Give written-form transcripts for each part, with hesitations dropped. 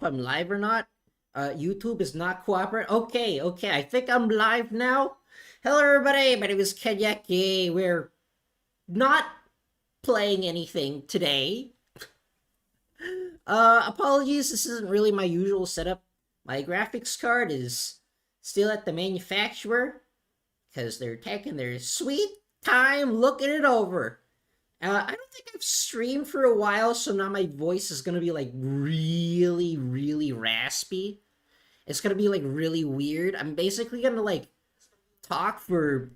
if I'm live or not. YouTube is not cooperating. Okay, I think I'm live now. Hello, everybody. My name is Kenyaki. We're not playing anything today. Apologies. This isn't really my usual setup. My graphics card is still at the manufacturer because they're taking their sweet time looking it over. I don't think I've streamed for a while, so now my voice is gonna be like really, really raspy. It's gonna be like really weird. I'm basically gonna like talk for.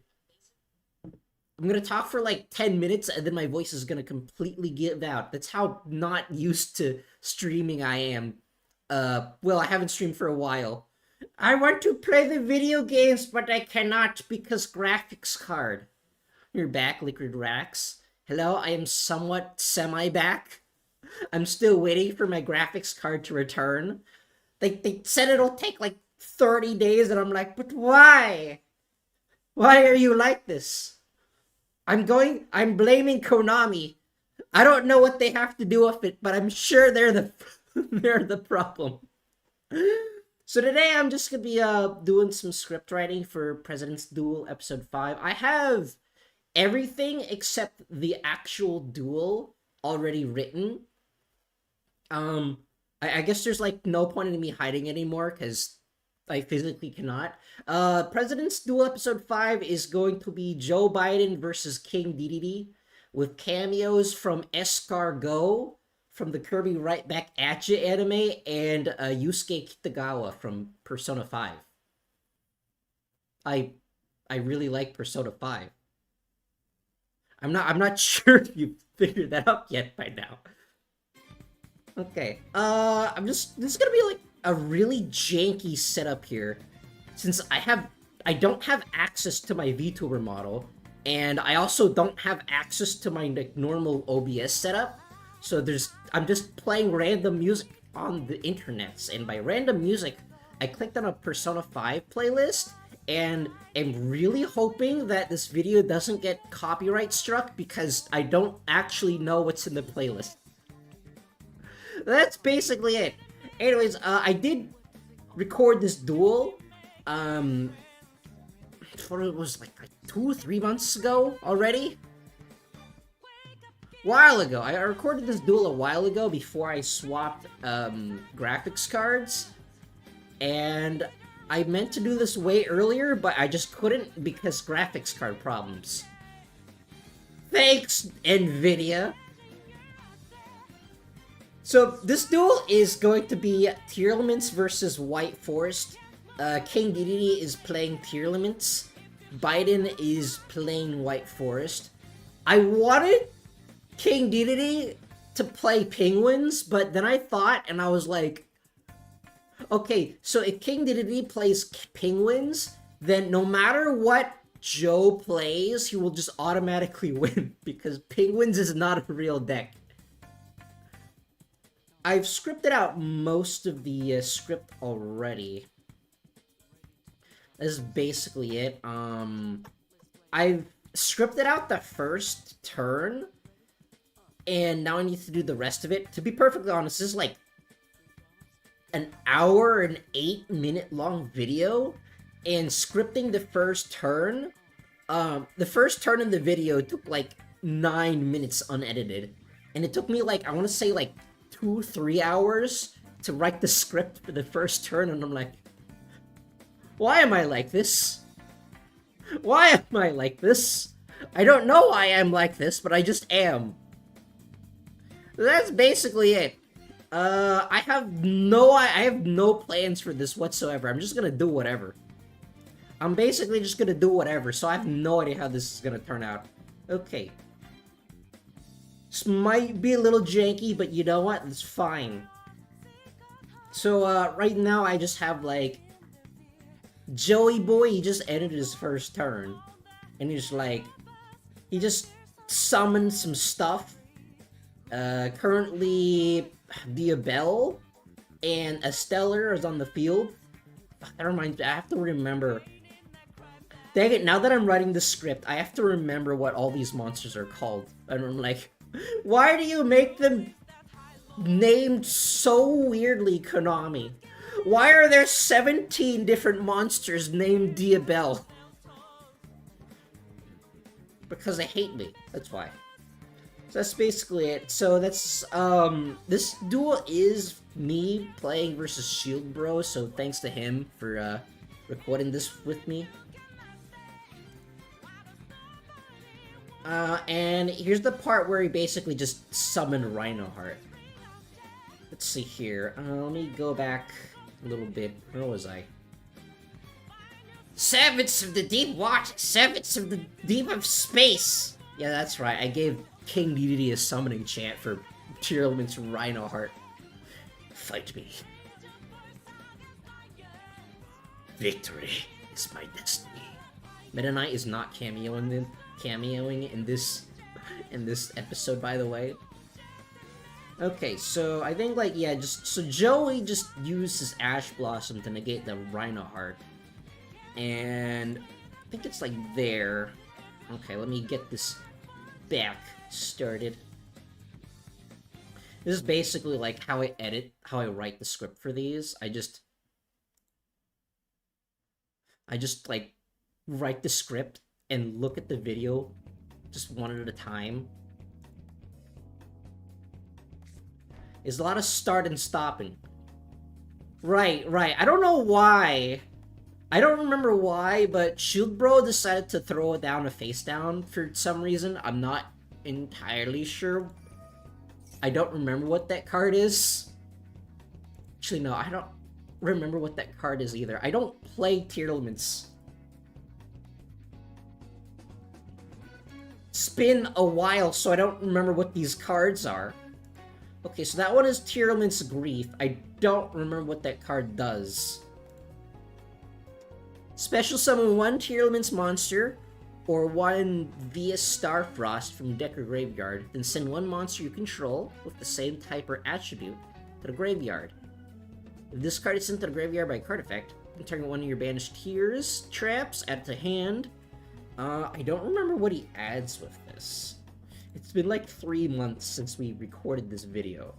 I'm gonna talk for like 10 minutes and then my voice is gonna completely give out. That's how not used to streaming I am. Well, I haven't streamed for a while. I want to play the video games, but I cannot because graphics card. You're back, Liquid Rax. Hello, I am somewhat semi-back. I'm still waiting for my graphics card to return. They said it'll take like 30 days, and I'm like, but why? Why are you like this? I'm blaming Konami. I don't know what they have to do with it, but I'm sure they're the they're the problem. So today I'm just gonna be doing some script writing for President's Duel episode 5. I have everything except the actual duel already written. I guess there's like no point in me hiding anymore because I physically cannot. President's Duel episode 5 is going to be Joe Biden versus King Dedede with cameos from Escargot from the Kirby Right Back At Ya anime and Yusuke Kitagawa from Persona 5. I really like Persona 5. I'm not sure if you've figured that out yet by now. Okay. This is gonna be like a really janky setup here. Since I don't have access to my VTuber model, and I also don't have access to my like normal OBS setup. So I'm just playing random music on the internets, and by random music, I clicked on a Persona 5 playlist, and I'm really hoping that this video doesn't get copyright struck because I don't actually know what's in the playlist. That's basically it. Anyways, I did record this duel, what it was like 2-3 months ago already? While ago. I recorded this duel a while ago before I swapped graphics cards, and I meant to do this way earlier, but I just couldn't because graphics card problems. Thanks, NVIDIA! So, this duel is going to be Tearlaments versus White Forest. King Dedede is playing Tearlaments. Biden is playing White Forest. I wanted King Dedede to play Penguins, but then I thought, and I was like, okay, so if King Dedede plays Penguins, then no matter what Joe plays, he will just automatically win, because Penguins is not a real deck. I've scripted out most of the script already. This is basically it. I've scripted out the first turn, and now I need to do the rest of it. To be perfectly honest, this is like an hour and 8-minute long video, and scripting the first turn, the first turn in the video took like 9 minutes unedited, and it took me like, I want to say like 2-3 hours to write the script for the first turn, and I'm like, why am I like this? Why am I like this? I don't know why I'm like this, but I just am. That's basically it. I have no plans for this whatsoever. I'm just gonna do whatever. I'm basically just gonna do whatever, so I have no idea how this is gonna turn out. Okay. This might be a little janky, but you know what? It's fine. So, right now I just have, like, Joey Boy, he just ended his first turn. And he's like, he just summoned some stuff. Currently, Diabell and Esteller is on the field. That reminds me, I have to remember. Dang it, now that I'm writing the script, I have to remember what all these monsters are called. And I'm like, why do you make them named so weirdly, Konami. Why are there 17 different monsters named Diabell? Because they hate me. That's why. So that's basically it. So that's, this duel is me playing versus Shield Bro, so thanks to him for, recording this with me. And here's the part where he basically just summoned Rhinoheart. Let's see here. Let me go back a little bit. Where was I? Servants of the deep watch! Servants of the deep of space! Yeah, that's right. I gave King Dedede a summoning chant for Tier Element's Rhinoheart. Fight me. Victory is my destiny. Meta Knight is not cameoing in this episode, by the way. Okay, so I think, like, yeah, so Joey just used his Ash Blossom to negate the Rhinoheart. And I think it's, like, there. Okay, let me get this back started. This is basically, like, how I write the script for these. I just, like, write the script and look at the video just one at a time. There's a lot of start and stopping. Right. I don't know why. I don't remember why, but Shield Bro decided to throw down a face down for some reason. I'm not entirely sure. I don't remember what that card is. Actually, no, I don't remember what that card is either. I don't play Tier Elements. It's been a while, so I don't remember what these cards are. Okay, so that one is Tier Element's Grief. I don't remember what that card does. Special summon one Tier Element's monster, or one via Starfrost from deck or graveyard, then send one monster you control with the same type or attribute to the graveyard. If this card is sent to the graveyard by a card effect, you can target one of your banished tiers, traps, add it to hand. I don't remember what he adds with this. It's been like 3 months since we recorded this video.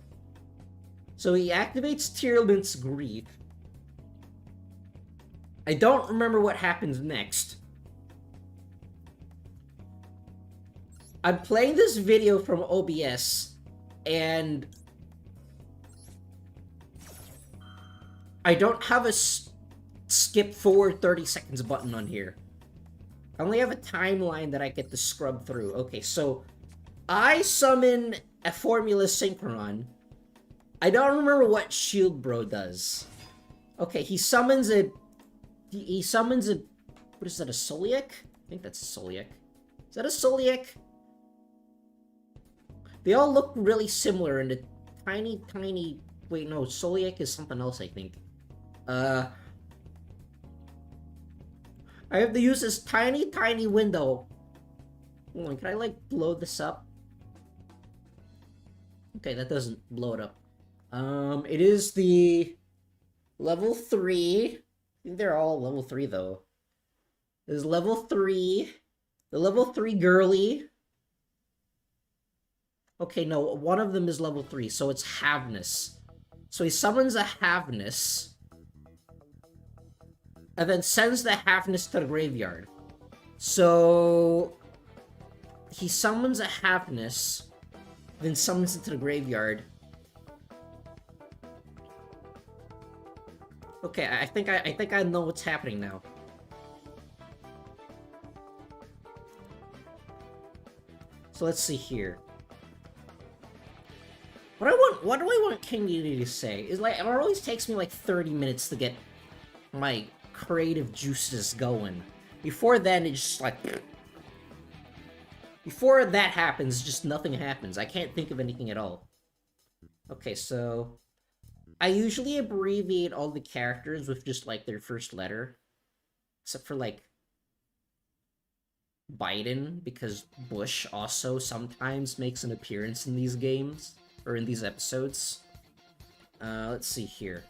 So he activates Tier Element's Grief. I don't remember what happens next. I'm playing this video from OBS, and I don't have a skip forward 30 seconds button on here. I only have a timeline that I get to scrub through. Okay, so I summon a Formula Synchron. I don't remember what Shield Bro does. Okay, he summons a... What is that, a Soliac? I think that's a Soliac. Is that a Soliac? They all look really similar in the tiny... Wait, no, Soliac is something else, I think. I have to use this tiny window. Hold on, can I, like, blow this up? Okay, that doesn't blow it up. It is the level 3. I think they're all level 3, though. There's level 3. The level 3 girly. Okay, no, one of them is level 3, so it's Havness. So he summons a Havness, and then sends the Havness to the graveyard. So he summons a Havness, then summons it to the graveyard. Okay, I think I know what's happening now. So let's see here. What do I want King Dedede to say? Is like, it always takes me like 30 minutes to get my creative juices going. Before then, it's just like... Before that happens, just nothing happens. I can't think of anything at all. Okay, so... I usually abbreviate all the characters with just, like, their first letter. Except for, like... Biden, because Bush also sometimes makes an appearance in these games. Or in these episodes. Let's see here.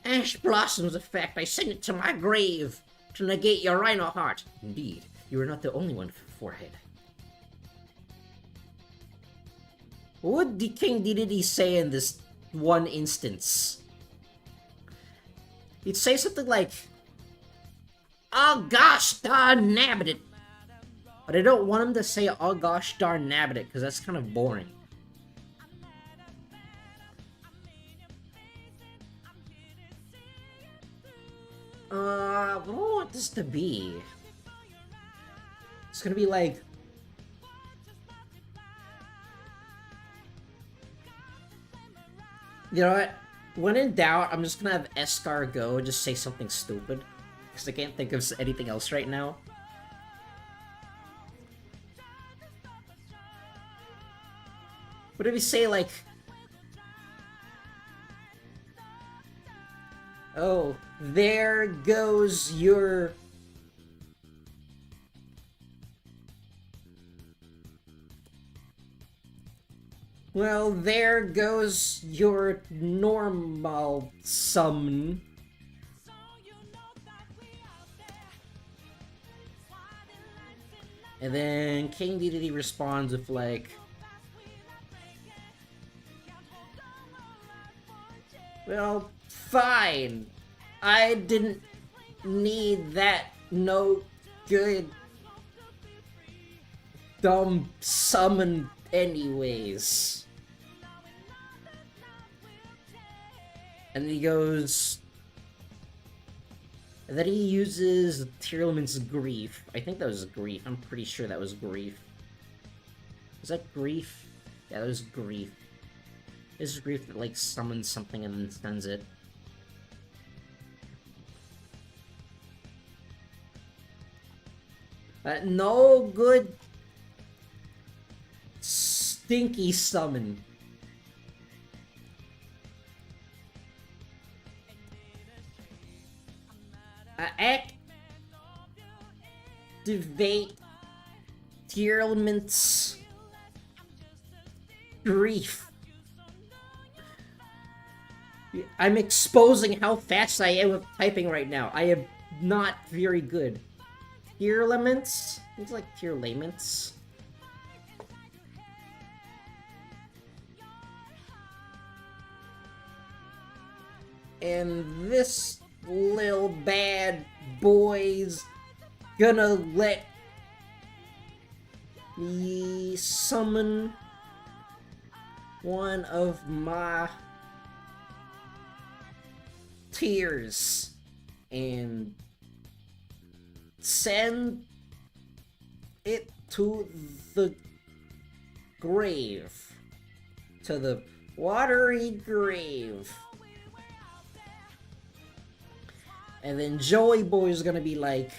Ash Blossom's effect. I send it to my grave to negate your Rhino Heart. Indeed, you are not the only one, Forehead. What would the King Dedede say in this one instance? He'd say something like, "Oh gosh darn nabbit it." But I don't want him to say, "Oh gosh darn nabbit it," because that's kind of boring. What do I want this to be? It's gonna be like... You know what? When in doubt, I'm just gonna have Escar go and just say something stupid. Because I can't think of anything else right now. What if we say, like... Oh, there goes your... Well, there goes your normal summon. And then King Dedede responds with like... Well, fine. I didn't need that no good dumb summon anyways. And he goes... And then he uses Tearlaman's Grief. I think that was Grief. I'm pretty sure that was Grief. Was that Grief? Yeah, that was Grief. This is Grief that, like, summons something and then sends it. No good... Stinky summon. Activate Tearlaman's Grief. I'm exposing how fast I am with typing right now. I am not very good. Tearlaments? It's like Tearlaments. And this little bad boy's gonna let me summon one of my tears and send it to the grave. To the watery grave. And then Joey Boy is gonna be like...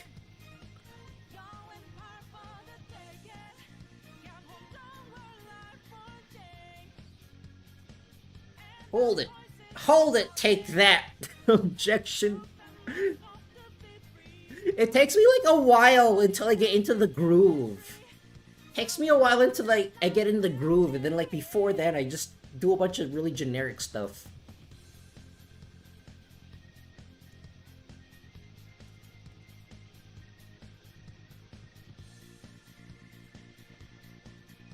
Hold it. Hold it, take that. Objection. It takes me like a while until I get into the groove. It takes me a while until like I get in the groove, and then like before that I just do a bunch of really generic stuff.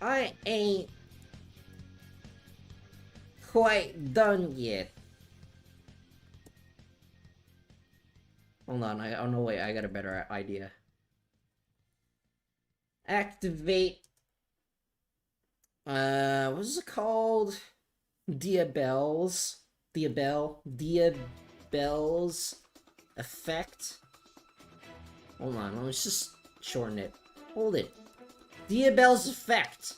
I ain't quite done yet. Hold on, oh no wait, I got a better idea. Activate... what is it called? Diabell's effect? Hold on, let's just shorten it. Hold it. Diabell's effect.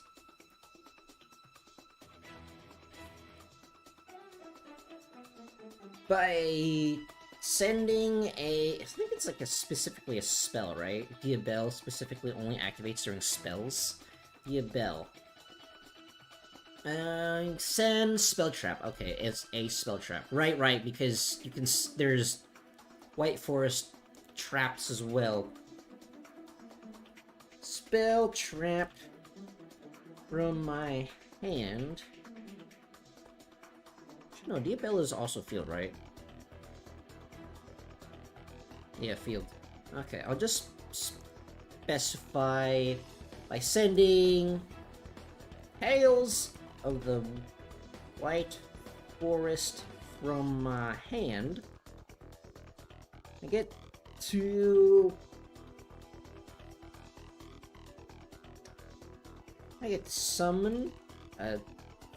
By sending a... I think it's like specifically a spell, right? Diabell specifically only activates during spells. Diabell. Send spell trap. Okay, it's a spell trap. Right, because you can... There's White Forest traps as well. Spell trap from my hand. No, Diabell is also field, right? Yeah, field. Okay, I'll just specify by sending hails of the white forest from my hand, I get to summon a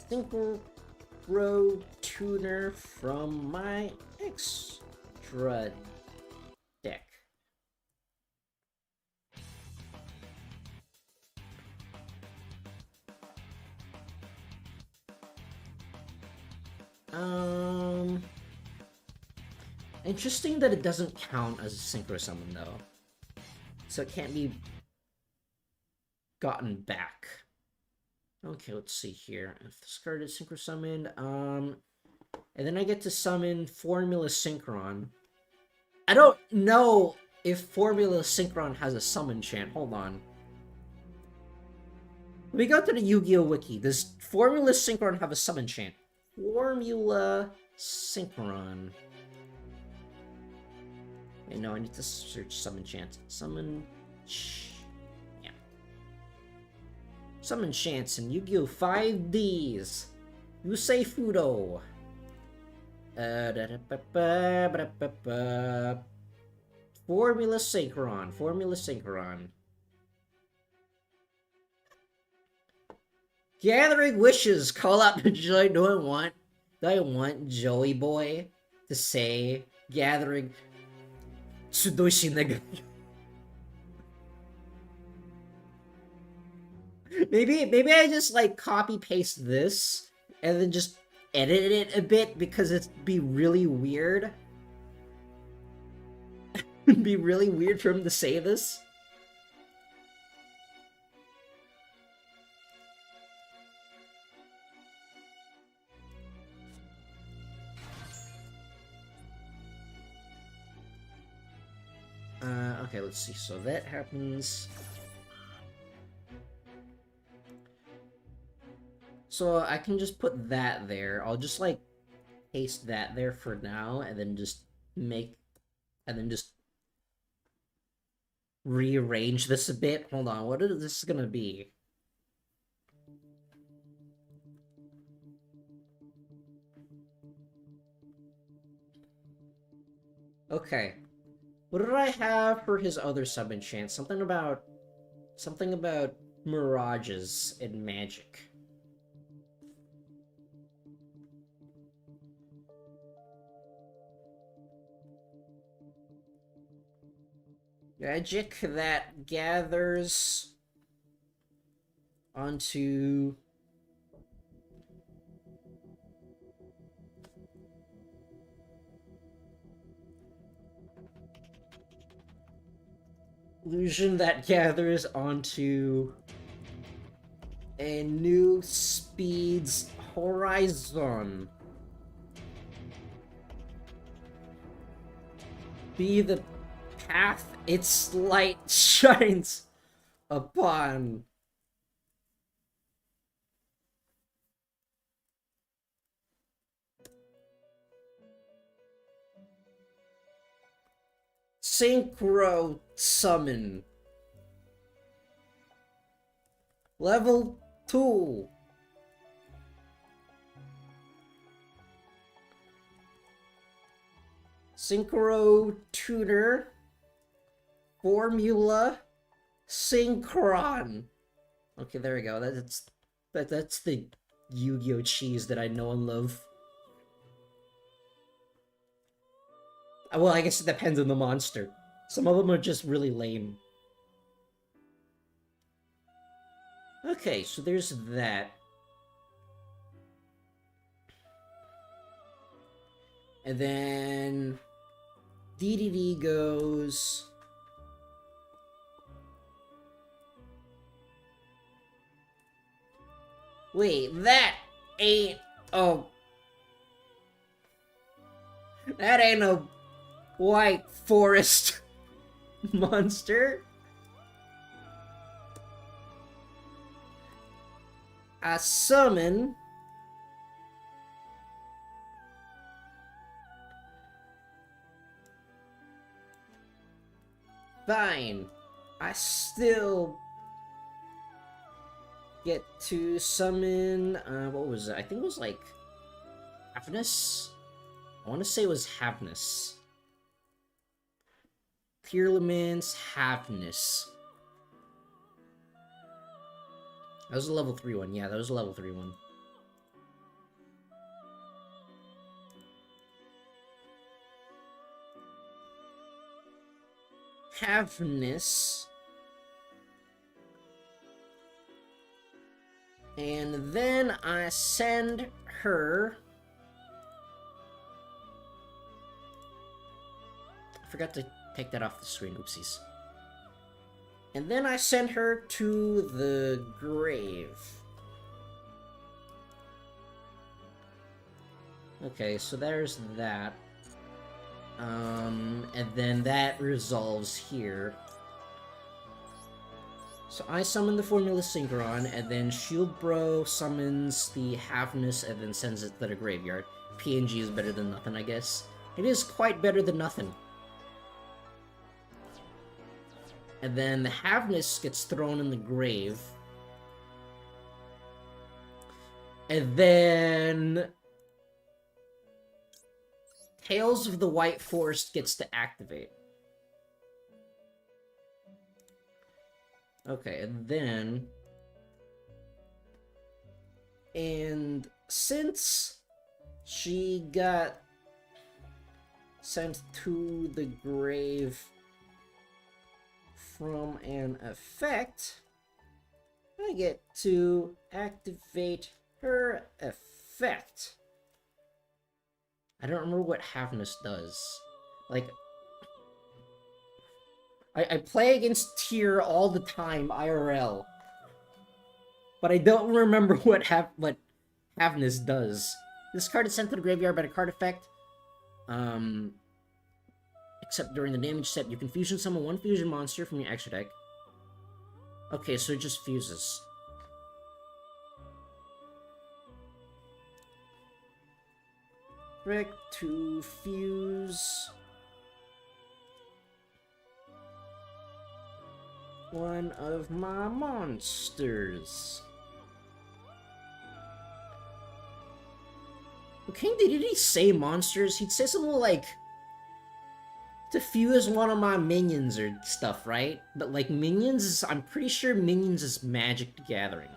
synchro tuner from my extra deck. Interesting that it doesn't count as a synchro summon though. So it can't be gotten back. Okay, let's see here. If this card is synchro summoned, and then I get to summon Formula Synchron. I don't know if Formula Synchron has a summon chant. Hold on. Let me go to the Yu-Gi-Oh! Wiki. Does Formula Synchron have a summon chant? Formula Synchron. Wait, no, I need to search summon chant. Summon... yeah. Summon chants in Yu-Gi-Oh! 5Ds. Yusei Fudo. Formula Synchron. Formula Synchron. Gathering wishes. Call out to Joy. Do I want Joey Boy to say gathering Tsudoshi Naga? Maybe I just like copy paste this and then just edit it a bit because it'd be really weird. It'd be really weird for him to say this. Okay, let's see. So that happens. So I can just put that there. I'll just like paste that there for now, and then just rearrange this a bit. Hold on, what is this gonna be? Okay. What did I have for his other summon chant? Something about mirages and magic. Magic that gathers onto illusion that gathers onto a new speed's horizon. Be the path its light shines upon. Synchro summon. Level 2. Synchro tuner. Formula Synchron. Okay, there we go. That's the Yu-Gi-Oh! Cheese that I know and love. Well, I guess it depends on the monster. Some of them are just really lame. Okay, so there's that. And then DDD goes... Wait, that ain't... Oh. That ain't a white forest monster. I summon... Fine. I still get to summon, what was it? I think it was like Havnus? I want to say it was Havnus. Tearlaments, Havnus. That was a level 3 one. Yeah, that was a level 3 one. Havnus. And then I send her... I forgot to take that off the screen, oopsies. And then I send her to the grave. Okay, so there's that. And then that resolves here. So I summon the Formula Synchron, and then Shield Bro summons the Havnus and then sends it to the graveyard. PNG is better than nothing, I guess. It is quite better than nothing. And then the Havnus gets thrown in the grave. And then... Tales of the White Forest gets to activate. Okay, and then... And since she got sent to the grave from an effect, I get to activate her effect. I don't remember what Havnus does. Like, I play against Tyr all the time, IRL. But I don't remember what Havnus does. This card is sent to the graveyard by the card effect. Except during the damage step, you can fusion summon one fusion monster from your extra deck. Okay, so it just fuses. Correct, to fuse one of my monsters. Okay, did he say monsters? He'd say something like to fuse one of my minions or stuff, right? But like minions, I'm pretty sure minions is Magic the Gathering.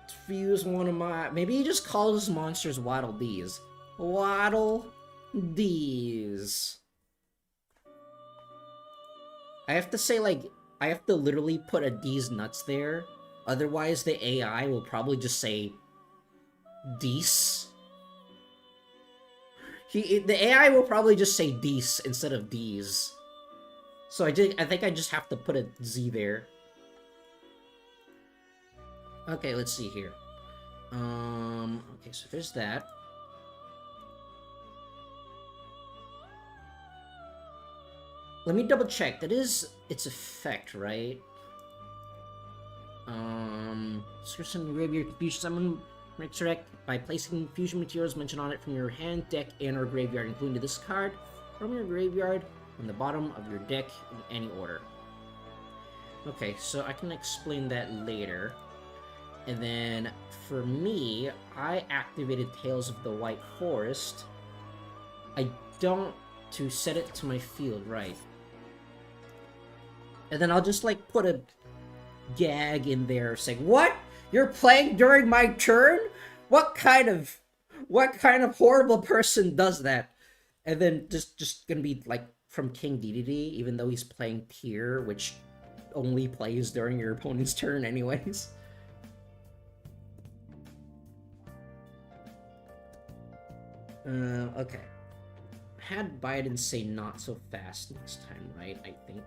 To fuse one of my... Maybe he just calls his monsters Waddle Dees. Waddle Dees. I have to say, like, I have to literally put a D's nuts there. Otherwise, the AI will probably just say Dees. The AI will probably just say Dees instead of D's. So I think I just have to put a Z there. Okay, let's see here. Okay, so there's that. Let me double check. That is its effect, right? Search in the graveyard fusion summon resurrect by placing fusion materials mentioned on it from your hand, deck, and or graveyard, including this card from your graveyard on the bottom of your deck in any order. Okay, so I can explain that later. And then for me, I activated Tales of the White Forest. I don't to set it to my field, right? And then I'll just like put a gag in there saying, "What? You're playing during my turn? What kind of horrible person does that?" And then just gonna be like from King Dedede, even though he's playing Tyr, which only plays during your opponent's turn anyways. Okay. Had Biden say not so fast next time, right? I think.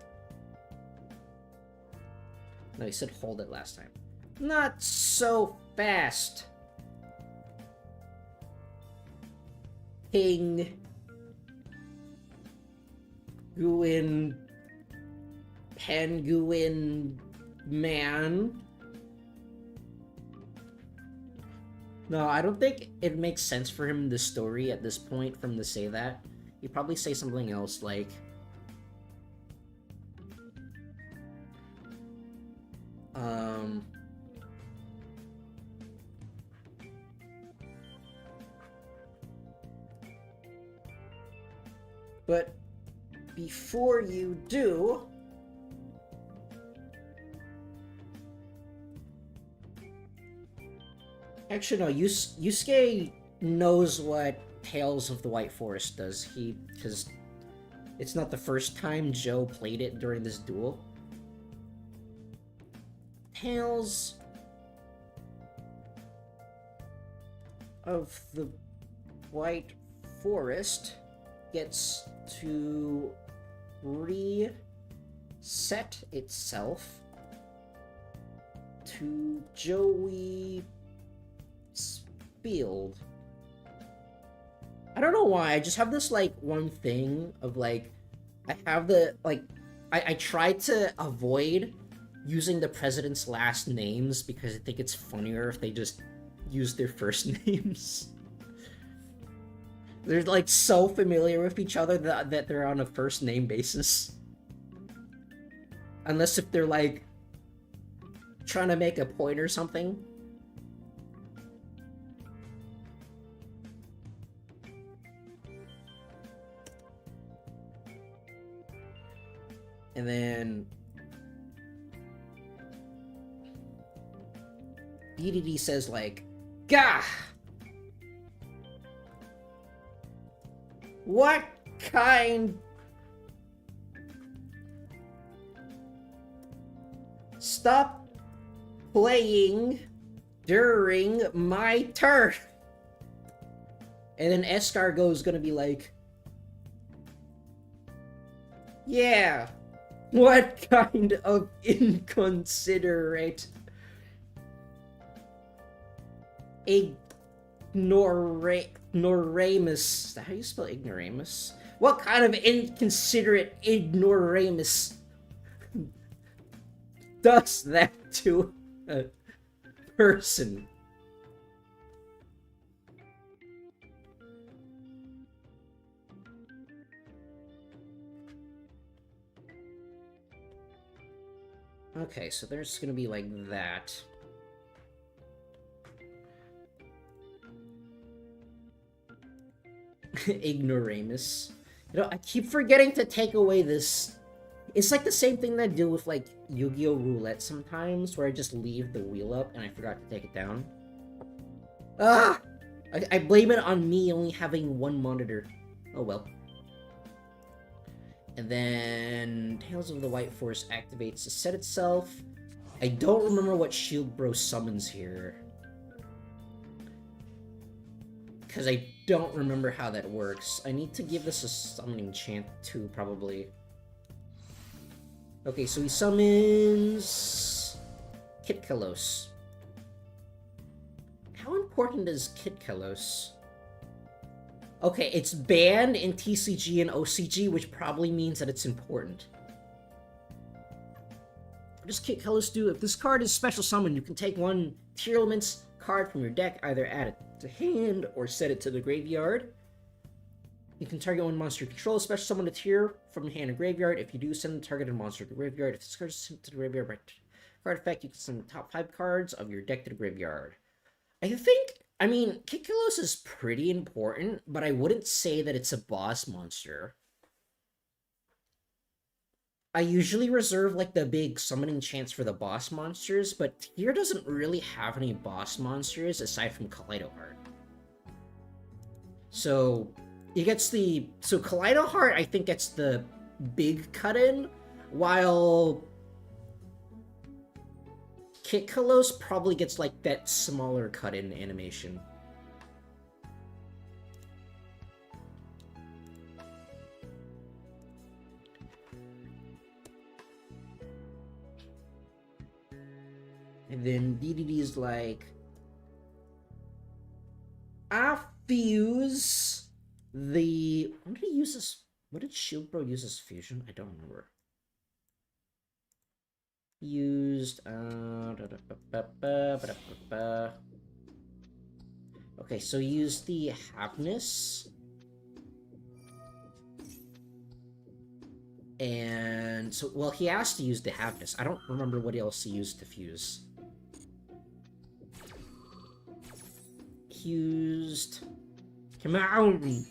No, he said hold it last time. Not so fast. King Guin Penguin Man. No, I don't think it makes sense for him in the story at this point for him to say that. He'd probably say something else like, But before you do... Actually, no, Yusuke knows what Tales of the White Forest does. Because it's not the first time Joe played it during this duel. Tales of the White Forest gets to reset itself to Joey Spield. I don't know why, I just have this, like, one thing of, like, I have the, like, I try to avoid using the president's last names because I think it's funnier if they just use their first names. They're, like, so familiar with each other that they're on a first name basis. Unless if they're, like, trying to make a point or something. And then DDD says, like, Gah! What kind... Stop playing during my turn! And then Escargot's gonna be like, yeah, what kind of inconsiderate... Ignoramus. Is that how you spell ignoramus? What kind of inconsiderate ignoramus does that to a person? Okay, so there's gonna be like that. Ignoramus. You know, I keep forgetting to take away this. It's like the same thing that I do with, like, Yu-Gi-Oh! Roulette sometimes, where I just leave the wheel up and I forgot to take it down. Ah! I blame it on me only having one monitor. Oh well. And then Tales of the White Forest activates to set itself. I don't remember what Shield Bro summons here. Because I don't remember how that works. I need to give this a summoning chant too, probably. Okay, so he summons... Kitkalos. How important is Kitkalos? Okay, it's banned in TCG and OCG, which probably means that it's important. What does Kitkalos do? If this card is special summoned, you can take one Tier Elements card from your deck, either add it to hand or set it to the graveyard. You can target one monster you control, special summon a tier from the hand or graveyard. If you do, send the targeted monster to the graveyard. If this card is sent to the graveyard by card effect, you can send the top 5 cards of your deck to the graveyard. I mean, Kitkalos is pretty important, but I wouldn't say that it's a boss monster. I usually reserve, like, the big summoning chants for the boss monsters, but here doesn't really have any boss monsters aside from Kaleido Heart. So, he gets the... So, Kaleido Heart, I think, gets the big cut-in, while Kitkalos probably gets, like, that smaller cut-in animation. And then DDD is like, I fuse the... What did he use this? What did Shield Bro use as fusion? I don't remember. He used... Okay, so he used the Happiness. And so, well, he asked to use the Happiness. I don't remember what else he used to fuse. He used... Come on!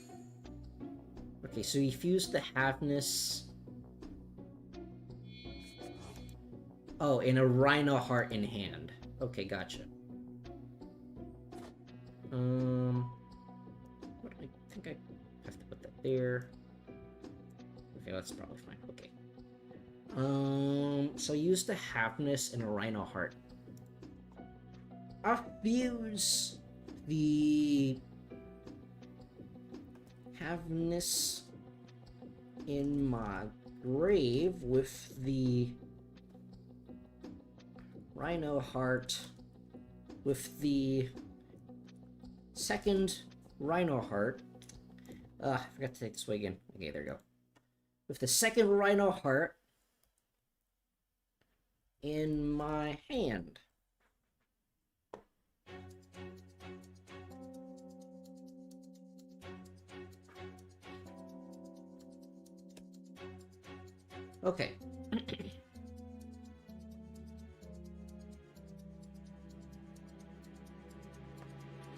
Okay, Okay, so he fused the halfness. Oh, and a rhino heart in hand. Okay, gotcha. I think I have to put that there. Okay, that's probably fine. Okay. So use the halfness and a rhino heart. I'll fuse the halfness in my grave with the rhino heart with the second rhino heart. I forgot to take this way again. Okay, there you go. With the second rhino heart in my hand. Okay.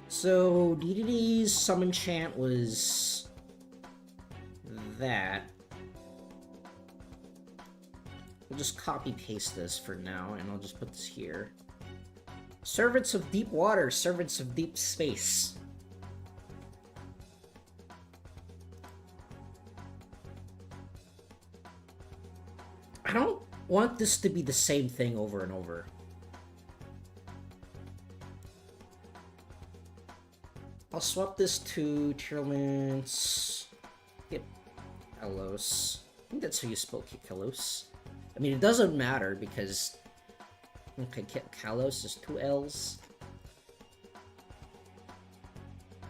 So DDD's summon chant was that. We'll just copy paste this for now, and I'll just put this here. Servants of deep water, servants of deep space. I don't want this to be the same thing over and over. I'll swap this to Tearlaments. Yep. Kalos. I think that's how you spell Kalos. I mean, it doesn't matter because... Okay, Kalos is 2 L's.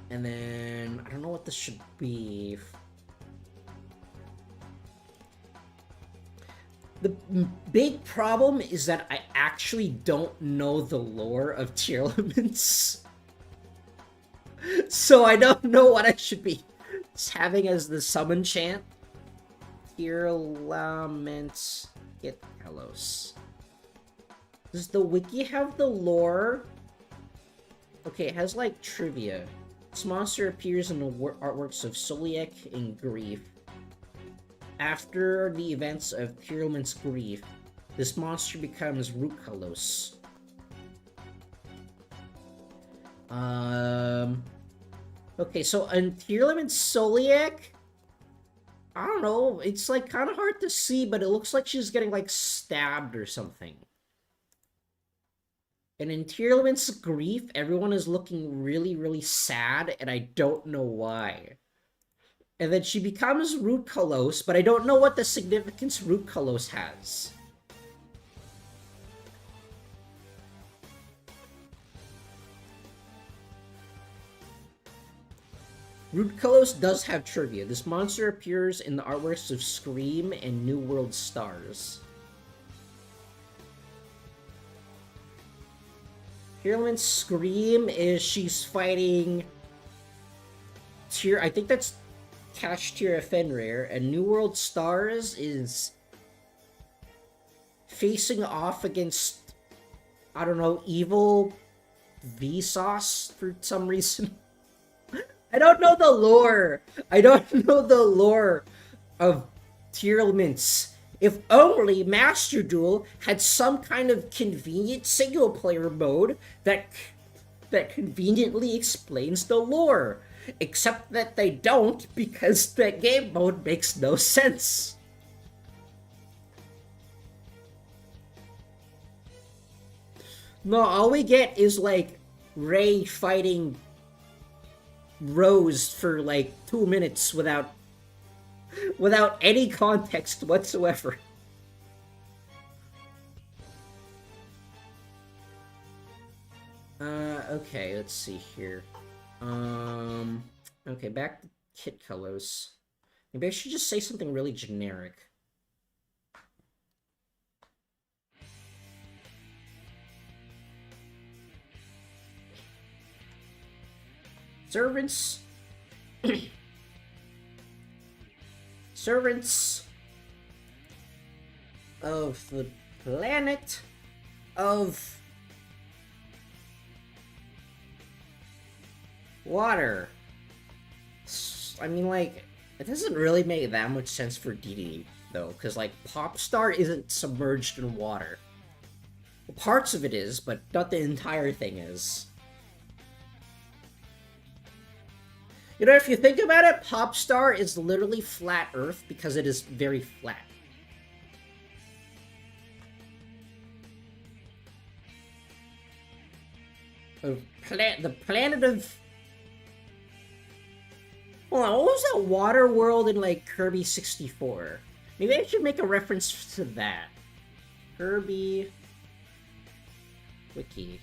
And then... I don't know what this should be. The big problem is that I actually don't know the lore of Tearlaments. So I don't know what I should be having as the summon chant. Tearlaments get Kalos. Does the wiki have the lore? Okay, it has like trivia. This monster appears in the artworks of Soliek and Grief. After the events of Tearlament's grief, this monster becomes Kalos. Okay, so in Tearlament's Soliek, I don't know, it's like kind of hard to see, but it looks like she's getting like stabbed or something. And in Tearlament's grief, everyone is looking really, really sad, and I don't know why. And then she becomes Kalos, but I don't know what the significance Kalos has. Kalos does have trivia. This monster appears in the artworks of Scream and New World Stars. Tearlament's Scream is she's fighting I think that's Cash Tier Fenrir, and New World Stars is facing off against, I don't know, evil Vsauce for some reason. I don't know the lore. I don't know the lore of Tearlaments. If only Master Duel had some kind of convenient single-player mode that conveniently explains the lore. Except that they don't, because that game mode makes no sense. No, all we get is, like, Ray fighting Rose for, like, 2 minutes without any context whatsoever. Okay, let's see here. Okay, back to Kit Kalos. Maybe I should just say something really generic. Servants... Servants of the planet of water. I mean, like, It doesn't really make that much sense for DD, though, because, like, Popstar isn't submerged in water. Well, parts of it is, but not the entire thing is. You know, if you think about it, Popstar is literally flat Earth because it is very flat. The planet of... Hold on, what was that water world in, like, Kirby 64? Maybe I should make a reference to that. Kirby... Wiki.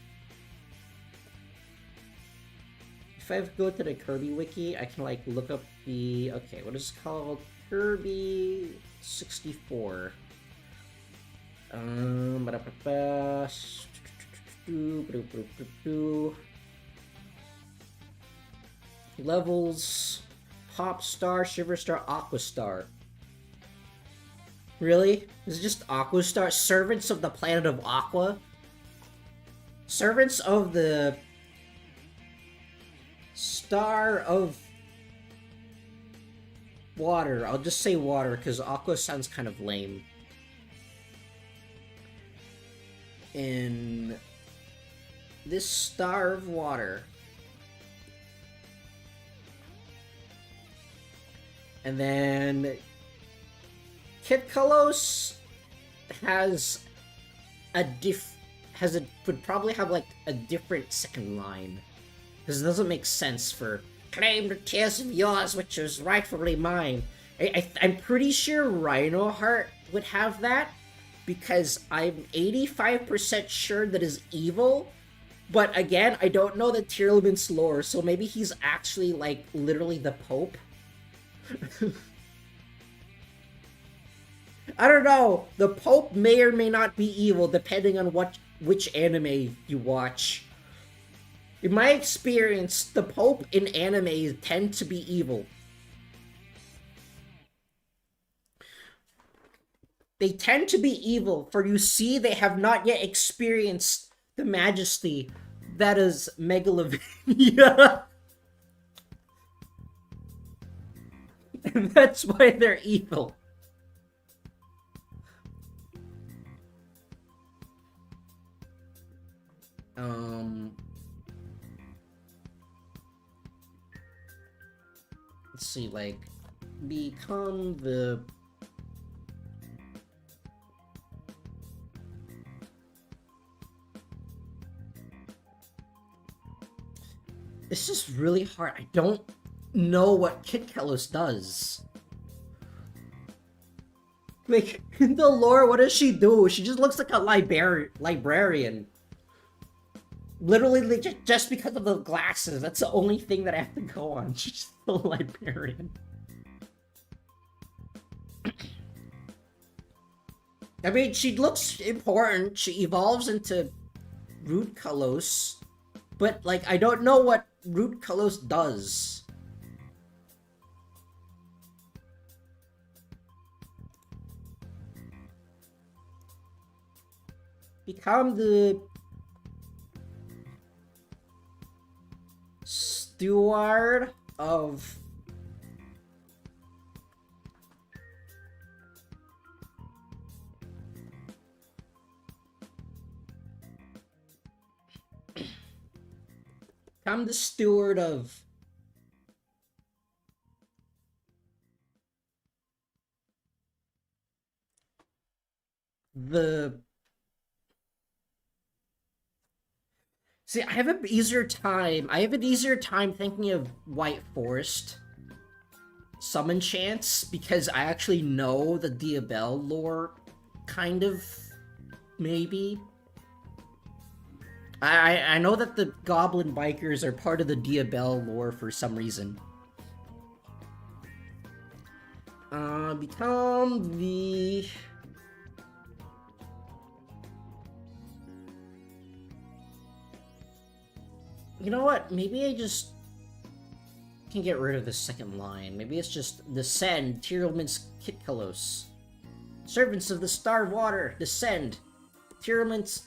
If I go to the Kirby Wiki, I can, like, look up the... Okay, what is it called? Kirby 64. Levels... Popstar, Shiverstar, Aquastar. Really? Is it just Aquastar? Servants of the planet of Aqua? Servants of the... Star of... Water. I'll just say water, because Aqua sounds kind of lame. In... This Star of Water... And then Kit Kalos would probably have like a different second line. Because it doesn't make sense for claim the tears of yours which is rightfully mine. I'm pretty sure Rhino Heart would have that, because I'm 85% sure that is evil. But again, I don't know the Tearlament's lore, so maybe he's actually like literally the Pope. I don't know. The Pope may or may not be evil, depending on which anime you watch. In my experience, the Pope in anime tend to be evil. They tend to be evil, for you see, they have not yet experienced the majesty that is Megalovania. And that's why they're evil. Let's see, like, become the... It's just really hard. I don't know what Kit Kalos does. Like, in the lore, what does she do? She just looks like a librarian. Literally, like, just because of the glasses. That's the only thing that I have to go on. She's just a librarian. I mean, she looks important. She evolves into Root Kalos. But, like, I don't know what Root Kalos does. Become the steward of become the steward of the... See, I have an easier time thinking of White Forest summon chants, because I actually know the Duel lore, kind of, maybe. I know that the Goblin Bikers are part of the Duel lore for some reason. Become the... You know what? Maybe I just can get rid of the second line. Maybe it's just descend, Tearlament's Kit Kalos. Servants of the Star of Water, descend, Tearlament's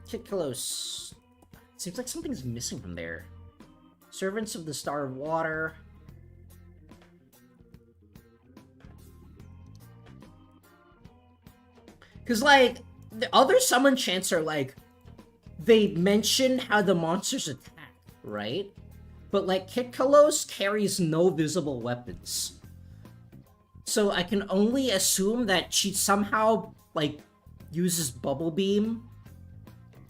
Kit Kalos. Seems like something's missing from there. Servants of the Star of Water. Because, like, the other summon chants are, like, they mention how the monsters attack, right? But, like, Kitkalos carries no visible weapons. So I can only assume that she somehow, like, uses Bubble Beam,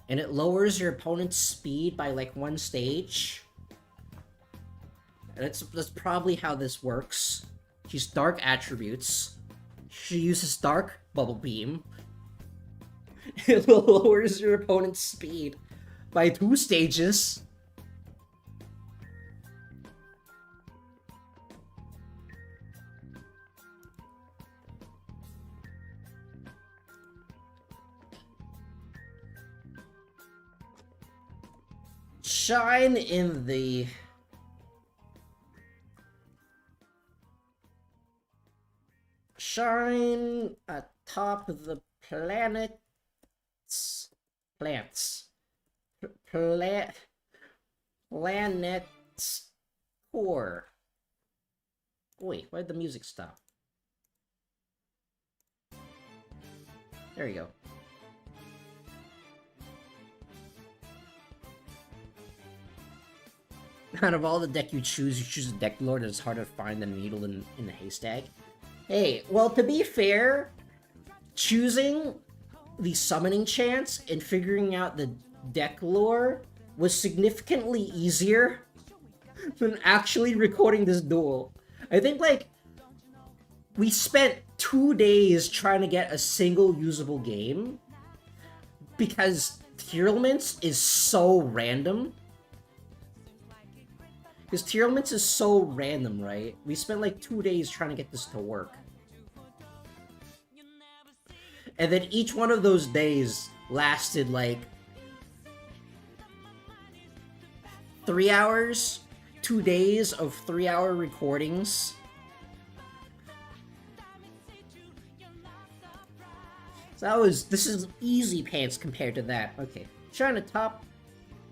and it lowers your opponent's speed by, like, 1 stage. That's probably how this works. She's Dark Attributes. She uses Dark Bubble Beam. It lowers your opponent's speed by 2 stages. Shine in the... Shine atop the planets. Planets core. Wait, why did the music stop? There you go. Out of all the deck you choose a deck lord that's harder to find than a needle in the haystack. Hey, well, to be fair, choosing the summoning chants and figuring out the deck lore was significantly easier than actually recording this duel. I think, like, we spent 2 days trying to get a single usable game because Tearlaments is so random. Because Tearlaments is so random, right? We spent like 2 days trying to get this to work. And then each one of those days lasted like 3 hours, 2 days of 3-hour recordings. So this is easy pants compared to that. Okay, trying to top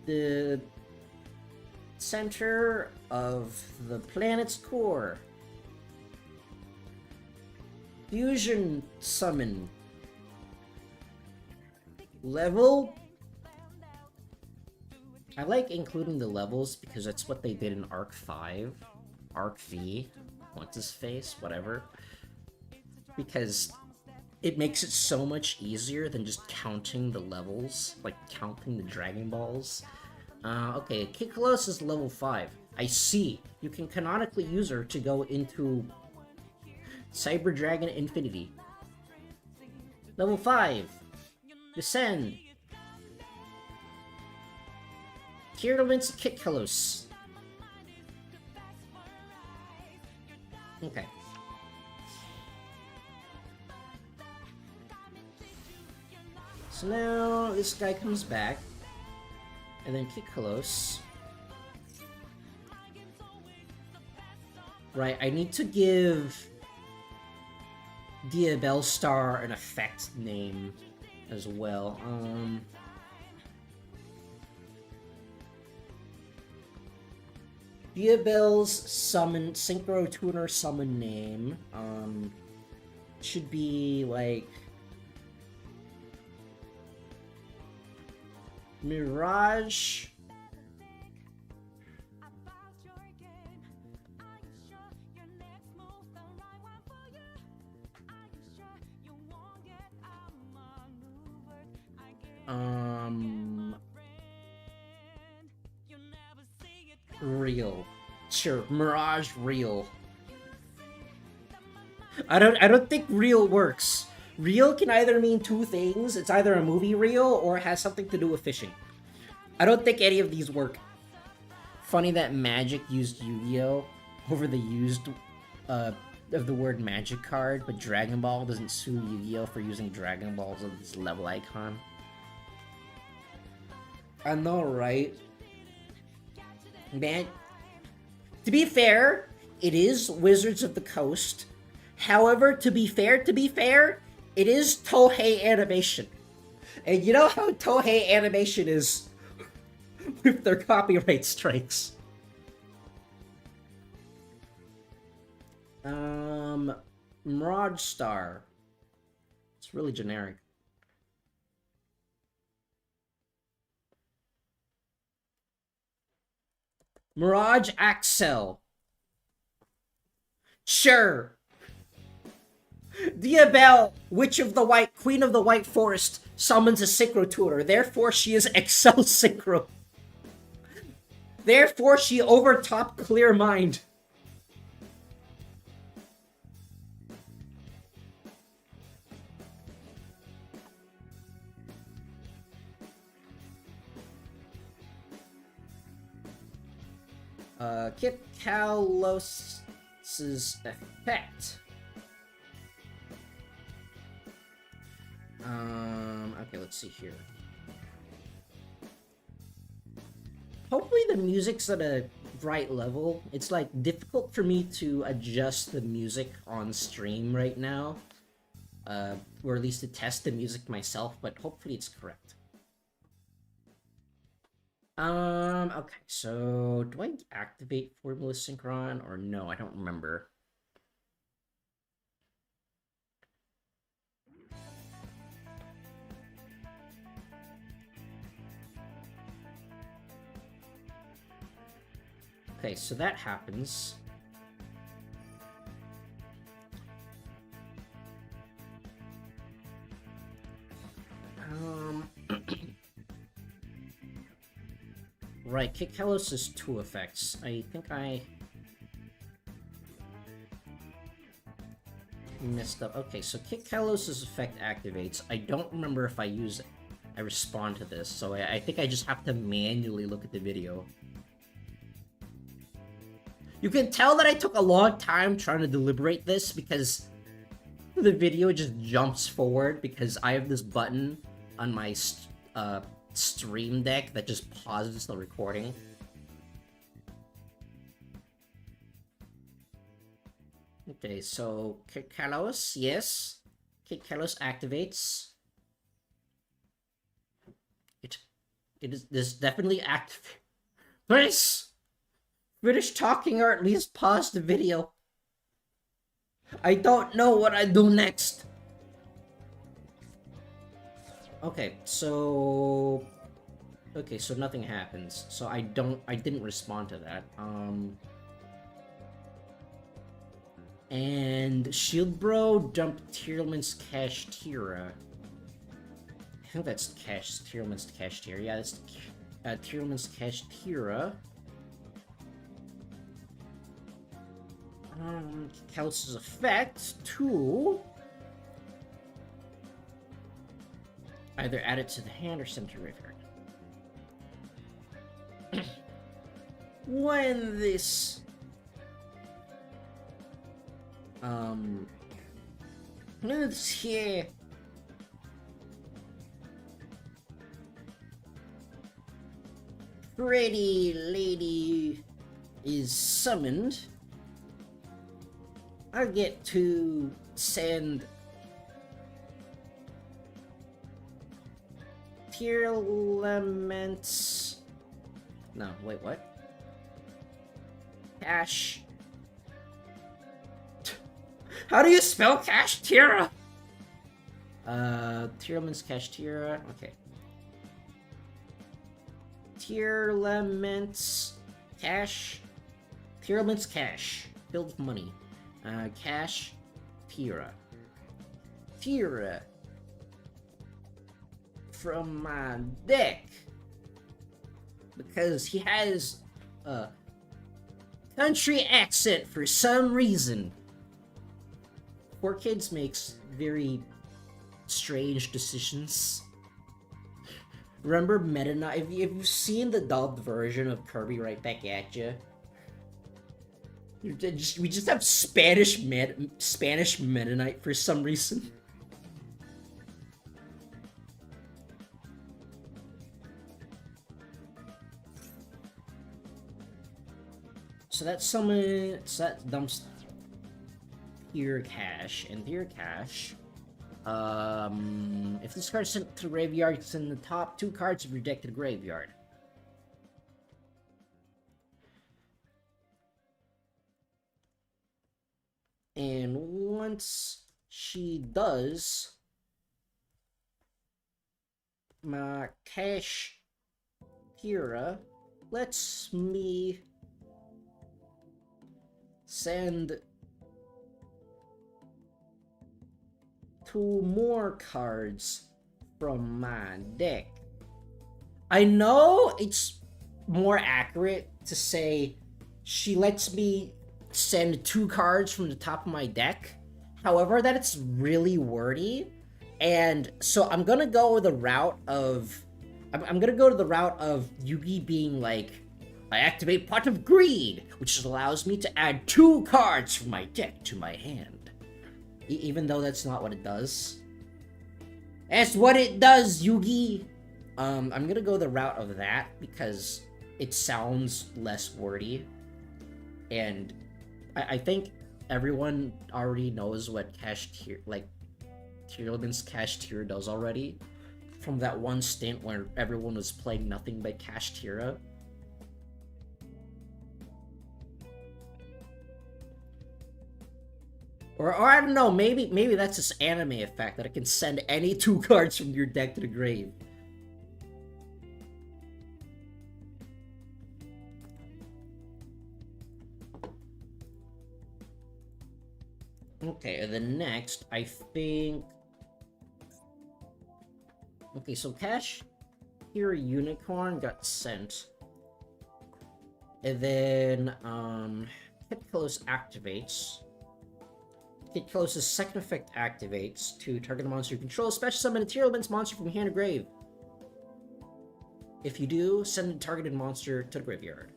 the center of the planet's core. Fusion summon. Level? I like including the levels because that's what they did in Arc 5. Arc V. What's his face? Whatever. Because it makes it so much easier than just counting the levels. Like, counting the Dragon Balls. Okay, Kikalos is level 5. I see. You can canonically use her to go into Cyber Dragon Infinity. Level 5. Descend. Tearlaments Kikalos. Okay. So now this guy comes back. And then Kikalos. Right, I need to give Diabellstar an effect name as well. Diabell's summon Synchro Tuner summon name should be like Mirage. Real. Sure, Mirage Real. I don't think real works. Real can either mean 2 things. It's either a movie reel or it has something to do with fishing. I don't think any of these work. Funny that Magic used Yu-Gi-Oh! Over the used of the word Magic card, but Dragon Ball doesn't sue Yu-Gi-Oh! For using Dragon Balls as this level icon. I know, right? Man, to be fair, it is Wizards of the Coast. However, to be fair, it is Tohei Animation. And you know how Tohei Animation is with their copyright strikes. Mirage Star. It's really generic. Mirage Axel. Sure. Diabelle, Witch of the White, Queen of the White Forest, summons a Synchro Tutor. Therefore, she is Excel Synchro. Therefore, she overtop Clear Mind. Kit Kalos's effect. Okay, let's see here. Hopefully the music's at a right level. It's like difficult for me to adjust the music on stream right now. Or at least to test the music myself, but hopefully it's correct. Okay, so do I activate Formula Synchron or no? I don't remember. Okay, so that happens. Right, Kit Kalos is 2 effects. I think I messed up. Okay, so Kit Kalos' effect activates. I don't remember if I respond to this, so I think I just have to manually look at the video. You can tell that I took a long time trying to deliberate this because the video just jumps forward because I have this button on my stream deck that just pauses the recording. Okay, so Kit Kalos, yes. Kit Kalos activates. It is this definitely active. Please! Finish talking or at least pause the video. I don't know what I do next. Okay, so nothing happens. So I didn't respond to that. And Shield Bro dumped Tierleman's Cash Tira. I think that's Tierleman's Cash Tira. Yeah, that's Tierleman's Cash Tira. Kalos' effect to either add it to the hand or send to graveyard. When this let's here pretty lady is summoned, I get to send Tierlements. No, wait, what? Cash. How do you spell Cash Tira? Tierlement's Cash Tira. Okay. Tierlement's Cash. Tierlement's Cash. Filled with money. Cash Tira. Tira. From my deck. Because he has a country accent for some reason. 4Kids makes very strange decisions. Remember Meta Knight? If you've seen the dubbed version of Kirby Right Back at Ya, we just have Spanish Meta Knight for some reason. So that dumps Tier Cash, and Tier Cash. If this card's sent to the graveyard, it's in the top 2 cards of your deck to the graveyard. And once she does, my Cash Tira lets me send 2 more cards from my deck. I know it's more accurate to say she lets me send 2 cards from the top of my deck. However, that's really wordy. And so I'm gonna go the route of I'm gonna go to the route of Yugi being like, I activate Pot of Greed, which allows me to add 2 cards from my deck to my hand. Even though that's not what it does. That's what it does, Yugi! I'm gonna go the route of that because it sounds less wordy. And I think everyone already knows what Cash Tier, like, Tearlaman's Cash Tier does already. From that one stint where everyone was playing nothing but Cash Tira. Or I don't know, maybe that's this anime effect that I can send any 2 cards from your deck to the grave. Okay, and then next, I think... Okay, so Cash here Unicorn got sent. And then, Hit Close activates. Hit Close's second effect activates to target a monster you control. Special summon a Tearlaman's monster from hand to grave. If you do, send a targeted monster to the graveyard.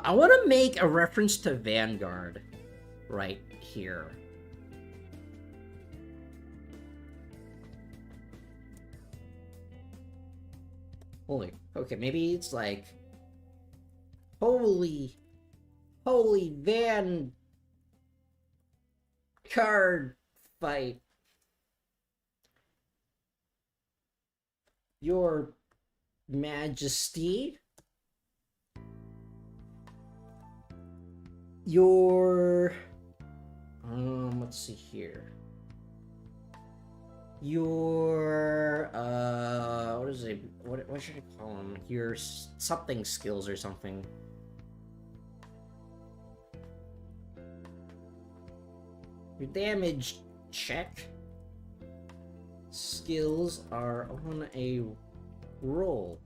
I want to make a reference to Vanguard right here. Holy, okay, maybe it's like, holy Vanguard fight. Your Majesty. Your let's see here. Your what is it? What should I call them? Your something skills or something. Your damage check skills are on a roll.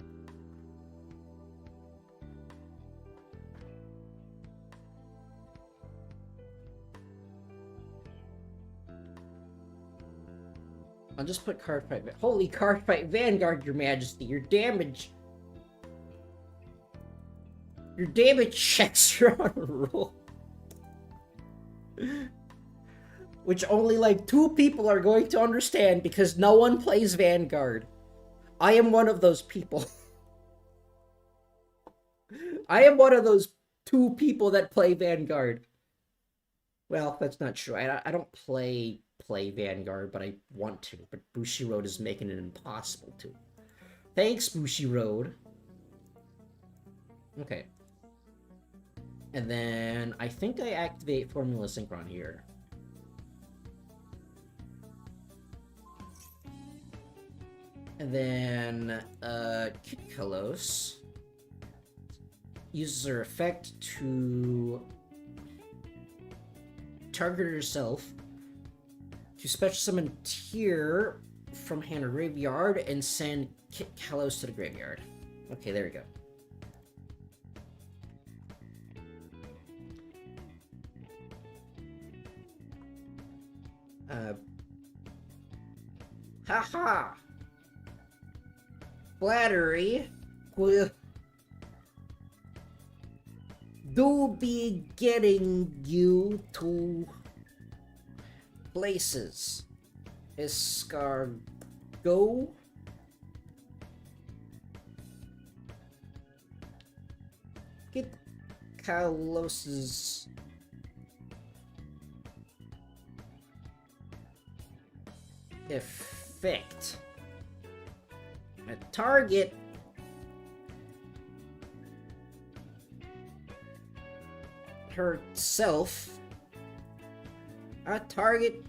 I'll just put card fight. Holy card fight Vanguard, Your Majesty. Your damage checks are on a roll. Which only like 2 people are going to understand because no one plays Vanguard. I am one of those people. I am one of those 2 people that play Vanguard. Well, that's not true. I don't play Vanguard, but I want to. But Bushiroad is making it impossible to. Thanks, Bushiroad. Okay. And then I think I activate Formula Synchron here. And then Kit Kalos uses her effect to target herself to special summon Tier from hand or graveyard and send Kit Kalos to the graveyard. Okay, there we go. Haha! Flattery will do be getting you to places. Escargot? Get Kalos's effect. A target herself target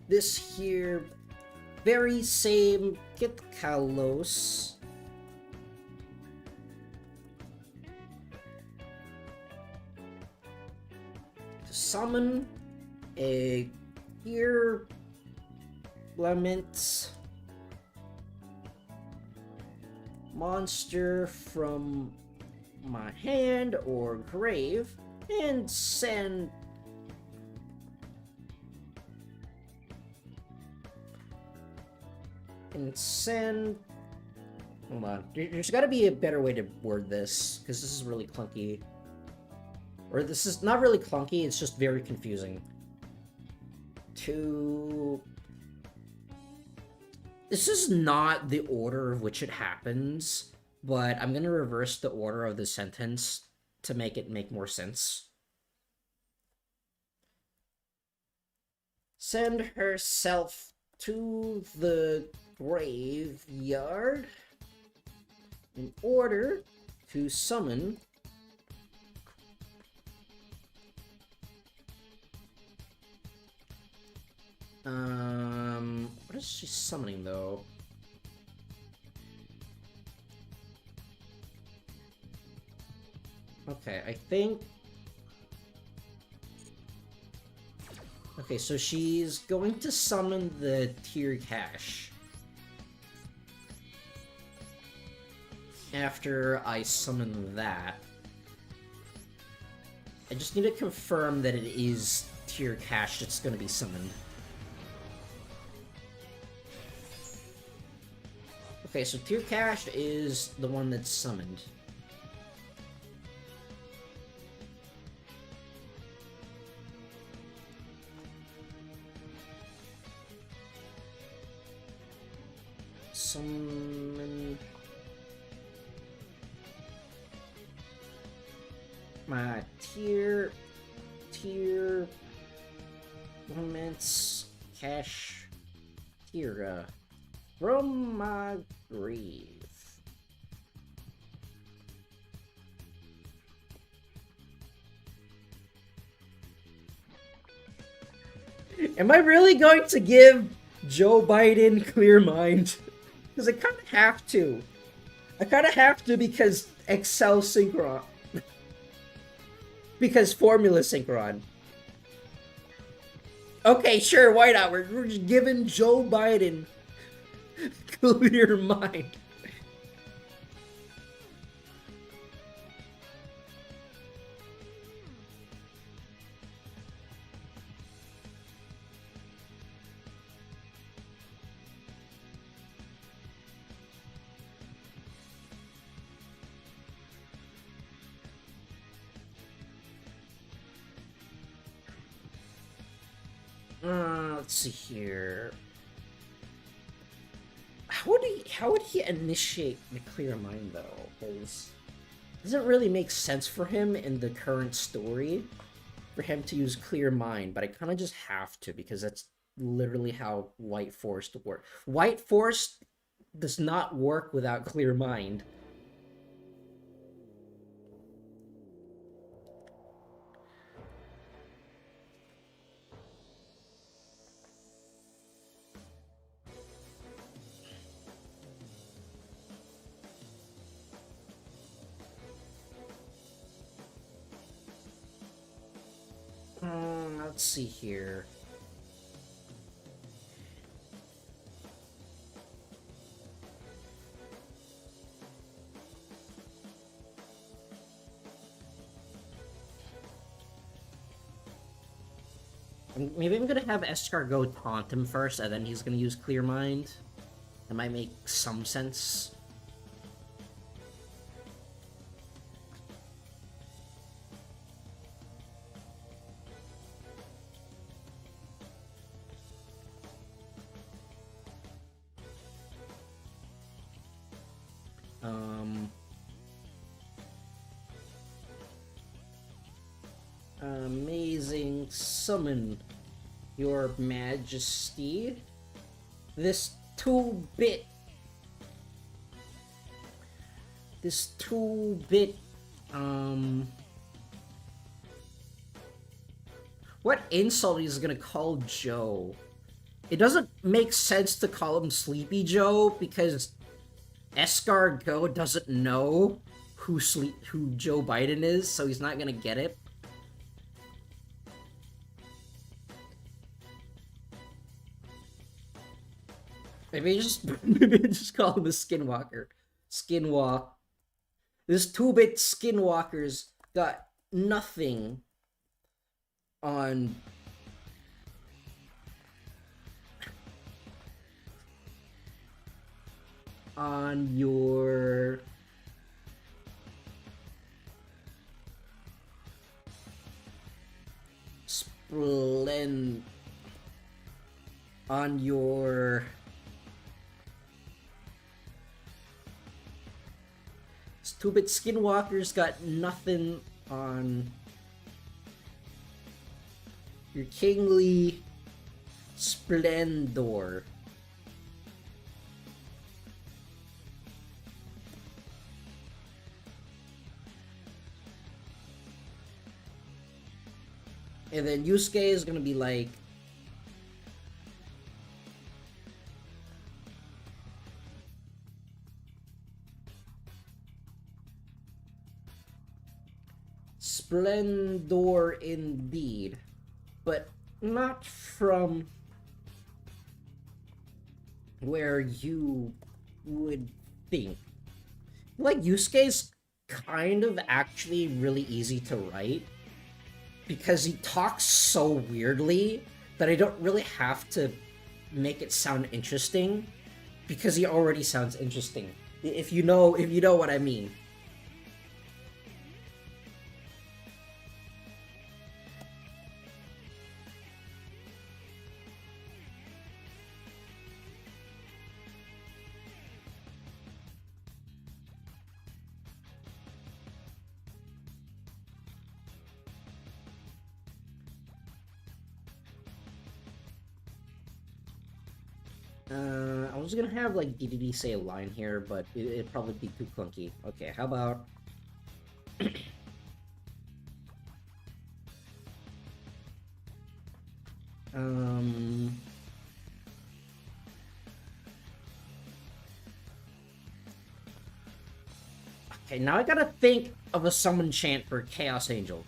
this here very same Kit Kalos to summon a here Lament monster from my hand or grave and send hold on, there's got to be a better way to word this because this is really clunky, or this is not really clunky, it's just very confusing. This is not the order of which it happens, but I'm gonna reverse the order of the sentence to make it make more sense. Send herself to the graveyard in order to summon what is she summoning though? Okay, I think... Okay, so she's going to summon the tier cache. After I summon that. I just need to confirm that it is tier cache that's going to be summoned. Okay, so tier cache is the one that's summoned. Summon my tier moments cache tier from my grave. Am I really going to give Joe Biden clear mind? Because I kind of have to. I kind of have to because Excel synchron. Because formula synchron. Okay, sure, why not? We're just giving Joe Biden clear mind. Let's see here. How would he initiate the clear mind though? Because it doesn't really make sense for him in the current story for him to use clear mind, but I kind of just have to because that's literally how White Forest works. White Forest does not work without clear mind. Let's see here. Maybe I'm gonna have Escargot taunt him first, and then he's gonna use Clear Mind. That might make some sense. Amazing summon, Your Majesty. This 2-bit What insult he's gonna call Joe? It doesn't make sense to call him Sleepy Joe because Escargot doesn't know who Joe Biden is, so he's not gonna get it. Maybe just call him a Skinwalker. Skinwalk. This 2-bit Skinwalker's got nothing on your Stupid Skinwalker's got nothing on your kingly splendor. And then Yusuke is gonna be like, splendor indeed, but not from where you would think. Like, Yusuke's kind of actually really easy to write because he talks so weirdly that I don't really have to make it sound interesting because he already sounds interesting. If you know what I mean. I was gonna have like DDD say a line here, but it'd probably be too clunky. Okay, how about okay, now I gotta think of a summon chant for Chaos Angel.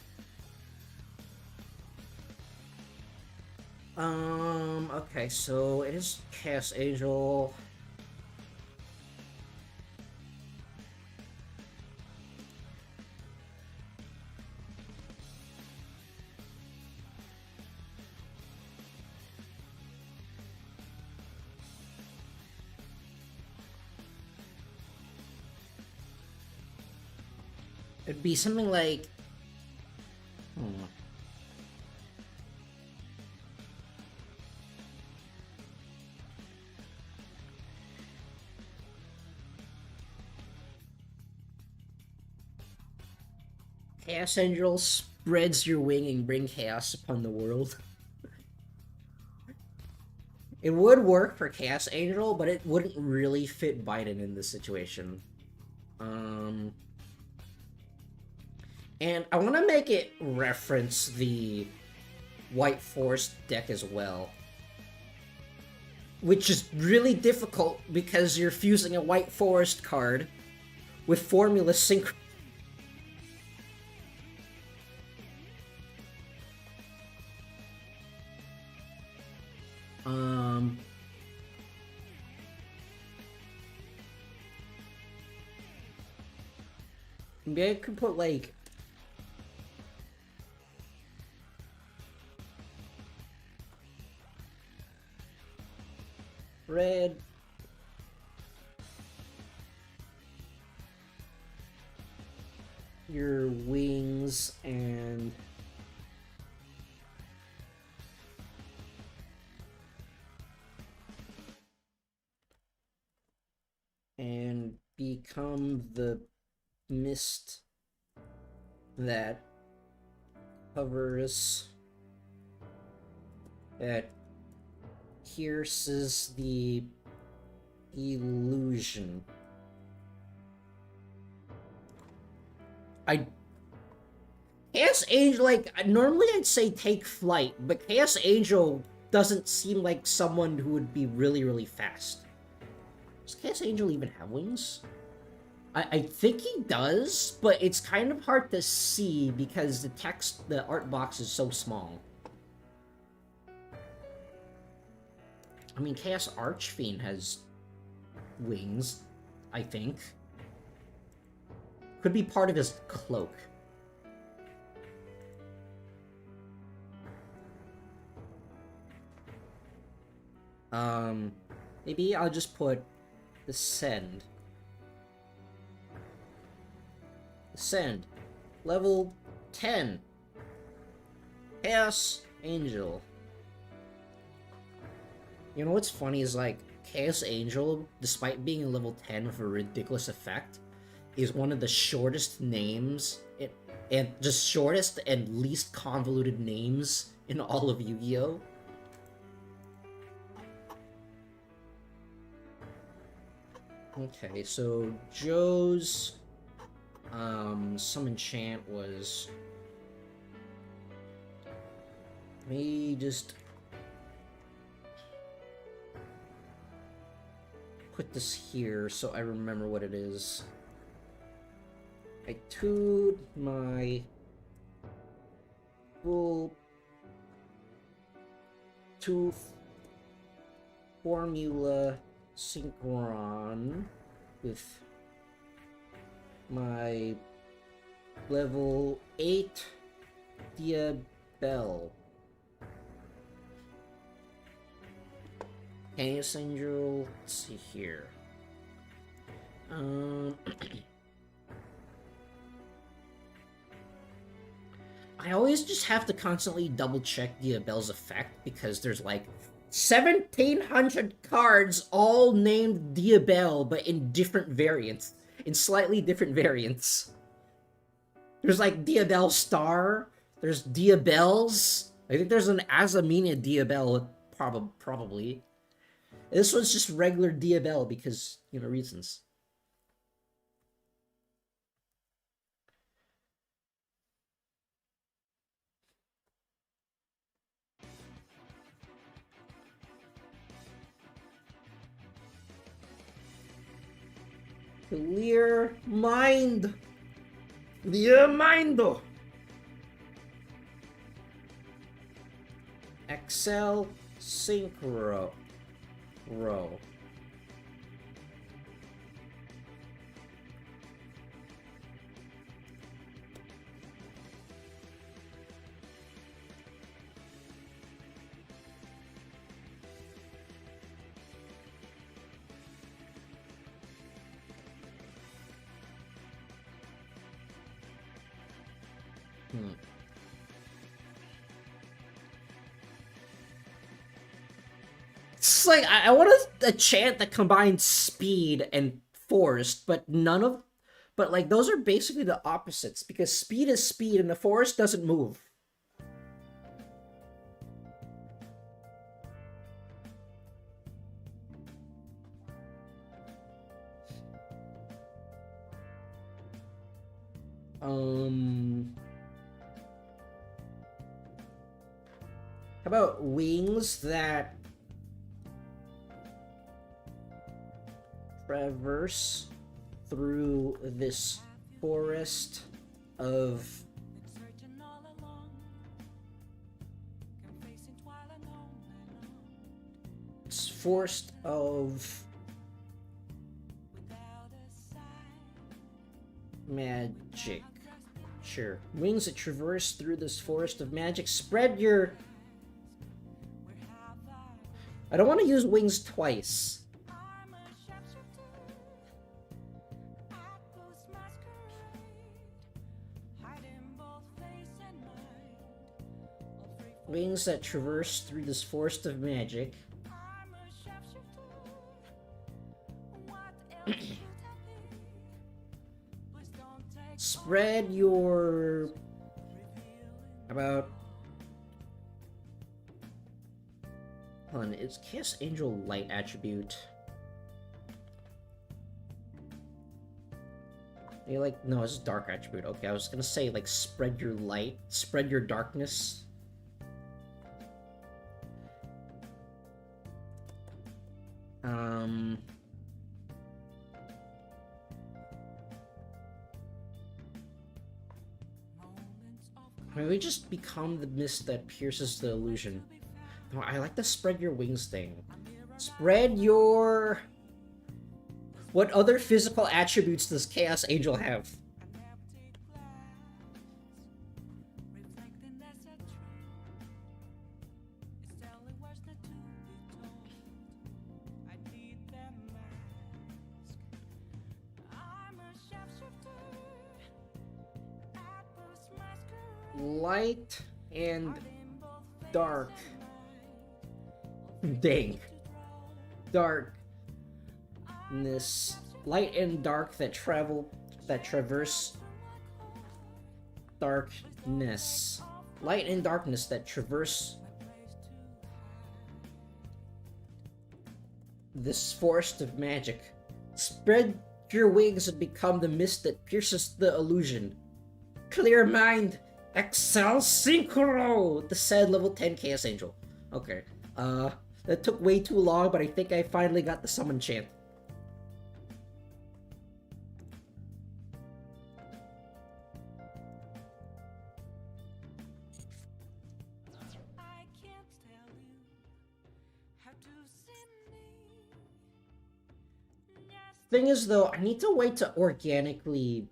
Okay, so it is Chaos Angel. It'd be something like... Chaos Angel spreads your wing and bring chaos upon the world. It would work for Chaos Angel, but it wouldn't really fit Biden in this situation. And I want to make it reference the White Forest deck as well. Which is really difficult because you're fusing a White Forest card with Formula Synchro. Maybe I could put like... red... your wings and... and become the mist that covers, that pierces the illusion. Chaos Chaos Angel, like, normally I'd say take flight, but Chaos Angel doesn't seem like someone who would be really, really fast. Does Chaos Angel even have wings? I think he does, but it's kind of hard to see because the art box is so small. I mean, Chaos Archfiend has wings, I think. Could be part of his cloak. Maybe I'll just put Descend. Descend. Level 10. Chaos Angel. You know what's funny is, like, Chaos Angel, despite being a level 10 with a ridiculous effect, is one of the shortest names, and just shortest and least convoluted names in all of Yu-Gi-Oh! Okay, so Joe's summon chant was... Let me just put this here so I remember what it is. I toot my full tooth formula synchron with my level 8 Diabell. Chaos Angel, let's see here. I always just have to constantly double check Diabell's effect because there's like 1,700 cards all named Diabell, but in different variants. In slightly different variants. There's like Diabell Star, there's Diabells. I think there's an Azamina Diabell, probably. This one's just regular Diabell because, you know, reasons. Clear mind. Clear mind. Excel Synchro. Row. It's like, I want a chant that combines speed and forest, but but like, those are basically the opposites, because speed is speed and the forest doesn't move. How about wings that traverse through this forest of magic. Sure. Wings that traverse through this forest of magic. Spread your... I don't want to use wings twice. Wings that traverse through this forest of magic. Spread your... About... Hold on, it's Chaos Angel Light attribute. like, no, it's dark attribute. Okay, I was gonna say, like, spread your light, spread your darkness. Maybe just become the mist that pierces the illusion. No, I like the spread your wings thing. Spread your... What other physical attributes does Chaos Angel have? Light and dark. Dang. Darkness. Light and dark that traverse darkness. Light and darkness that traverse this forest of magic. Spread your wings and become the mist that pierces the illusion. Clear mind. Excel Synchro! The said level 10 Chaos Angel. Okay. That took way too long, but I think I finally got the summon chant. Thing is, though, I need to wait to organically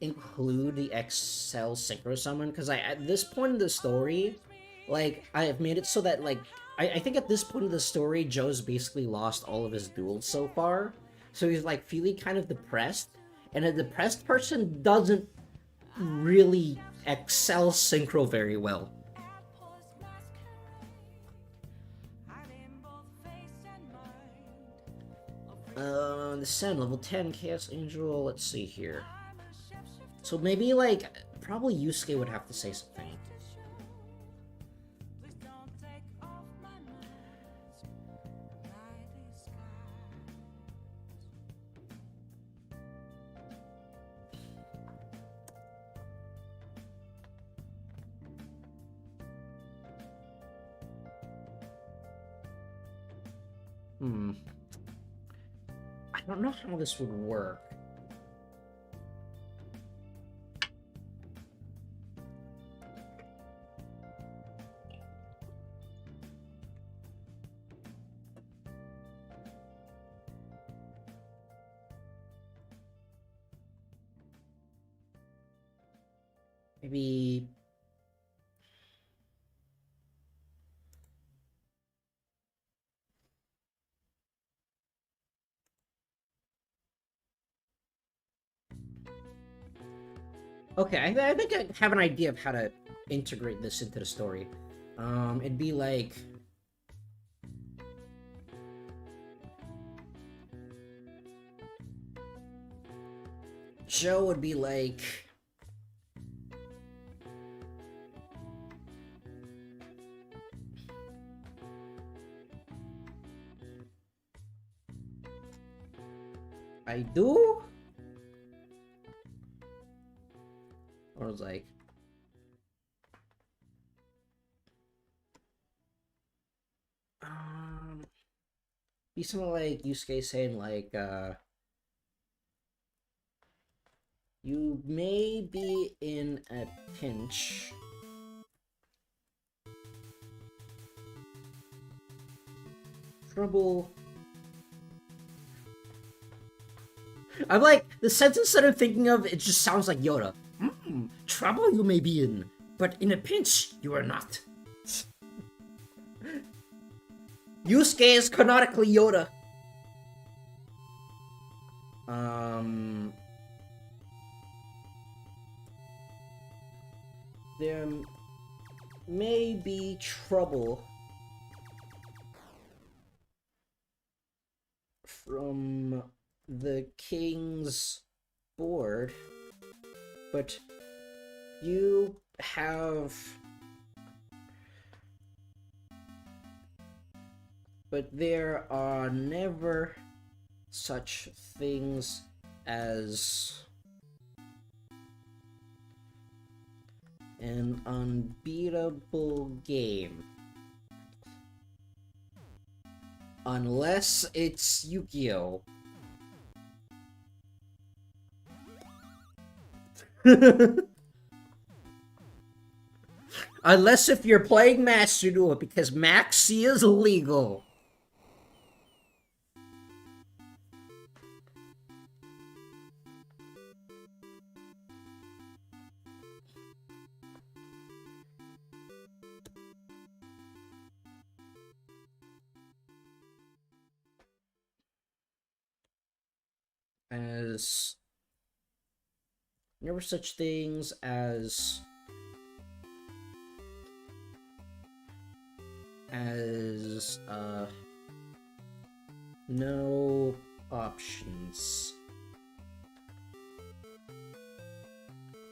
include the XL Synchro Summon, because at this point in the story, like, I have made it so that, like, I think at this point in the story, Joe's basically lost all of his duels so far, so he's, like, feeling kind of depressed, and a depressed person doesn't really excel Synchro very well. The Sen, level 10 Chaos Angel, let's see here. So maybe, like, probably Yusuke would have to say something. I don't know how this would work. Maybe... Okay, I think I have an idea of how to integrate this into the story. It'd be like... Joe would be like... I do? Or I was like... Be something like Yusuke saying like, you may be in a pinch. Trouble. I'm like, the sentence that I'm thinking of, it just sounds like Yoda. Trouble you may be in, but in a pinch, you are not. Yusuke is canonically Yoda. There may be trouble from the king's board, but you have... But there are never such things as An unbeatable game. Unless it's Yugioh. Unless if you're playing Master Duel, because Maxi is legal. As never such things as no options.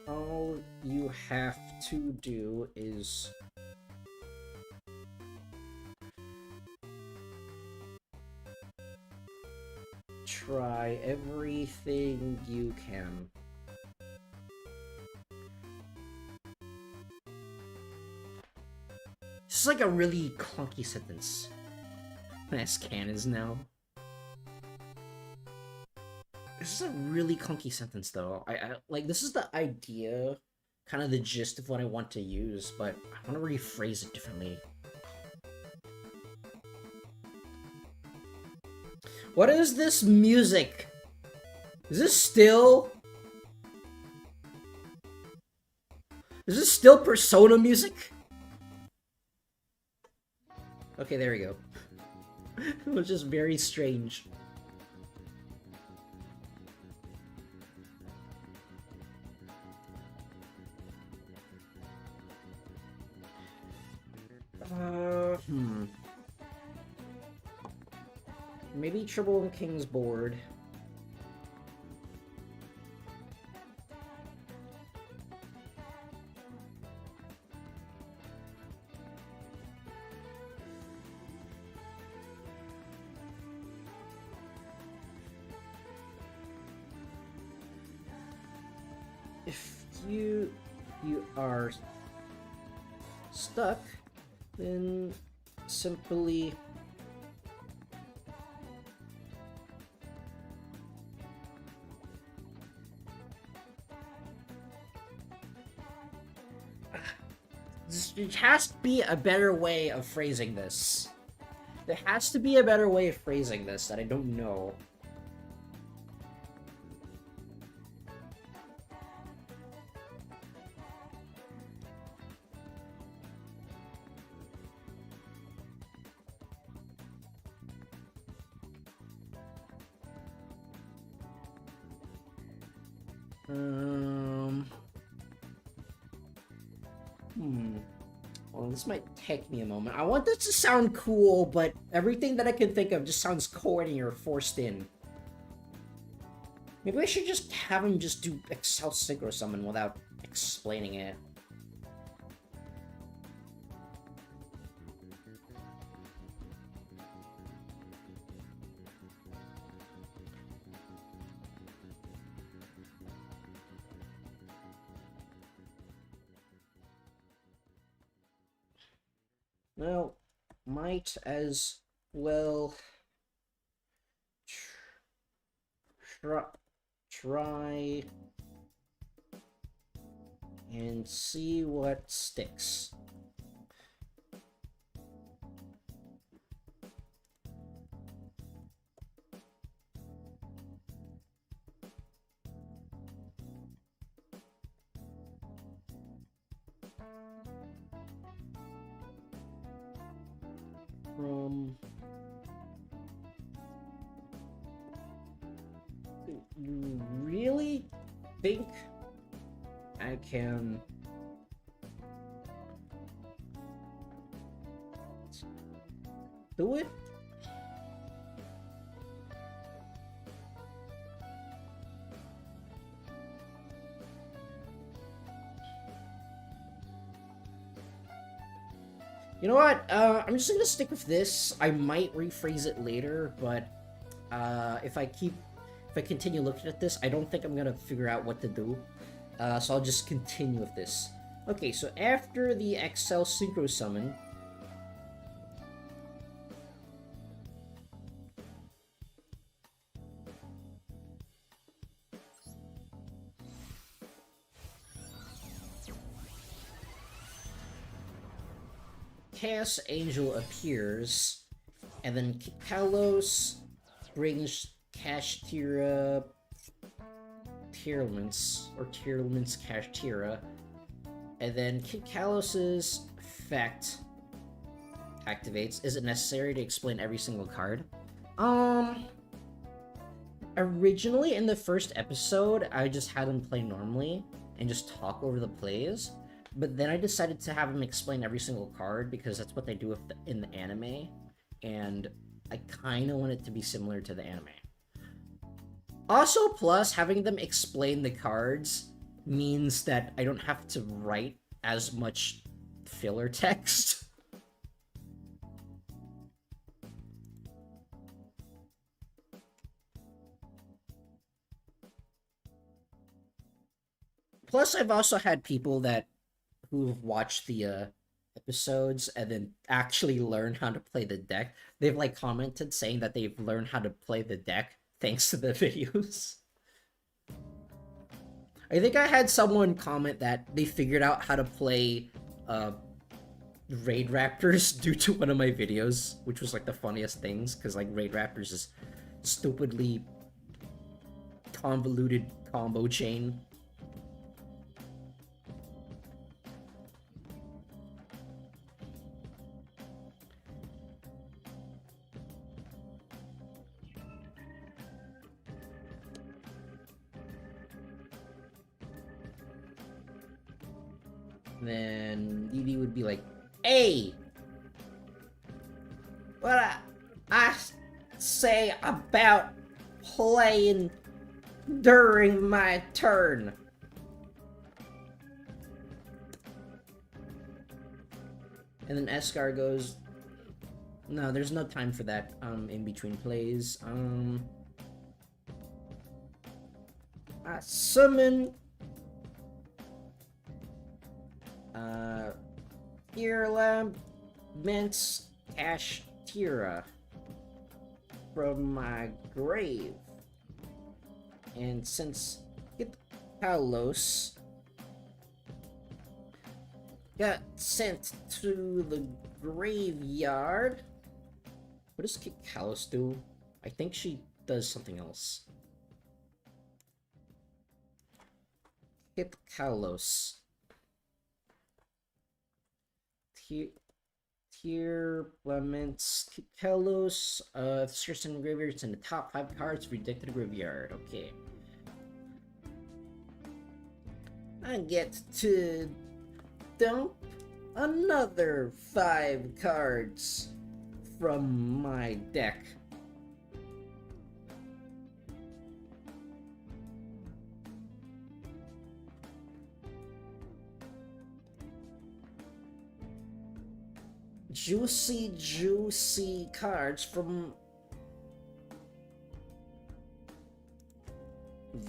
All you have to do is try everything you can. This is like a really clunky sentence. Can is now. This is a really clunky sentence, though. I like, this is the idea, kind of the gist of what I want to use, but I want to rephrase it differently. What is this music? Is this still Persona music? Okay, there we go. It was just very strange. Maybe Trouble in King's Board. If you are stuck, then simply there has to be a better way of phrasing this. There has to be a better way of phrasing this that I don't know. Well, this might take me a moment. I want this to sound cool, but everything that I can think of just sounds corny or forced in. Maybe I should just have him just do Excel Synchro Summon without explaining it. Well, might as well try and see what sticks. You really think I can do it? You know what? I'm just gonna stick with this. I might rephrase it later, but if I continue looking at this, I don't think I'm gonna figure out what to do. So I'll just continue with this. Okay, so after the XL Synchro Summon, Chaos Angel appears, and then Kalos brings Kashtira Tearlaments, or Tearlaments Kashtira, and then Kalos's effect activates. Is it necessary to explain every single card? Originally in the first episode, I just had him play normally and just talk over the plays. But then I decided to have him explain every single card because that's what they do in the anime, and I kind of want it to be similar to the anime. Also, plus, having them explain the cards means that I don't have to write as much filler text. Plus, I've also had people who've watched the episodes and then actually learn how to play the deck. They've like commented saying that they've learned how to play the deck thanks to the videos. I think I had someone comment that they figured out how to play Raid Raptors due to one of my videos, which was like the funniest things, because like Raid Raptors is stupidly convoluted combo chain. Then Didi would be like, "Hey, what I say about playing during my turn?" And then Escar goes, "No, there's no time for that in between plays. I summon Tearlaments Kashtira from my grave. And since Kalos got sent to the graveyard..." What does Kalos do? I think she does something else. Kalos. Tearlaments Kalos. Certain graveyards in the top 5 cards redict to the graveyard. Okay. I get to dump another 5 cards from my deck. Juicy cards from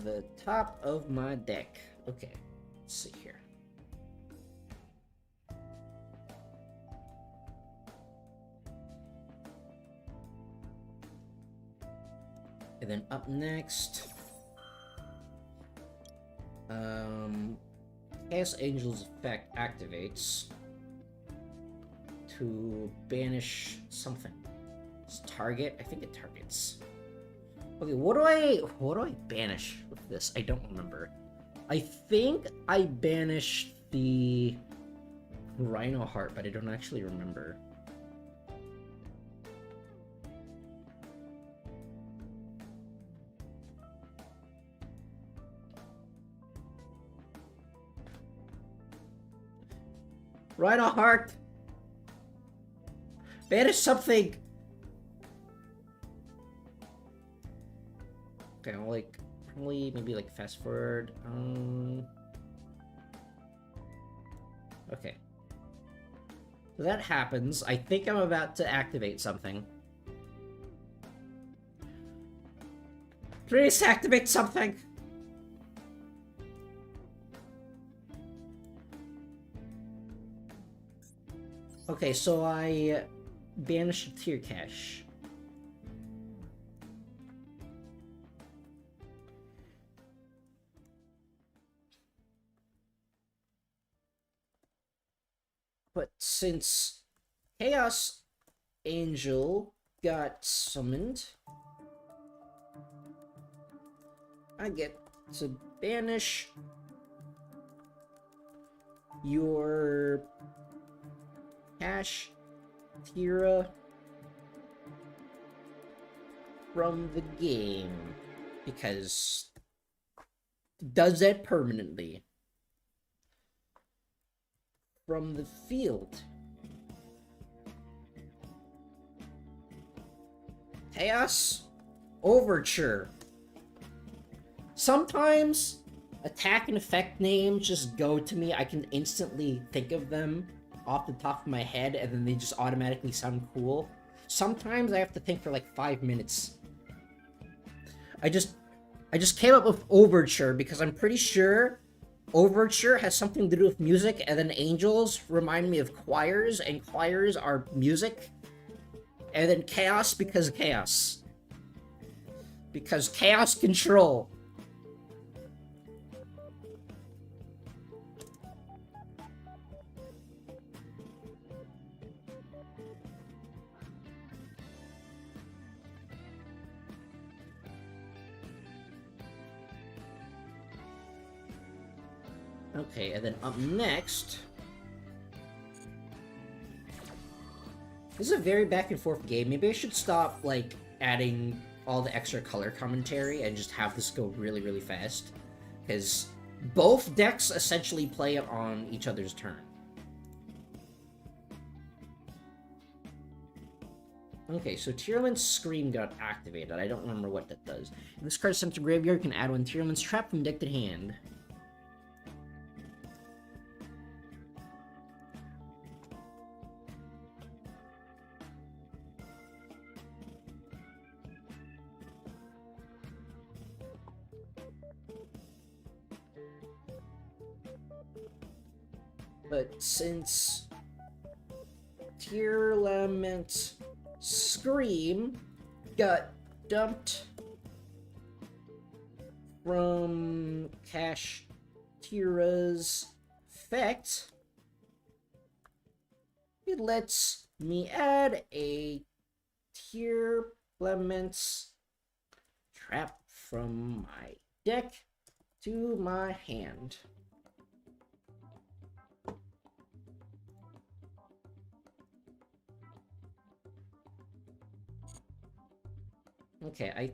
the top of my deck. Okay, let's see here. And then up next, Chaos Angel's effect activates to banish something. It's target. I think it targets. Okay, what do I banish with this? I don't remember. I think I banished the Rhino Heart, but I don't actually remember. Rhino Heart! Banish something! Okay, I'll like probably maybe like fast forward. Okay. So that happens. I think I'm about to activate something. Please activate something! Okay, so I banished the tier cache. But since Chaos Angel got summoned, I get to banish your cache Tira from the game, because it does that permanently. From the field, Chaos Overture. Sometimes attack and effect names just go to me. I can instantly think of them off the top of my head, and then they just automatically sound cool. Sometimes I have to think for like 5 minutes. I just came up with Overture because I'm pretty sure Overture has something to do with music, and then angels remind me of choirs, and choirs are music. And then chaos because chaos. Because chaos control. Okay, and then up next... This is a very back and forth game. Maybe I should stop, like, adding all the extra color commentary and just have this go really, really fast. Because both decks essentially play on each other's turn. Okay, so Tearland's Scream got activated. I don't remember what that does. If this card is sent to graveyard, you can add one Tearland's Trap from deck to hand. But since Tearland's Scream got dumped from Cash Tira's effect, it lets me add a Tearland's Trap from my deck to my hand. Okay, I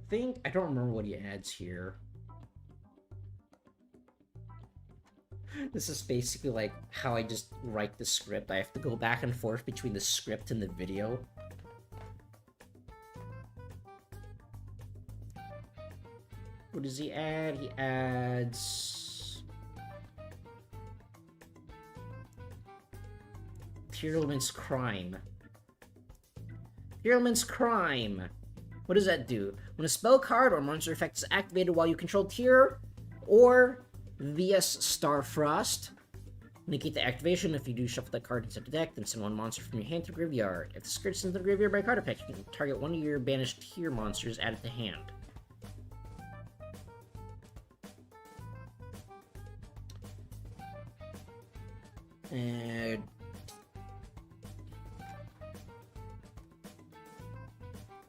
don't remember what he adds here. This is basically like how I just write the script. I have to go back and forth between the script and the video. What does he add? He adds... Tearland's Crime. Tearland's Crime! What does that do? When a spell card or monster effect is activated while you control Tear or VS Starfrost, negate the activation. If you do shuffle that card into the deck, then send one monster from your hand to the graveyard. If this card is sent to the graveyard by card effect, you can target one of your banished Tear monsters added to hand.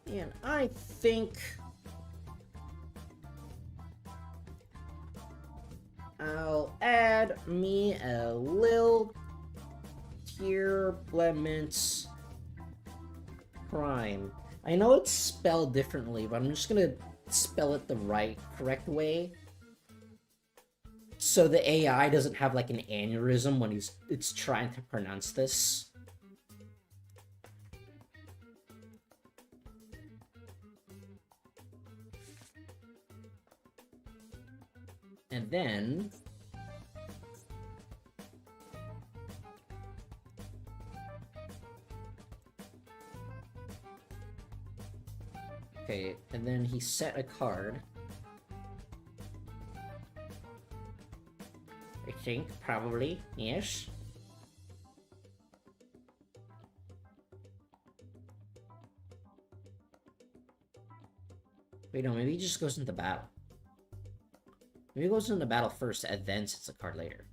And I think I'll add me a little Tearland's Crime. I know it's spelled differently, but I'm just gonna spell it the correct way, so the AI doesn't have like an aneurysm when it's trying to pronounce this. And then... Okay, and then he set a card. I think, probably, yes. Wait, no, maybe he just goes into battle. Maybe he goes into battle first and then sets a card later.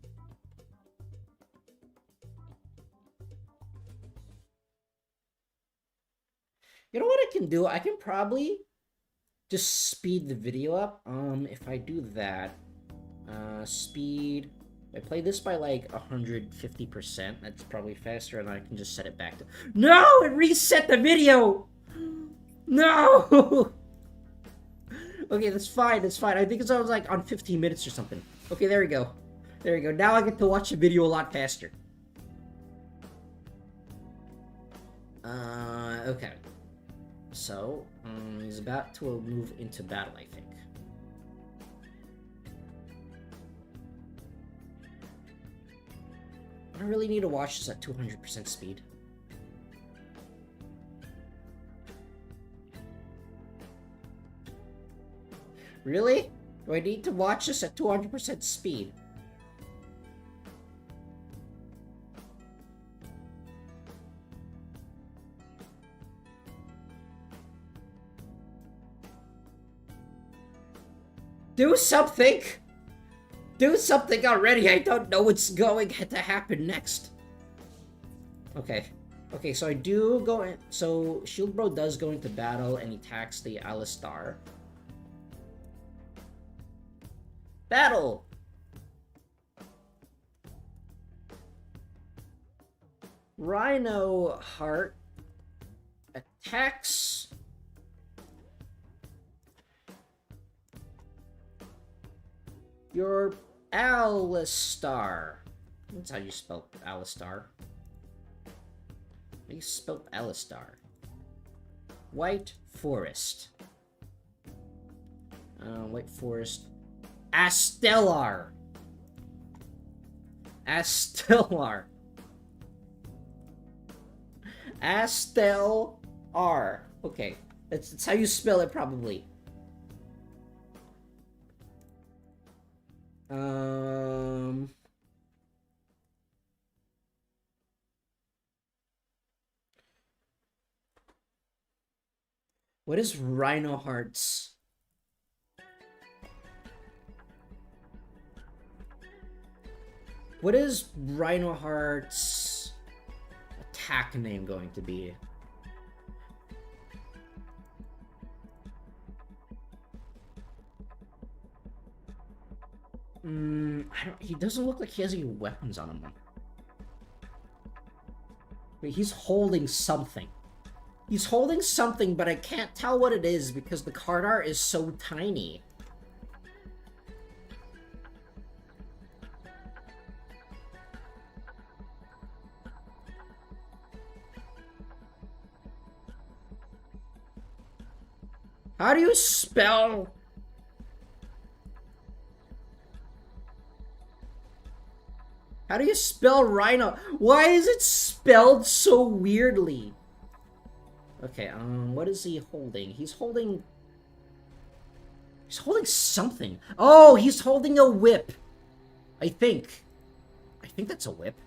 You know what I can do? I can probably just speed the video up. If I do that, speed. I play this by like 150%. That's probably faster, and I can just set it back to. No, it reset the video. No. Okay, that's fine. That's fine. I think it's always like on 15 minutes or something. Okay, there we go. There we go. Now I get to watch the video a lot faster. Okay. So, he's about to move into battle, I think. I really need to watch this at 200% speed. Really? Do I need to watch this at 200% speed? Do something! Do something already! I don't know what's going to happen next. Okay. Okay, so I do go in... So, Shield Bro does go into battle and he attacks the Alistar. Battle! Rhino Heart attacks... your Alistar. That's how you spell Alistar. How do you spell Alistar? White Forest. White Forest. Astellar. Astellar. Astellar. Okay. That's how you spell it, probably. What is Rhino Heart's? What is Rhino Heart's attack name going to be? He doesn't look like he has any weapons on him. Wait, he's holding something. He's holding something, but I can't tell what it is because the card art is so tiny. How do you spell... How do you spell Rhino? Why is it spelled so weirdly? Okay, what is he holding? He's holding something. Oh, he's holding a whip. I think that's a whip.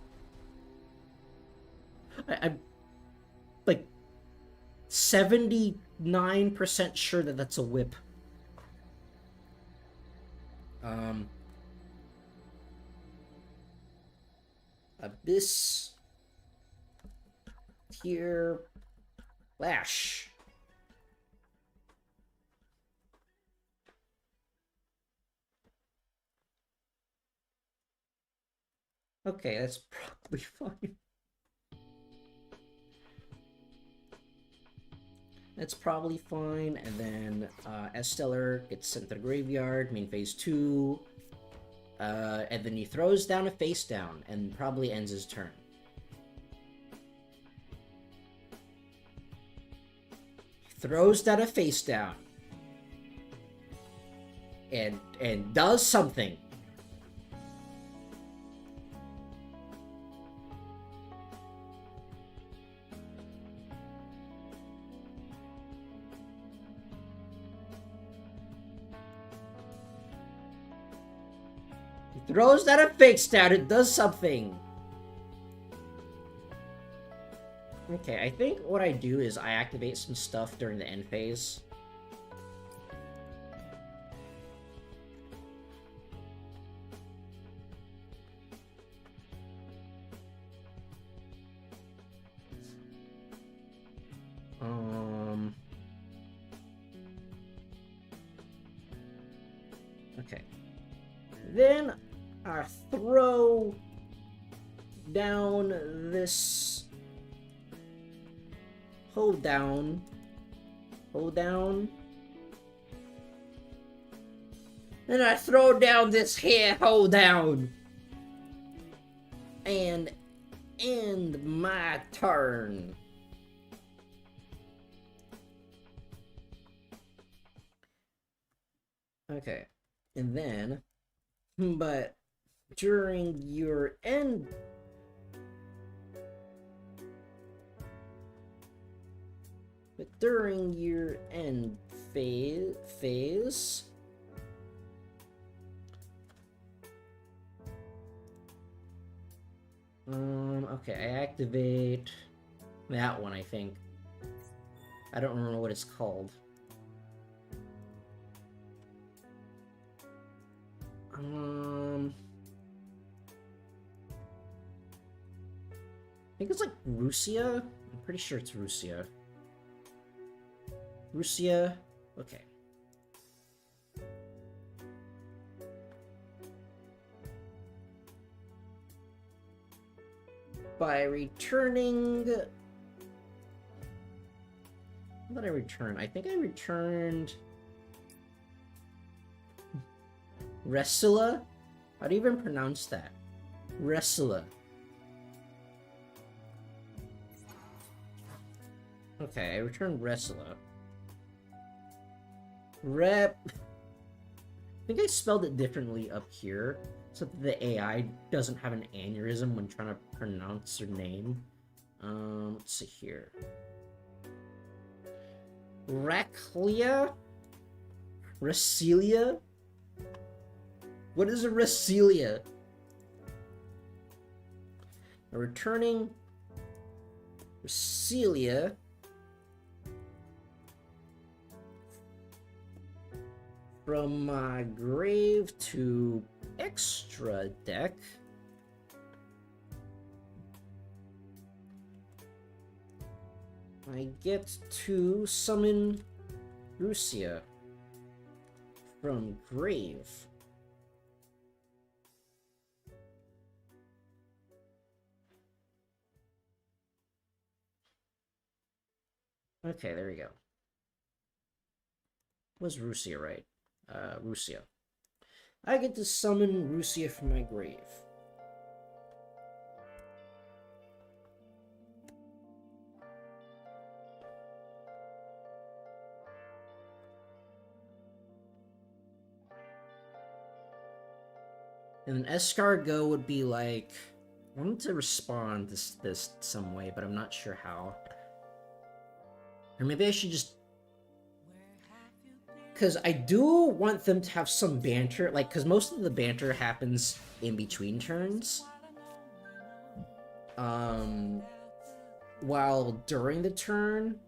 I'm like 79% sure that that's a whip. Abyss Tier Lash. Okay, that's probably fine. That's probably fine. And then Esteller gets sent to the graveyard, main phase 2. And then he throws down a face down and probably ends his turn. Throws down a face down. And does something. Throws down a face down, it does something. Okay, I think what I do is I activate some stuff during the end phase. Okay. Then I throw down this... Hold down. Then I throw down this here hold down. And end my turn. Okay. And then, but during your end phase, okay, I activate that one, I think. I don't remember what it's called. I think it's like Russia. I'm pretty sure it's Russia. Okay. By returning... What did I return? I think I returned... Resula? How do you even pronounce that? Resula. Okay, I returned Resula. I think I spelled it differently up here, so that the AI doesn't have an aneurysm when trying to pronounce their name. Let's see here. Raclia? Rasilia? What is a Rasilia? A returning Rasilia from my grave to extra deck. I get to summon Russia from grave. Okay, there we go. Was Russia right? Russia. I get to summon Russia from my grave. And an escargot would be like... I want to respond to this some way, but I'm not sure how. Or maybe I should just... Because I do want them to have some banter, like, because most of the banter happens in between turns. While during the turn,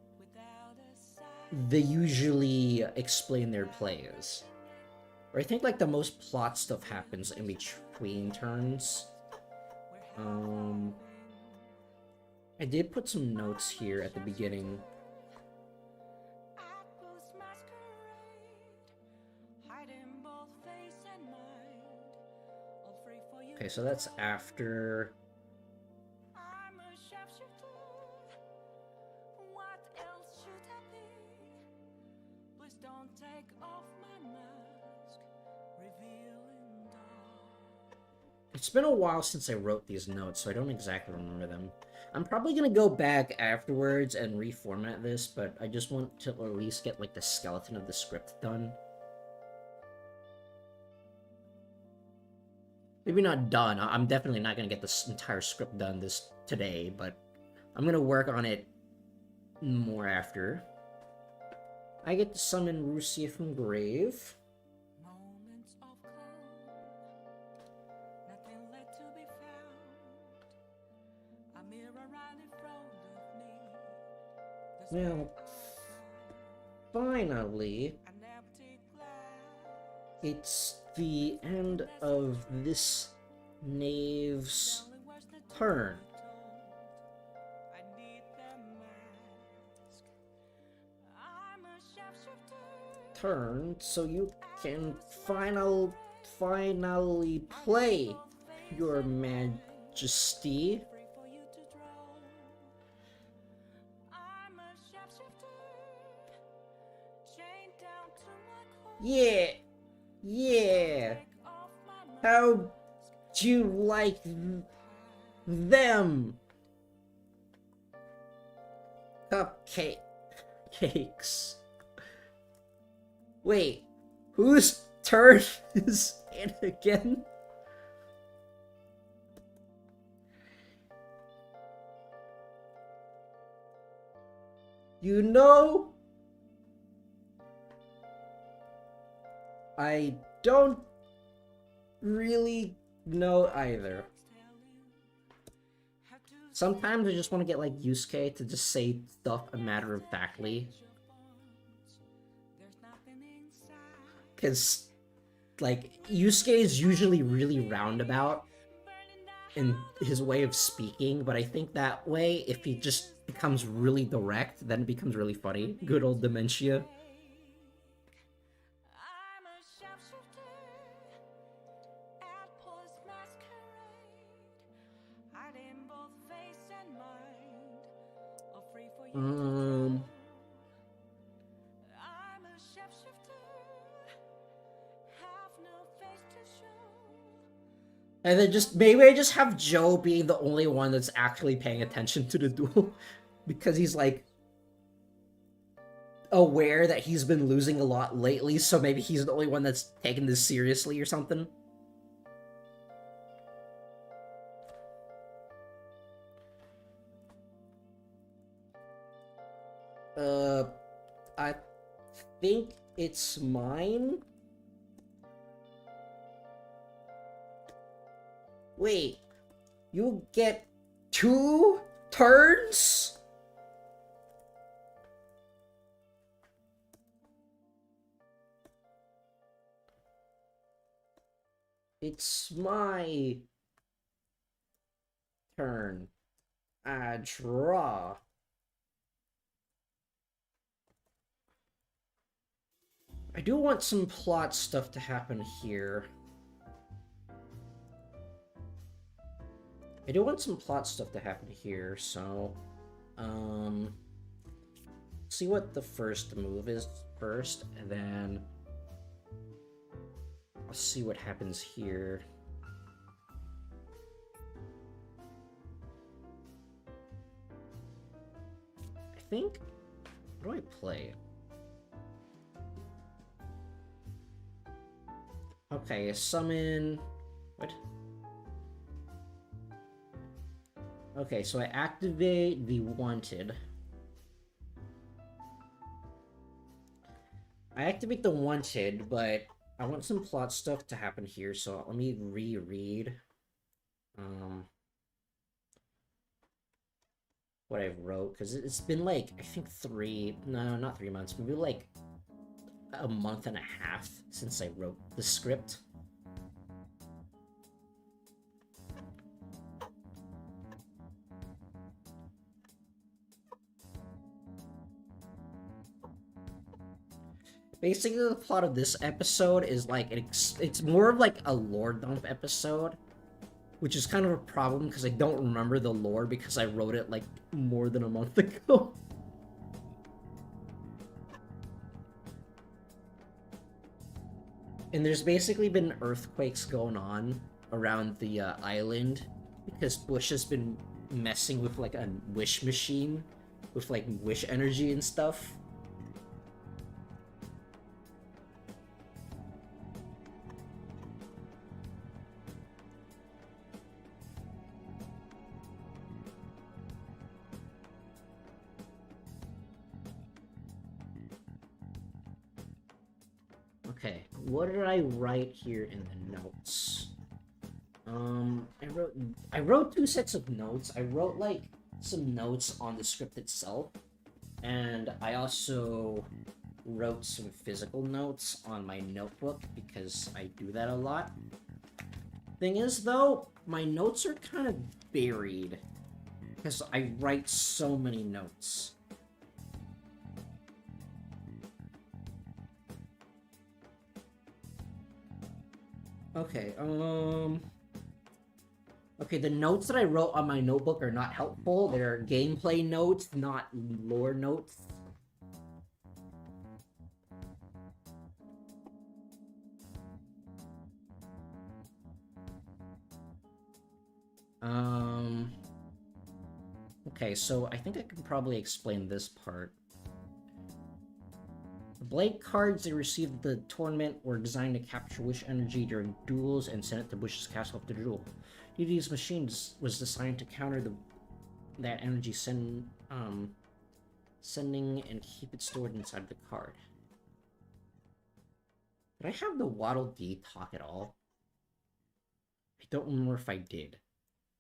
they usually explain their plays. Or I think, like, the most plot stuff happens in between turns. I did put some notes here at the beginning. Okay, so that's after... It's been a while since I wrote these notes, so I don't exactly remember them. I'm probably gonna go back afterwards and reformat this, but I just want to at least get, like, the skeleton of the script done. Maybe not done. I'm definitely not gonna get this entire script done today, but I'm gonna work on it more after. I get to summon Russia from grave. Well, finally, it's the end of this knave's turn. So you can finally play, Your Majesty. Yeah, yeah. How do you like them? Cakes. Wait, whose turn is it again? You know, I don't really know either. Sometimes I just want to get like Yusuke to just say stuff a matter of factly. Because, like, Yusuke is usually really roundabout in his way of speaking, but I think that way, if he just becomes really direct, then it becomes really funny. Good old dementia. And then maybe I just have Joe being the only one that's actually paying attention to the duel. Because he's like aware that he's been losing a lot lately, so maybe he's the only one that's taking this seriously or something. I think it's mine. Wait, you get 2 turns? It's my turn. I draw. I do want some plot stuff to happen here. So, see what the first move is first, and then I'll see what happens here. I think, what do I play? Okay, summon... What? Okay, so I activate the wanted. But I want some plot stuff to happen here, so let me reread what I wrote, because it's been like, I think not 3 months, maybe like a month and a half since I wrote the script. Basically, the plot of this episode is like, it's more of like a lore dump episode, which is kind of a problem because I don't remember the lore because I wrote it like more than a month ago. And there's basically been earthquakes going on around the island because Bush has been messing with like a wish machine with like wish energy and stuff. Okay, what did I write here in the notes? I wrote 2 sets of notes. I wrote like some notes on the script itself, and I also wrote some physical notes on my notebook because I do that a lot. Thing is, though, my notes are kind of buried because I write so many notes. Okay, okay, the notes that I wrote on my notebook are not helpful. They're gameplay notes, not lore notes. Okay, so I think I can probably explain this part. The blank cards they received at the tournament were designed to capture wish energy during duels and send it to Bush's castle after the duel. DD's machine was designed to counter that energy sending and keep it stored inside the card. Did I have the Waddle Dee talk at all? I don't remember if I did.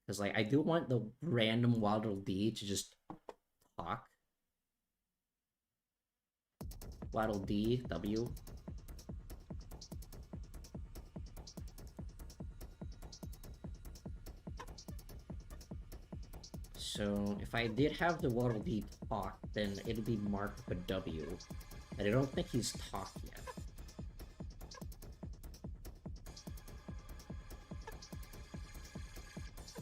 Because, like, I do want the random Waddle Dee to just talk. Waddle Dee, W. So, if I did have the Waddle Dee talk, then it'd be marked with a W. And I don't think he's talked yet.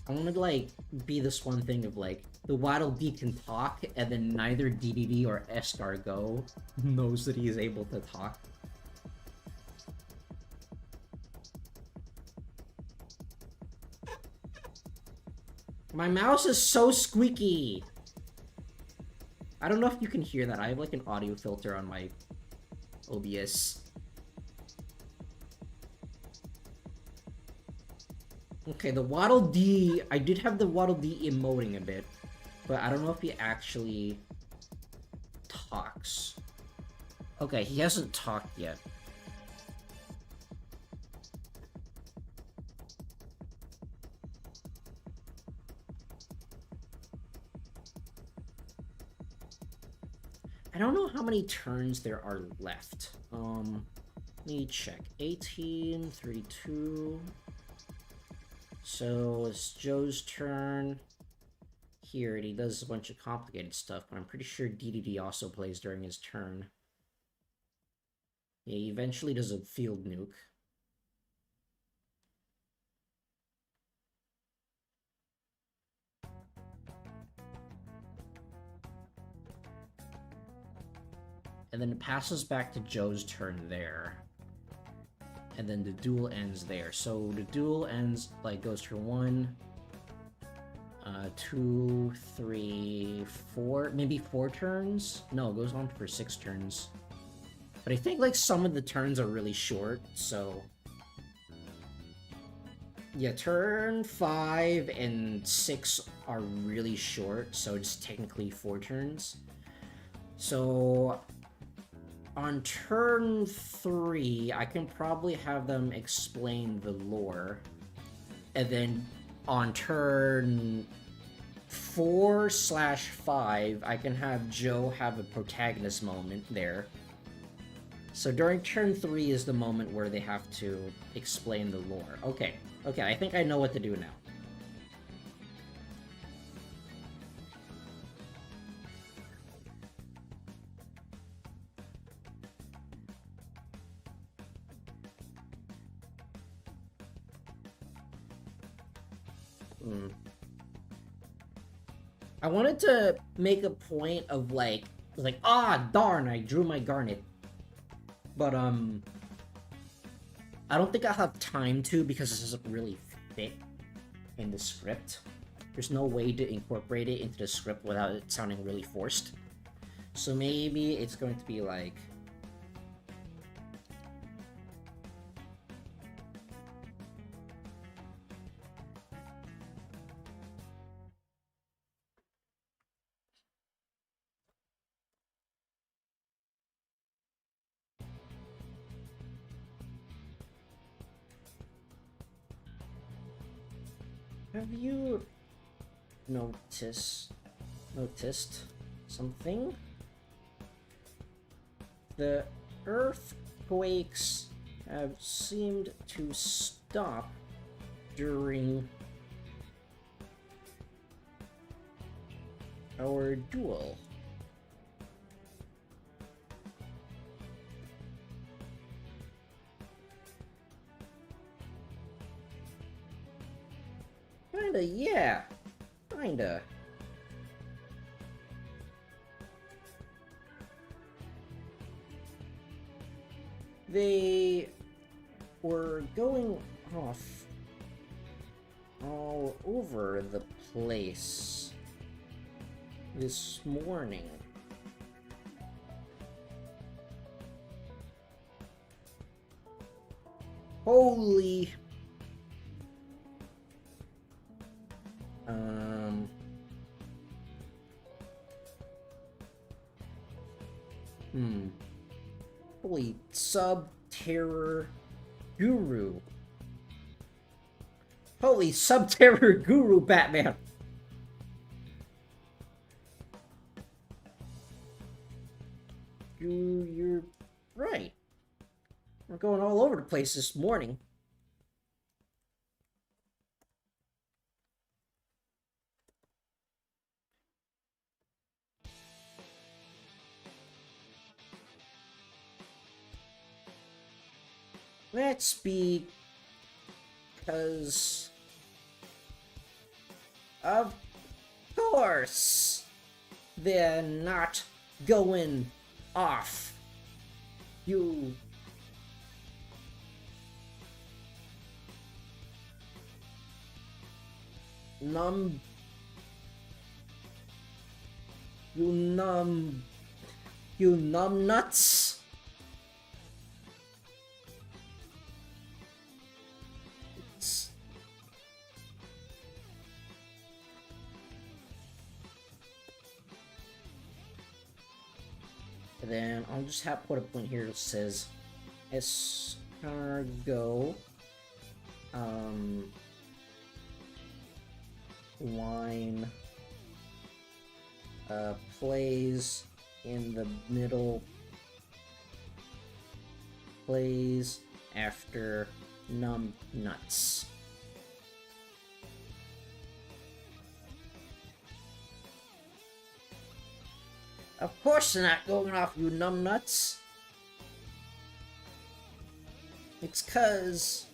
I want to, like, be this one thing of, like, the Waddle Dee can talk, and then neither DDD or Escargot knows that he is able to talk. My mouse is so squeaky! I don't know if you can hear that. I have, like, an audio filter on my OBS. Okay, the Waddle Dee... I did have the Waddle Dee emoting a bit, but I don't know if he actually talks. Okay, he hasn't talked yet. I don't know how many turns there are left. Let me check. 18, 32... So, it's Joe's turn here, and he does a bunch of complicated stuff, but I'm pretty sure DDD also plays during his turn. Yeah, he eventually does a field nuke. And then it passes back to Joe's turn there. And then the duel ends there. So the duel ends, like, goes for 1, 2, 3, 4, maybe 4 turns? No, it goes on for 6 turns. But I think, like, some of the turns are really short, so... Yeah, turn 5 and 6 are really short, so it's technically 4 turns. So... on turn 3, I can probably have them explain the lore. And then on turn 4/5, I can have Joe have a protagonist moment there. So during turn 3 is the moment where they have to explain the lore. Okay, I think I know what to do now. I wanted to make a point of, like, ah, darn, I drew my Garnet. But, I don't think I'll have time to, because this doesn't really fit in the script. There's no way to incorporate it into the script without it sounding really forced. So maybe it's going to be like... Have you noticed something? The earthquakes have seemed to stop during our duel. Kinda, yeah. Kinda. They were going off all over the place this morning. Holy... Holy sub-terror guru. Holy sub-terror guru, Batman. You're right. We're going all over the place this morning. That's because... Of course! They're not going off. You... numb... You numb... You numb nuts? And then I'll just have put a point here that says escargot line plays in the middle, plays after numb nuts. Of course they're not going off, you numbnuts. It's 'cause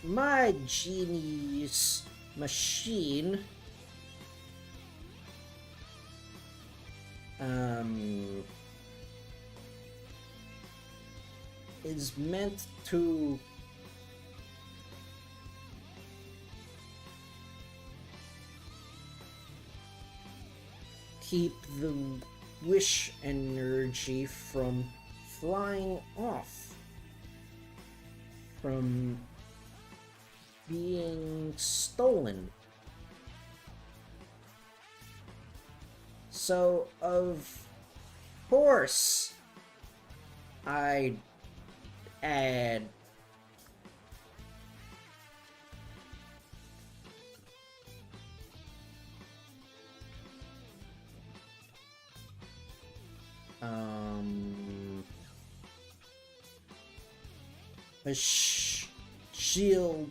my genius machine is meant to keep the wish energy from flying off, from being stolen. So, of course, I'd add a shield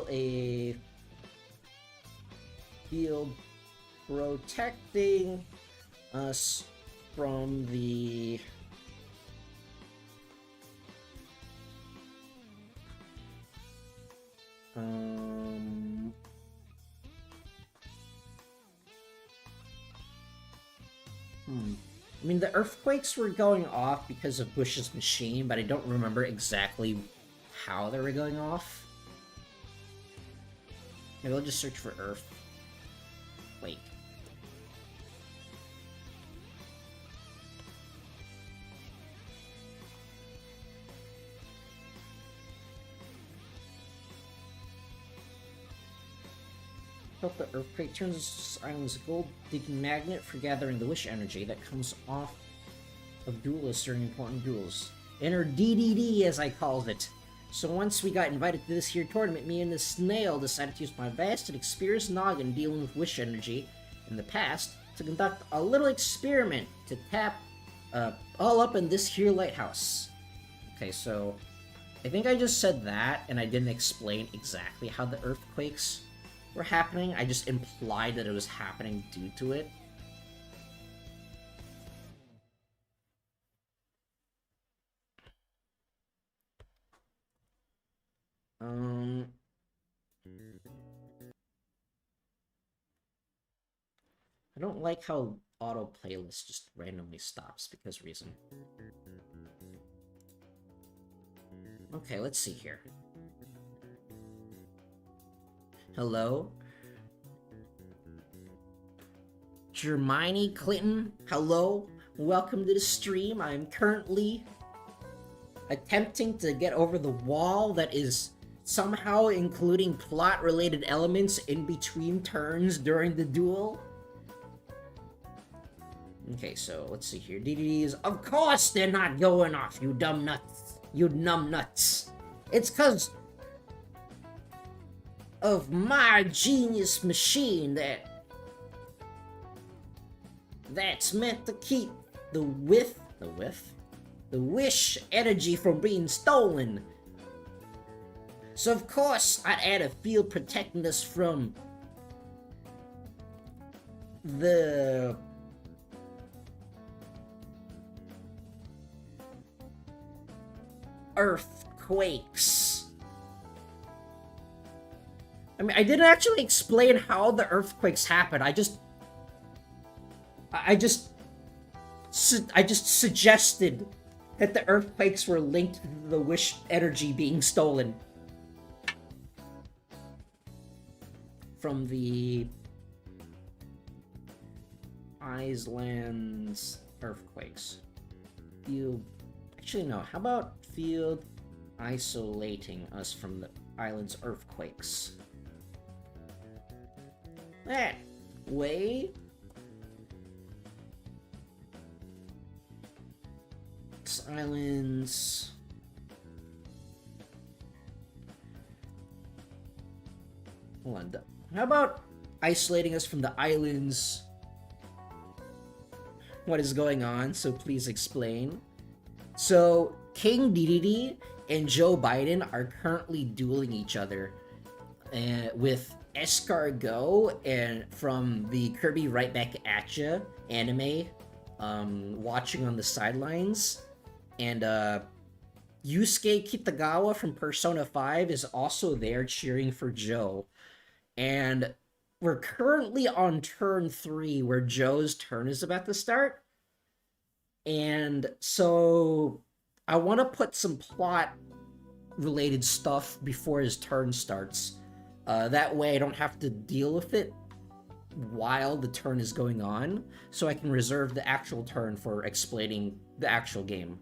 a field protecting us from the I mean, the earthquakes were going off because of Bush's machine, but I don't remember exactly how they were going off. Maybe I'll just search for earthquake. Hope the earthquake turns islands a gold-digging magnet for gathering the wish energy that comes off of duelists during important duels. Inner DDD, as I called it. So once we got invited to this here tournament, me and the snail decided to use my vast and experienced noggin dealing with wish energy in the past to conduct a little experiment to tap all up in this here lighthouse. Okay, so I think I just said that, and I didn't explain exactly how the earthquakes were happening. I just implied that it was happening due to it. like how auto playlist just randomly stops because reason. Okay, let's see here. Hello? Hermione Clinton, hello? Welcome to the stream. I'm currently attempting to get over the wall that is somehow including plot-related elements in between turns during the duel. Okay, so let's see here. DDDs, of course they're not going off, you dumb nuts. You numb nuts. It's cause of my genius machine that's meant to keep the wish energy from being stolen. So of course I'd add a field protecting us from the earthquakes. I mean, I didn't actually explain how the earthquakes happen. I just suggested that the earthquakes were linked to the wish energy being stolen from the Islands earthquakes. Actually, no. How about field isolating us from the island's earthquakes? That way, islands. Hold on. How about isolating us from the islands? What is going on? So please explain. So King DDD and Joe Biden are currently dueling each other with Escargot and from the Kirby Right Back At Ya anime, watching on the sidelines. And Yusuke Kitagawa from Persona 5 is also there cheering for Joe. And we're currently on turn 3 where Joe's turn is about to start. And so I want to put some plot related stuff before his turn starts. That way I don't have to deal with it while the turn is going on, so I can reserve the actual turn for explaining the actual game.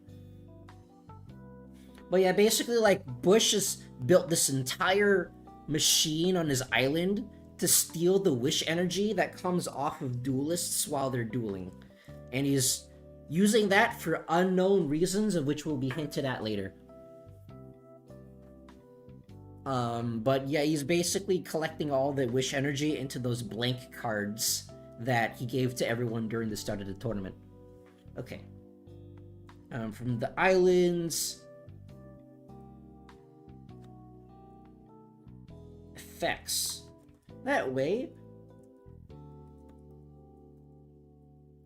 But yeah, basically, like, Bush has built this entire machine on his island to steal the wish energy that comes off of duelists while they're dueling. And he's using that for unknown reasons, of which will be hinted at later. But yeah, he's basically collecting all the wish energy into those blank cards that he gave to everyone during the start of the tournament. Okay. From the islands... effects. That way,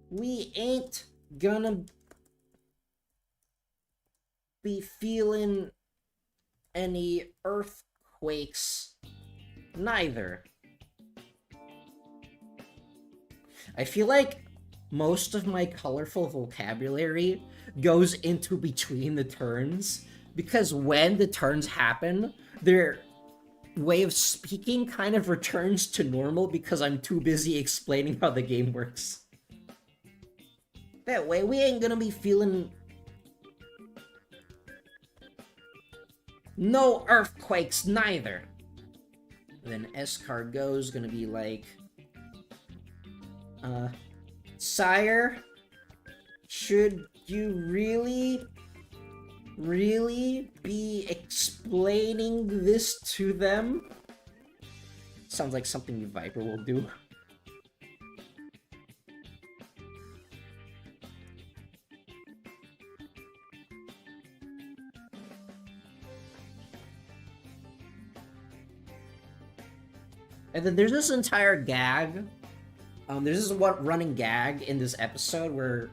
we ain't gonna be feeling any earthquakes neither. I feel like most of my colorful vocabulary goes into between the turns, because when the turns happen, their way of speaking kind of returns to normal because I'm too busy explaining how the game works. That way, we ain't gonna be feeling no earthquakes neither. And then Escargot's gonna be like, Sire, should you really be explaining this to them? Sounds like something Viper will do. And then there's this entire gag. There's this one running gag in this episode where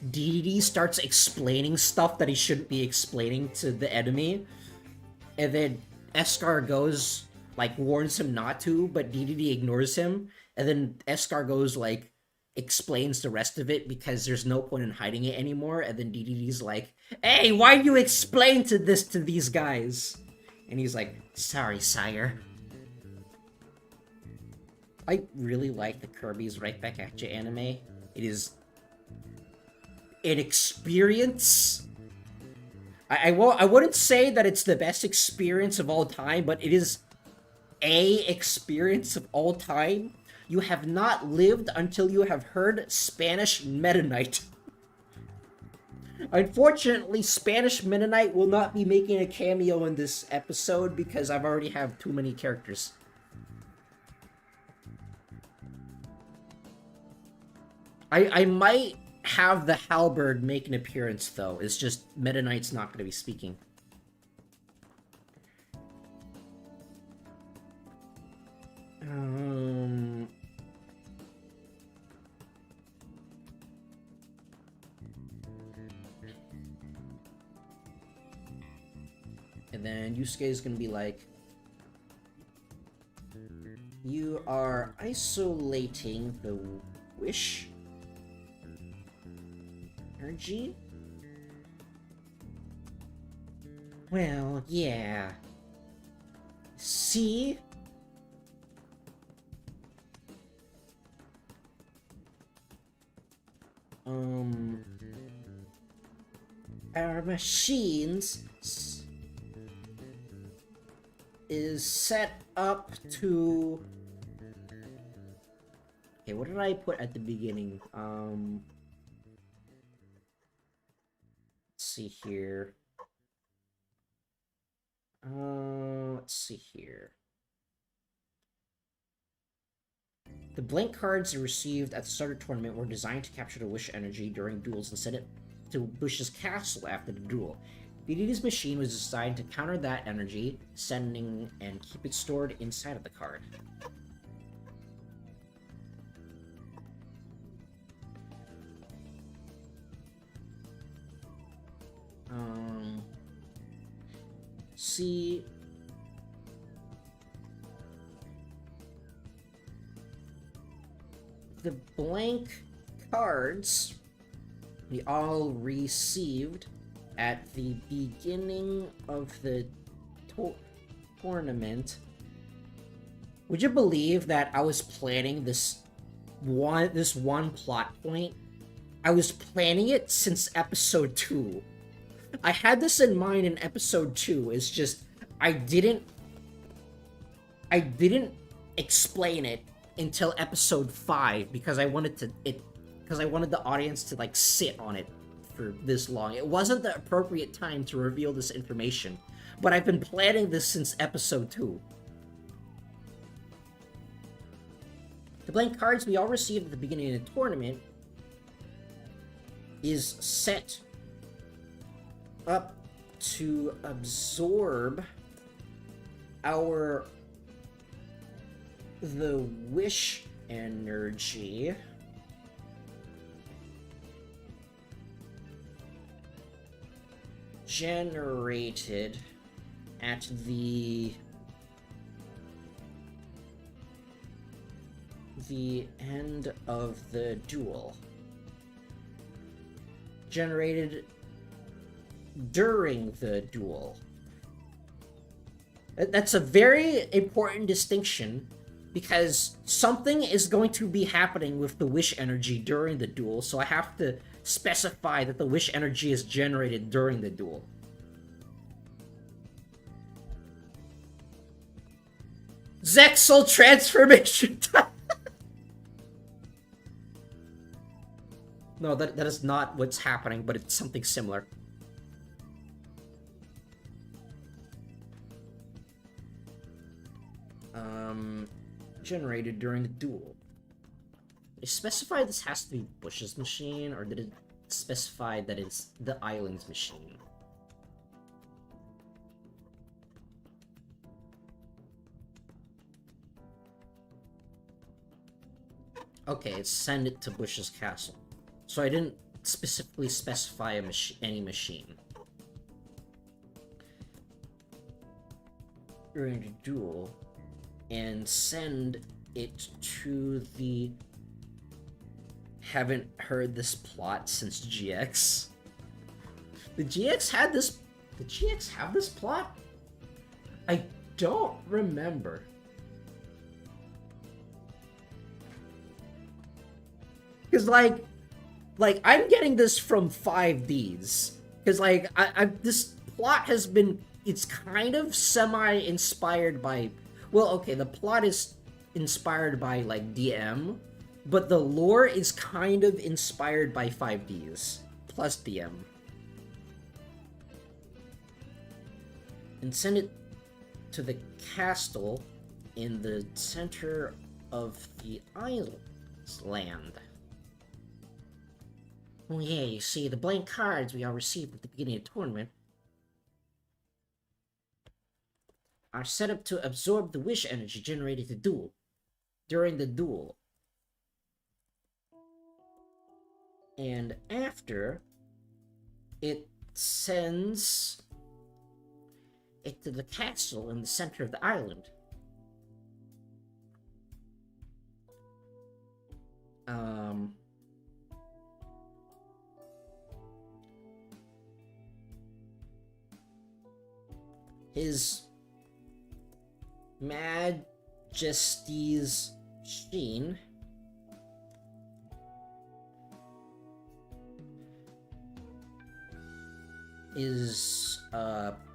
DDD starts explaining stuff that he shouldn't be explaining to the enemy. And then Escargot's, like, warns him not to, but DDD ignores him. And then Escargot's like, explains the rest of it because there's no point in hiding it anymore. And then DDD's like, "Hey, why do you explain this to these guys?" And he's like, "Sorry, sire." I really like the Kirby's Right Back At You anime. It is an experience. I wouldn't say that it's the best experience of all time, but it is a experience of all time. You have not lived until you have heard Spanish Meta Knight. Unfortunately, Spanish Meta Knight will not be making a cameo in this episode because I've already have too many characters. I might have the Halberd make an appearance, though. It's just Meta Knight's not going to be speaking. And then Yusuke is going to be like, "You are isolating the wish energy?" "Well, yeah. See? Our machines is set up to..." Okay, what did I put at the beginning? Let's see here. Let's see here. The blank cards received at the start of the tournament were designed to capture the wish energy during duels and send it to Bush's castle after the duel. VDD's machine was designed to counter that energy, sending and keep it stored inside of the card. See... the blank cards we all received at the beginning of the tournament. Would you believe that I was planning this one plot point? I was planning it since episode 2. I had this in mind in episode 2. It's just I didn't explain it until episode 5 because I wanted the audience to like sit on it for this long. It wasn't the appropriate time to reveal this information, but I've been planning this since episode 2. The blank cards we all received at the beginning of the tournament is set up to absorb the wish energy generated at the end of the duel. Generated during the duel. That's a very important distinction because something is going to be happening with the wish energy during the duel, so I have to specify that the wish energy is generated during the duel. Zexal transformation time! No, that is not what's happening, but it's something similar. Generated during the duel. Did it specify this has to be Bush's machine, or did it specify that it's the island's machine? Okay, it's send it to Bush's castle. So I didn't specifically specify any machine. During the duel, and send it to the haven't heard this plot since GX. Did GX had this? Did GX have this plot? I don't remember. Because I'm getting this from 5Ds. Because this plot has been, it's kind of semi-inspired by, well, okay, the plot is inspired by like DM, but the lore is kind of inspired by 5Ds plus DM. And send it to the castle in the center of the land. Oh yeah, you see, the blank cards we all received at the beginning of the tournament are set up to absorb the wish energy generated during the duel. And after, it sends it to the castle in the center of the island. His Majesty's Sheen is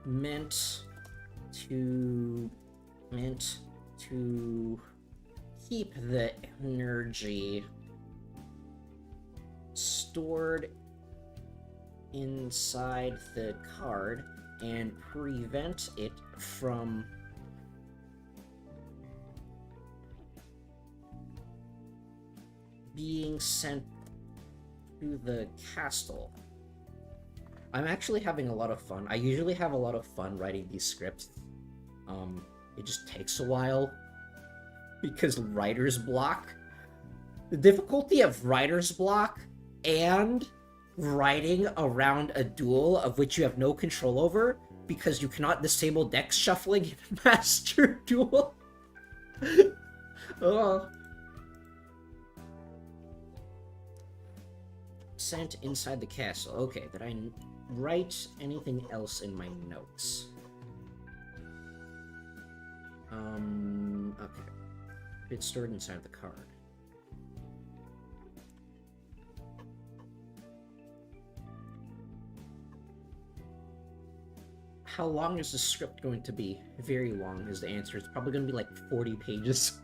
meant to keep the energy stored inside the card and prevent it from being sent to the castle. I'm actually having a lot of fun. I usually have a lot of fun writing these scripts. It just takes a while because writer's block. The difficulty of writer's block and writing around a duel of which you have no control over because you cannot disable deck shuffling in Master Duel. Oh. Sent inside the castle. Okay, did I write anything else in my notes? Okay. It's stored inside the card. How long is the script going to be? Very long is the answer. It's probably going to be like 40 pages.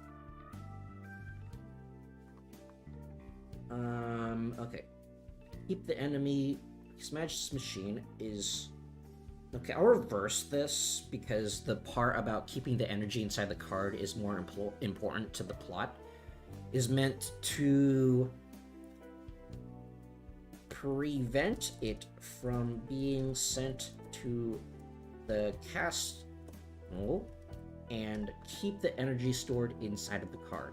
Okay. Keep the enemy. His Majesty's Machine is... Okay, I'll reverse this because the part about keeping the energy inside the card is more important to the plot. Is meant to prevent it from being sent to the castle and keep the energy stored inside of the card.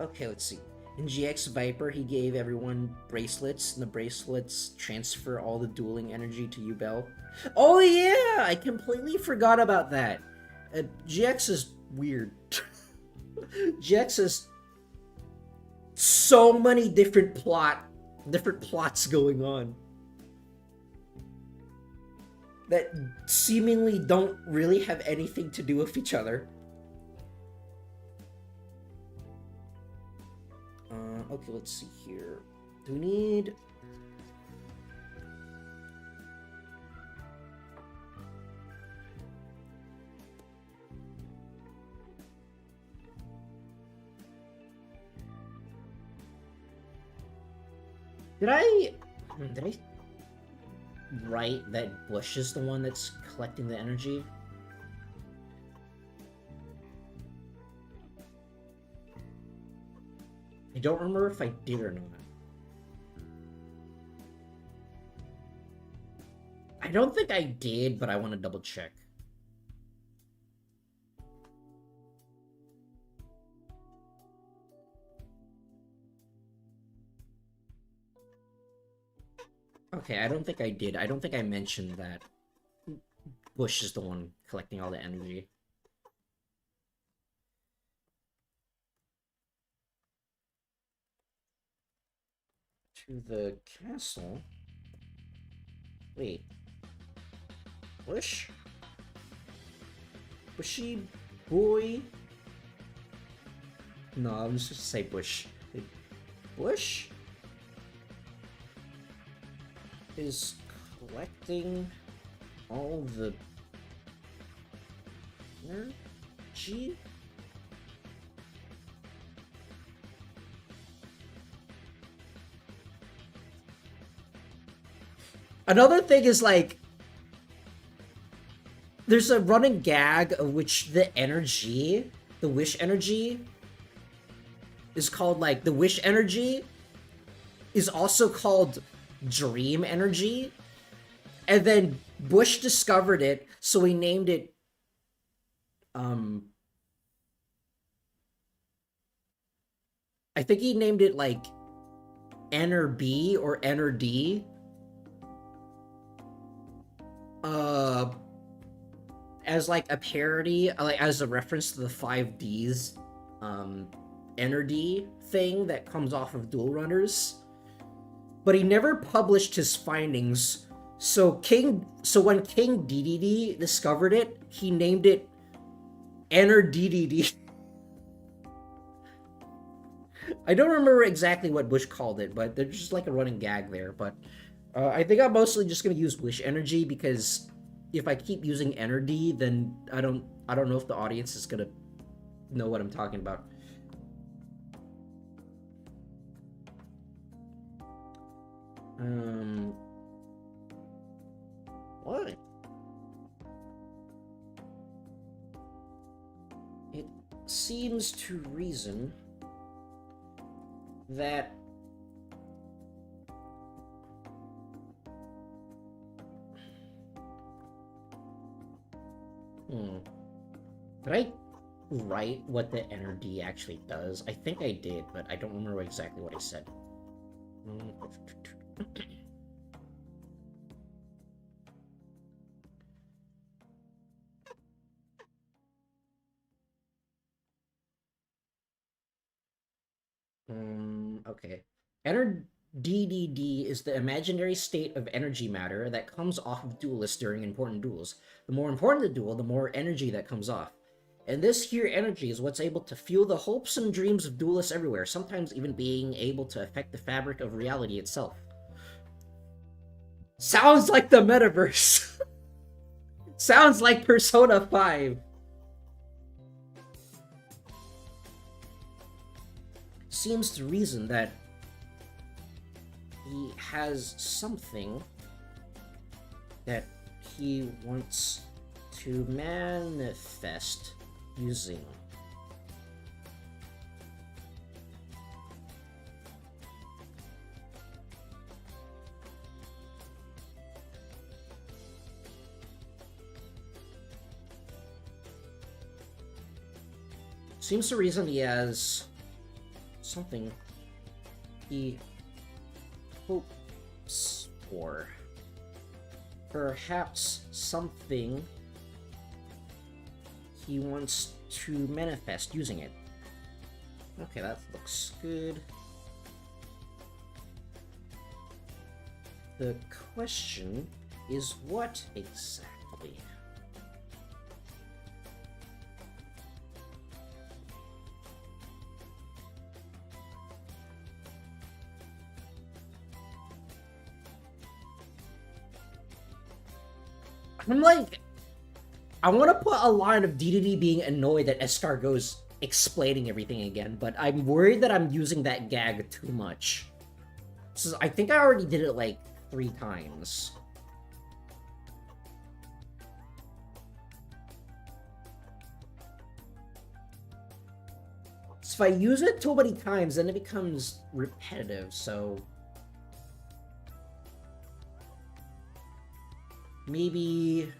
Okay, let's see. In GX Viper, he gave everyone bracelets, and the bracelets transfer all the dueling energy to Yugioh. Oh yeah! I completely forgot about that. GX is weird. GX has so many different plots going on that seemingly don't really have anything to do with each other. Okay, let's see here. Do we need... Did I write that Bush is the one that's collecting the energy? I don't remember if I did or not. I don't think I did, but I want to double check. Okay, I don't think I did. I don't think I mentioned that Bush is the one collecting all the energy. To the castle? Wait. Bush? Bushy boy? No, I'm just gonna say Bush. Bush is collecting all the energy? Another thing is, like, there's a running gag of which the energy, the wish energy, is called, like, the wish energy is also called dream energy. And then Bush discovered it, so he named it, I think he named it, like, Ener-B or Ener-D. As like a parody, like as a reference to the 5Ds, Ener-D thing that comes off of Duel Runners. But he never published his findings. So when King DDD discovered it, he named it Ener-DDD. I don't remember exactly what Bush called it, but there's just like a running gag there. But I think I'm mostly just gonna use Wish Energy because if I keep using Ener-D, then I don't know if the audience is gonna know what I'm talking about. What? It seems to reason that did I write what the Ener-D actually does? I think I did, but I don't remember exactly what I said. Okay. Ener-DDD is the imaginary state of energy matter that comes off of duelists during important duels. The more important the duel, the more energy that comes off. And this here energy is what's able to fuel the hopes and dreams of duelists everywhere, sometimes even being able to affect the fabric of reality itself. Sounds like the metaverse. Sounds like Persona 5. Seems to reason that he has something that he wants to manifest using. Seems to reason he has something he hopes for. Perhaps something he wants to manifest using it. Okay, that looks good. The question is what exactly? I'm like, I want to put a line of DDD being annoyed that Escargot's explaining everything again, but I'm worried that I'm using that gag too much. So I think I already did it like 3 times. So if I use it too many times, then it becomes repetitive, so maybe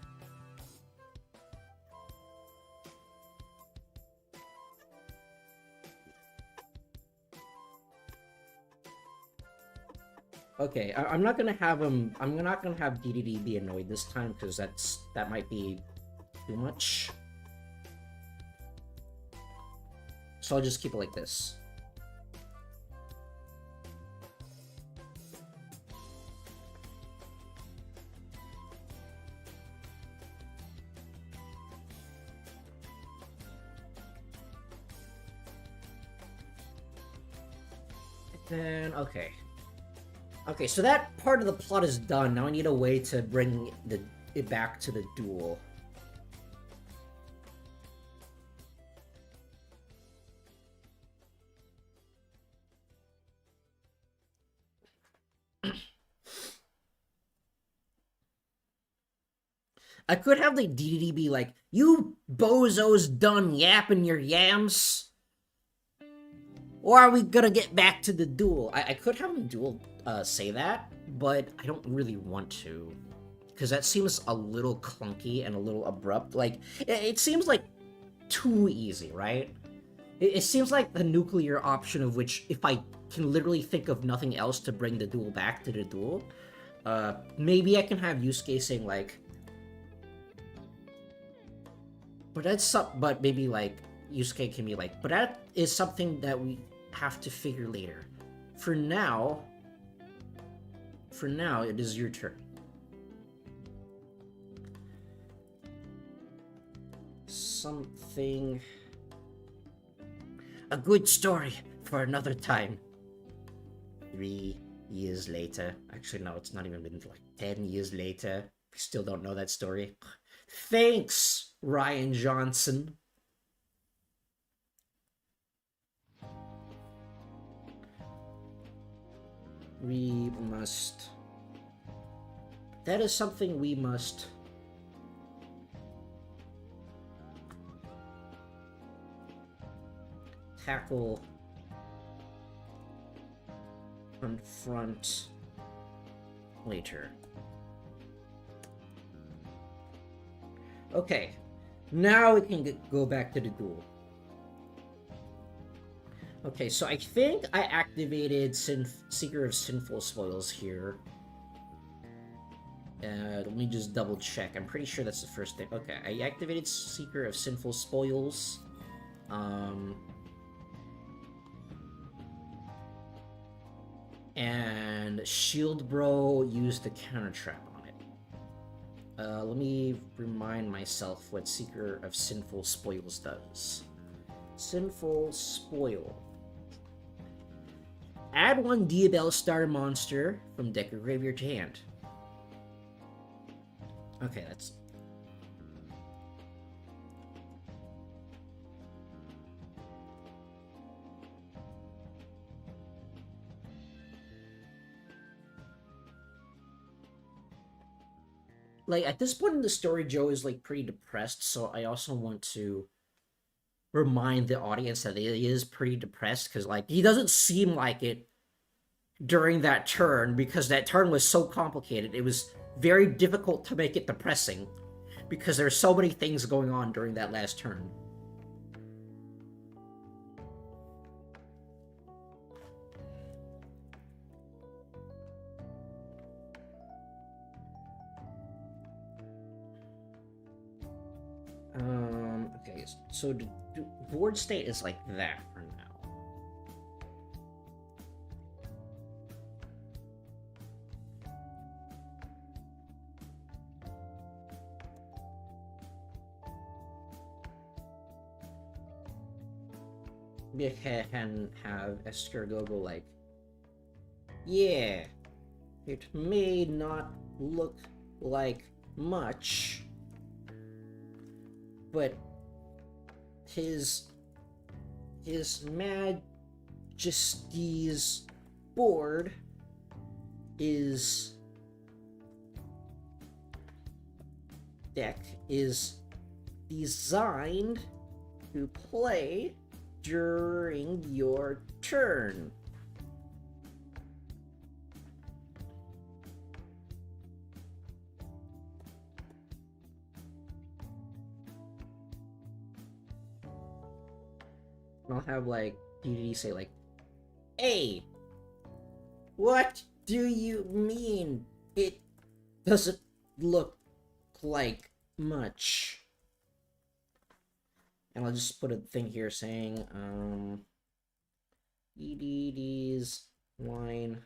Okay, I'm not gonna have him. I'm not gonna have DDD be annoyed this time because that might be too much. So I'll just keep it like this. And okay. Okay, so that part of the plot is done. Now I need a way to bring it back to the duel. I could have the DDD be like, "You bozos done yapping your yams? Or are we gonna get back to the duel?" I could have him duel say that, but I don't really want to. Because that seems a little clunky and a little abrupt. Like, it seems like too easy, right? It seems like the nuclear option of which, if I can literally think of nothing else to bring the duel back to the duel, maybe I can have Yusuke saying like, but maybe like Yusuke can be like, but that is something that we have to figure later. For now, it is your turn. Something. A good story for another time. 3 years later. Actually, no, it's not even been like 10 years later. We still don't know that story. Thanks, Ryan Johnson. We must... That is something we must... tackle, confront later. Okay, now we can go back to the duel. Okay, so I think I activated Seeker of Sinful Spoils here. Let me just double check. I'm pretty sure that's the first thing. Okay, I activated Seeker of Sinful Spoils. And Shield Bro used the counter trap on it. Let me remind myself what Seeker of Sinful Spoils does. Sinful Spoil. Add 1 Diabell Star monster from deck or graveyard to hand. Okay, that's... Like, at this point in the story, Joe is, like, pretty depressed, so I also want to remind the audience that he is pretty depressed, because, like, he doesn't seem like it during that turn, because that turn was so complicated. It was very difficult to make it depressing, because there's so many things going on during that last turn. Okay, so the board state is like that for now. We can have Escargot go like, yeah, it may not look like much, but his Majesty's board deck is designed to play during your turn. I'll have like DDD say like, "Hey, what do you mean it doesn't look like much? And I'll just put a thing here saying, EDD's line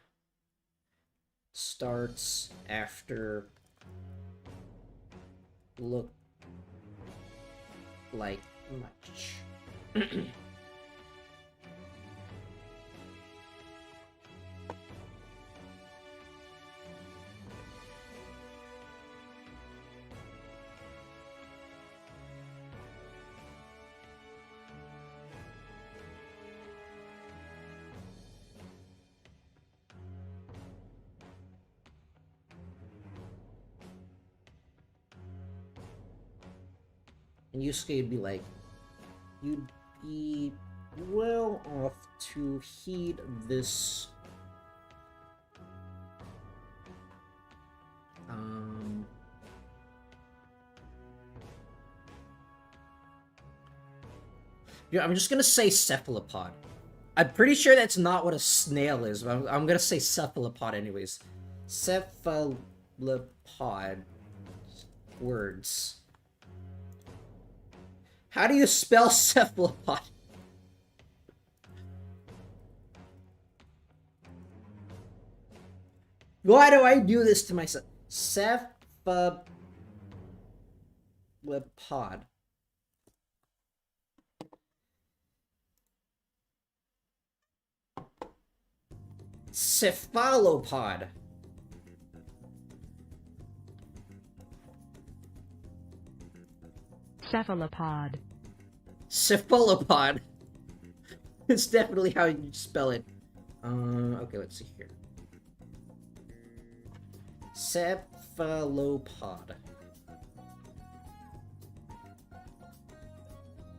starts after look like much. And Yusuke would be like, you'd be well off to heed this. Yeah, I'm just gonna say cephalopod. I'm pretty sure that's not what a snail is, but I'm gonna say cephalopod anyways. Cephalopod. Words. How do you spell cephalopod? Why do I do this to myself? Cephalopod. Cephalopod. Cephalopod. Cephalopod. It's definitely how you spell it. Okay, let's see here. Cephalopod.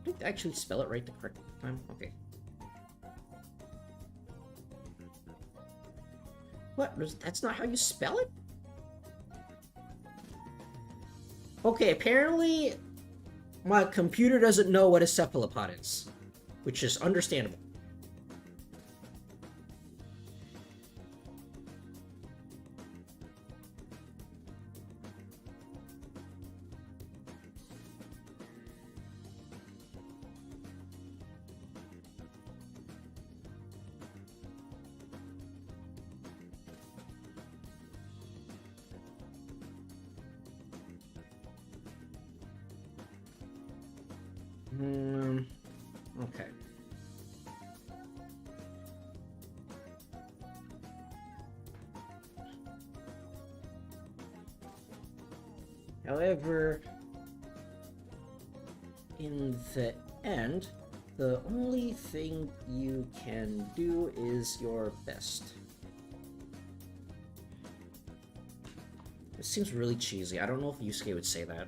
Did I actually spell it right the correct time? Okay. What? That's not how you spell it? Okay, apparently my computer doesn't know what a cephalopod is, which is understandable. Okay. However, in the end, the only thing you can do is your best. It seems really cheesy. I don't know if Yusuke would say that.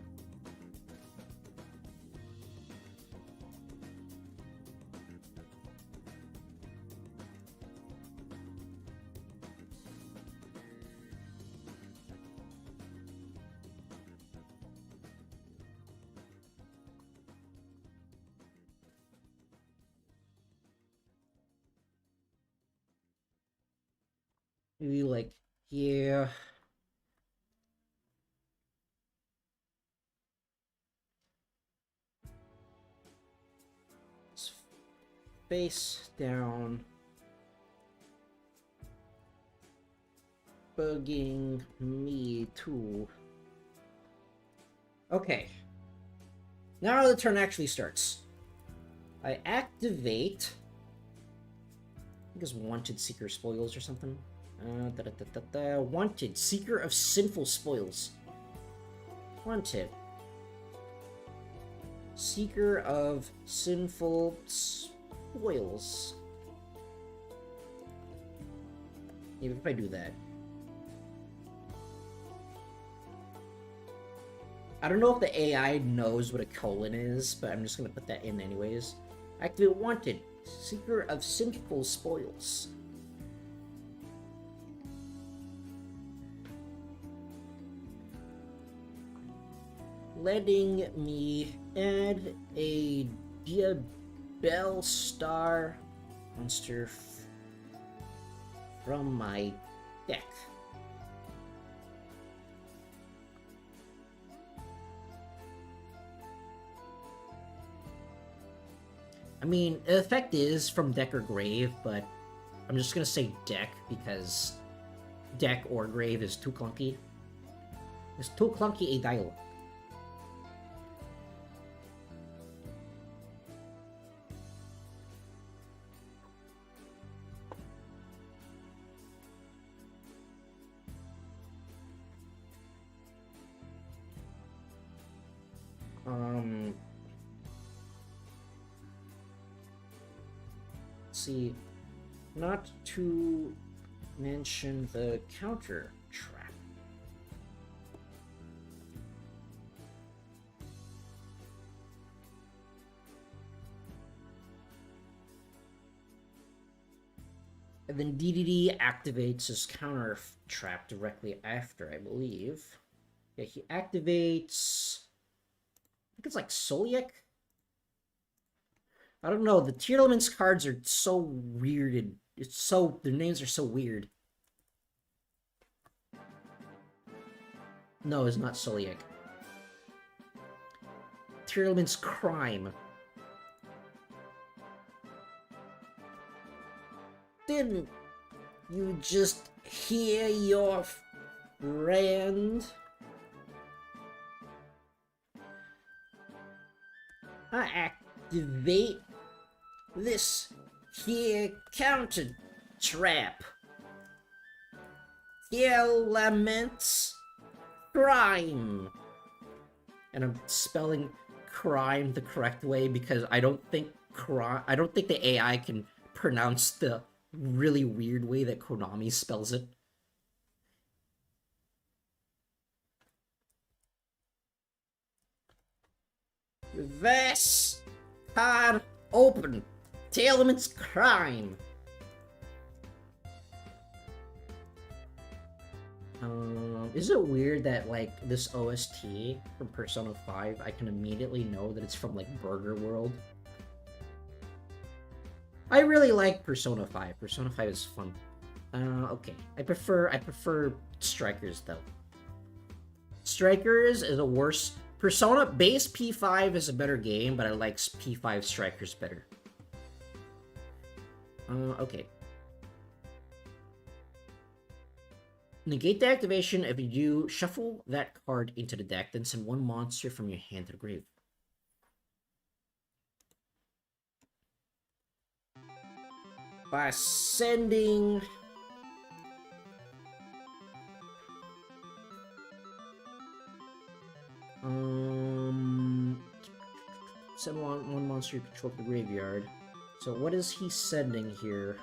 Maybe like, yeah. Face down. Bugging me too. Okay. Now the turn actually starts. I activate. I think it's Wanted Seeker Spoils or something. Wanted Seeker of Sinful Spoils. Wanted Seeker of Sinful Spoils. Maybe if I do that. I don't know if the AI knows what a colon is, but I'm just gonna put that in anyways. Activate Wanted Seeker of Sinful Spoils. Letting me add a Diabell Star monster from my deck. I mean, the effect is from deck or grave, but I'm just gonna say deck because deck or grave is too clunky. It's too clunky a dial. Let's see, not to mention the counter trap. And then DDD activates his counter trap directly after, I believe. Yeah, he activates... I think it's like Soliek? I don't know, the Tier Elements cards are so weird, and it's so... their names are so weird. No, it's not Soliek. Tier Elements Crime. Didn't you just hear your friend? I activate this here counter trap. Elements crime. And I'm spelling crime the correct way because I don't think the AI can pronounce the really weird way that Konami spells it. Reverse card open. Elements crime. Is it weird that, like, this OST from Persona 5, I can immediately know that it's from, like, Burger World? I really like Persona 5. Persona 5 is fun. Okay. I prefer Strikers, though. Strikers is a worse... Persona base P5 is a better game, but I like P5 Strikers better. Okay. Negate the activation if you shuffle that card into the deck, then send one monster from your hand to the grave. By sending... Send one monster you control to the graveyard. So what is he sending here?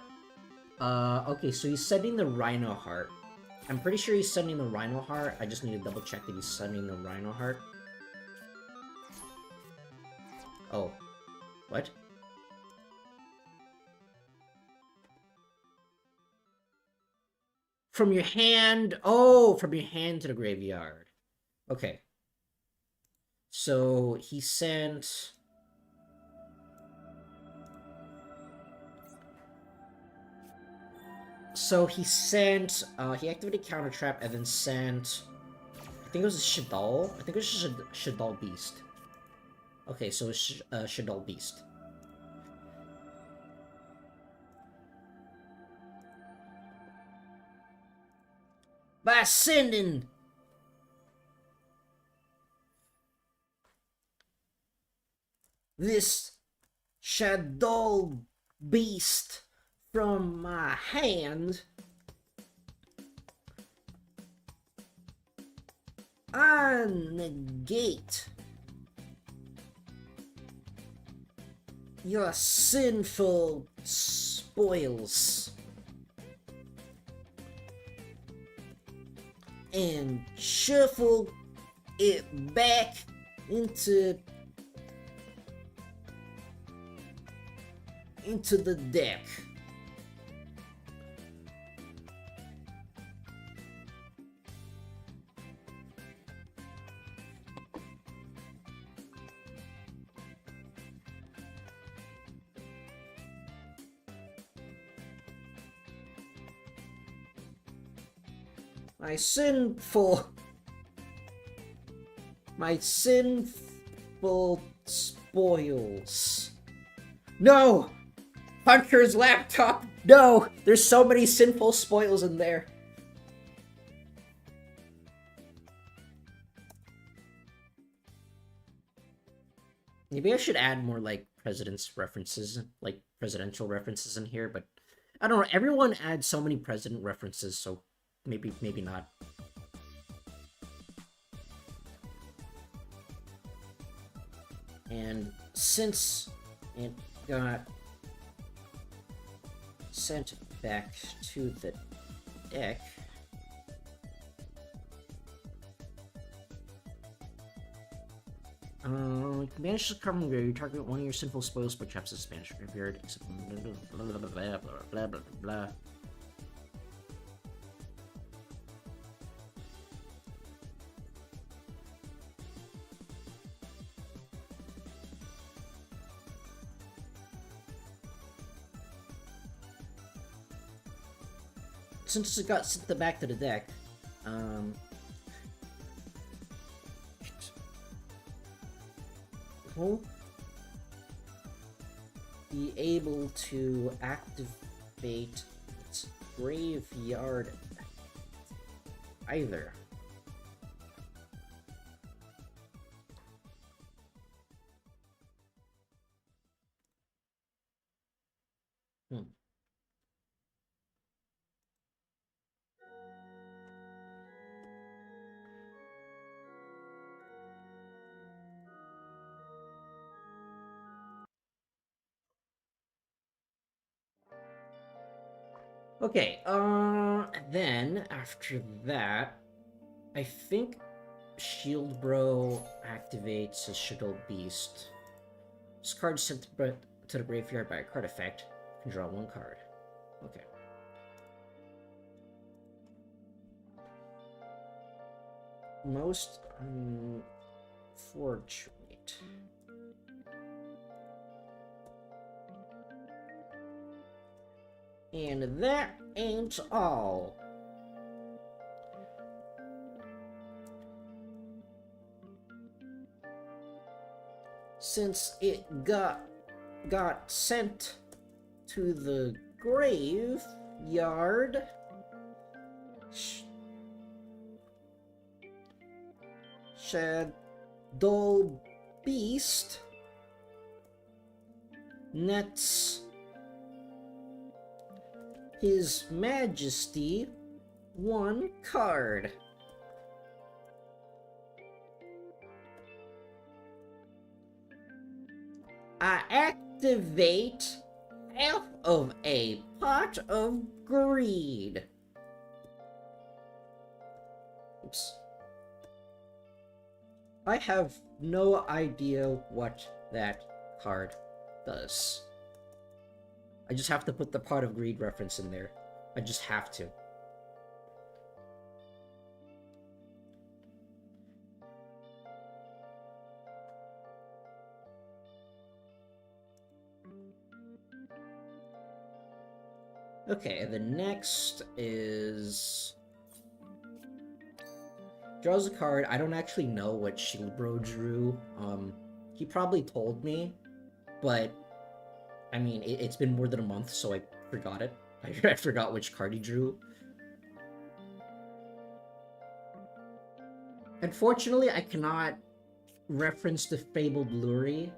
Okay, so he's sending the Rhino Heart. I'm pretty sure he's sending the Rhino Heart. I just need to double check that he's sending the Rhino Heart. Oh. What? From your hand... Oh, from your hand to the graveyard. Okay. So, he sent... he activated Counter Trap and then sent... I think it was a Shadal? I think it was just a Shadal Beast. Okay, so it's Shadal Beast. By sending... this Shadow Beast from my hand, I negate your sinful spoils and shuffle it back into the deck. My sinful... My sinful spoils. No! Hunter's laptop! No! There's so many sinful spoils in there. Maybe I should add more, like, president's references, like, presidential references in here, but I don't know. Everyone adds so many president references, so maybe not. And since it got sent back to the deck, manage to come here. You target one of your sinful spoils, but traps the Spanish graveyard. Except blah blah blah blah blah blah blah. Since it got sent back to the deck, won't be able to activate its graveyard either. Okay, then after that, I think Shield Bro activates a Shadow Beast. This card is sent to the graveyard by a card effect. You can draw one card. Okay. Most unfortunate. And that ain't all. Since it got sent to the graveyard, Shadow Beast nets His Majesty one card. I activate half of a pot of greed. Oops. I have no idea what that card does. I just have to put the pot of greed reference in there. I just have to. Okay, the next is... draws a card. I don't actually know what Shield Bro drew. He probably told me, but I mean, it's been more than a month, so I forgot it. I forgot which card he drew. Unfortunately, I cannot reference the Fabled Luri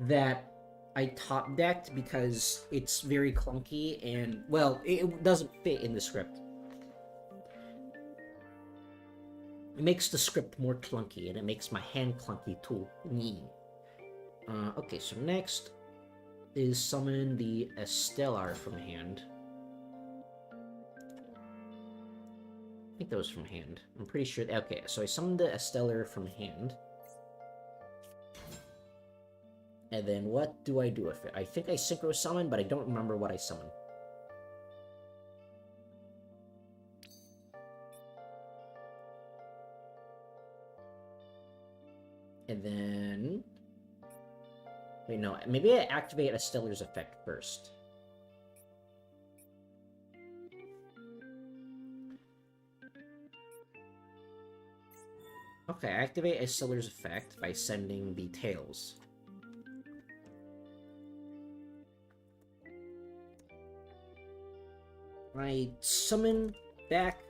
that I top decked because it's very clunky and, well, it doesn't fit in the script. It makes the script more clunky, and it makes my hand clunky too. Okay, so next is summon the Estelar from hand. I think that was from hand. I'm pretty sure. Okay, so I summoned the Estelar from hand. And then what do I do with it? I think I synchro summon, but I don't remember what I summoned. And then... wait, no. Maybe I activate Estelar's effect first. Okay, activate a Stellar's effect by sending the tails. I summon back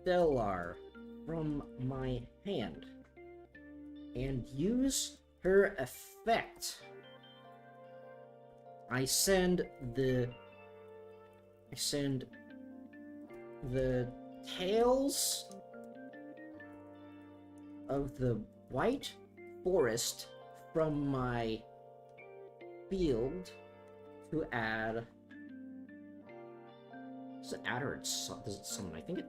Stellar from my hand and use her effect. I send the tails of the white forest from my field to add. Does it add or does it summon? I think it.